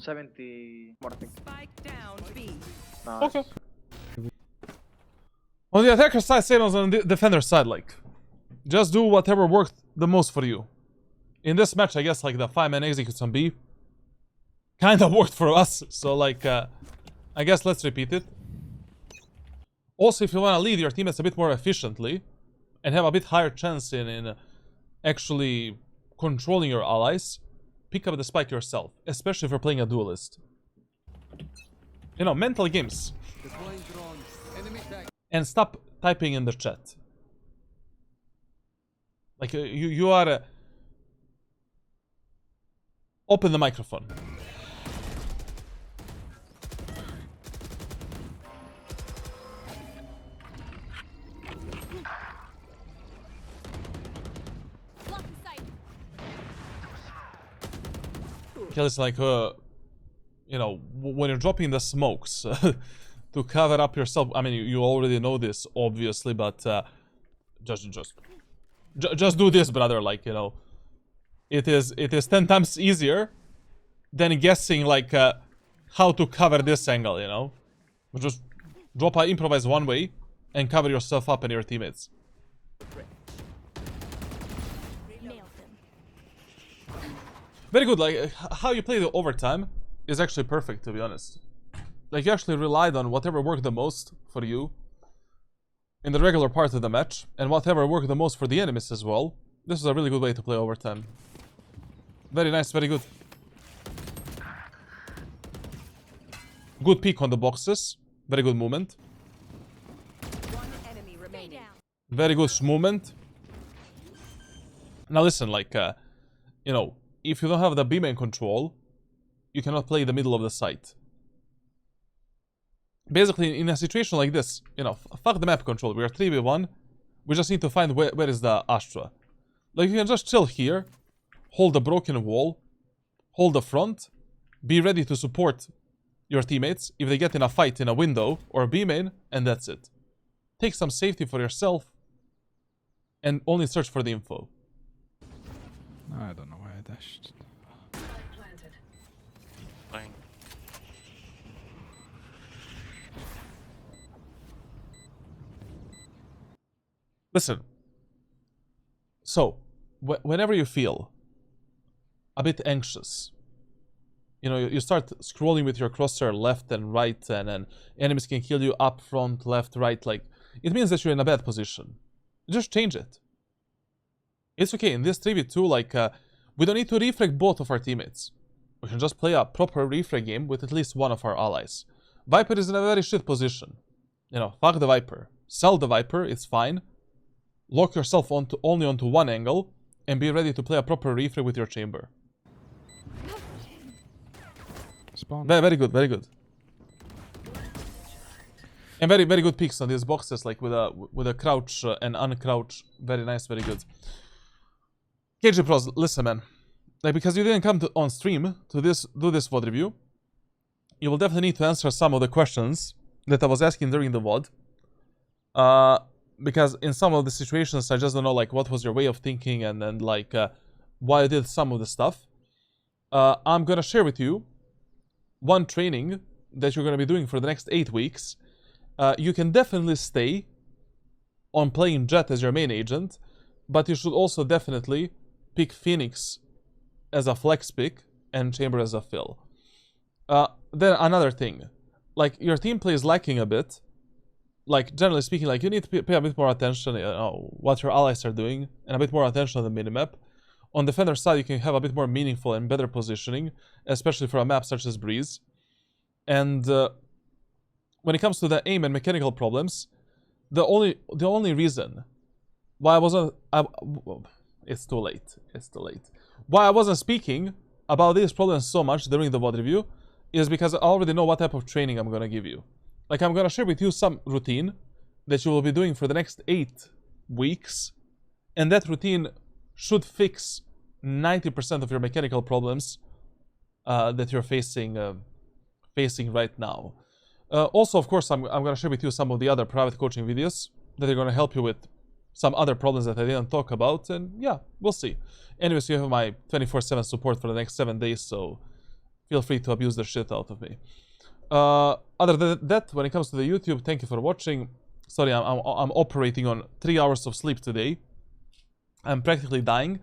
70 more, I think. Spike down B. Nice. Okay. On the attacker side, same as on the defender side, like, just do whatever worked the most for you. In this match, I guess, like, the 5-man executes on B kind of worked for us, so, like, I guess let's repeat it. Also, if you want to lead your teammates a bit more efficiently and have a bit higher chance in actually controlling your allies, pick up the spike yourself, especially if you're playing a duelist. You know, mental games. Deploying drone. Enemy tag. And stop typing in the chat. Like, you are... open the microphone. Blocking sight. Okay, listen, like, you know, when you're dropping the smokes to cover up yourself, I mean, you already know this, obviously, but just do this, brother. Like, you know, it is 10 times easier than guessing, like, how to cover this angle, you know? Just drop a improvise one way and cover yourself up and your teammates. Nailed them. Very good. Like, how you play the overtime is actually perfect, to be honest. Like, you actually relied on whatever worked the most for you in the regular part of the match, and whatever worked the most for the enemies as well. This is a really good way to play overtime. Very nice, very good. Good peek on the boxes. Very good movement. One enemy remaining. Down. Very good movement. Now listen, like, you know, if you don't have the B main control, you cannot play the middle of the site. Basically, in a situation like this, you know, fuck the map control. We are 3v1. We just need to find where is the Astra. Like, you can just chill here, hold the broken wall, hold the front, be ready to support your teammates if they get in a fight in a window or a B main, and that's it. Take some safety for yourself and only search for the info. I don't know why I dashed. Fine. Listen. So, whenever you feel a bit anxious, you know, you start scrolling with your crosshair left and right, and enemies can kill you up, front, left, right, like, it means that you're in a bad position. Just change it. It's okay, in this 3v2, like, we don't need to refrag both of our teammates. We can just play a proper refrag game with at least one of our allies. Viper is in a very shit position. You know, fuck the Viper. Sell the Viper, it's fine. Lock yourself only onto one angle, and be ready to play a proper refrag with your chamber. Spawn. Very good, very good. And very, very good peeks on these boxes, like with a crouch and uncrouch. Very nice, very good. KG Pros, listen, man. Like, because you didn't come on stream to do this VOD review, you will definitely need to answer some of the questions that I was asking during the VOD. Because in some of the situations, I just don't know, like, what was your way of thinking, and then, like, why I did some of the stuff. I'm gonna share with you one training that you're gonna be doing for the next 8 weeks. You can definitely stay on playing Jett as your main agent, but you should also definitely pick Phoenix as a flex pick and Chamber as a fill. Then another thing, like, your team play is lacking a bit. Like, generally speaking, like, you need to pay a bit more attention, you know, what your allies are doing, and a bit more attention on the minimap. On defender side, you can have a bit more meaningful and better positioning, especially for a map such as Breeze. And when it comes to the aim and mechanical problems, the only reason why I wasn't... it's too late. It's too late. Why I wasn't speaking about these problems so much during the VOD review is because I already know what type of training I'm gonna give you. Like, I'm gonna share with you some routine that you will be doing for the next 8 weeks, and that routine should fix 90% of your mechanical problems that you're facing right now. Also, of course, I'm gonna share with you some of the other private coaching videos that are gonna help you with some other problems that I didn't talk about, and yeah, we'll see. Anyways, you have my 24/7 support for the next 7 days, so feel free to abuse the shit out of me. Other than that, when it comes to the YouTube, thank you for watching. Sorry, I'm operating on 3 hours of sleep today. I'm practically dying.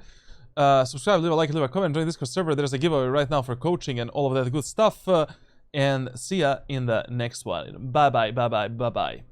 Subscribe, leave a like, leave a comment, join the Discord server. There's a giveaway right now for coaching and all of that good stuff. And see ya in the next one. Bye bye, bye bye, bye bye.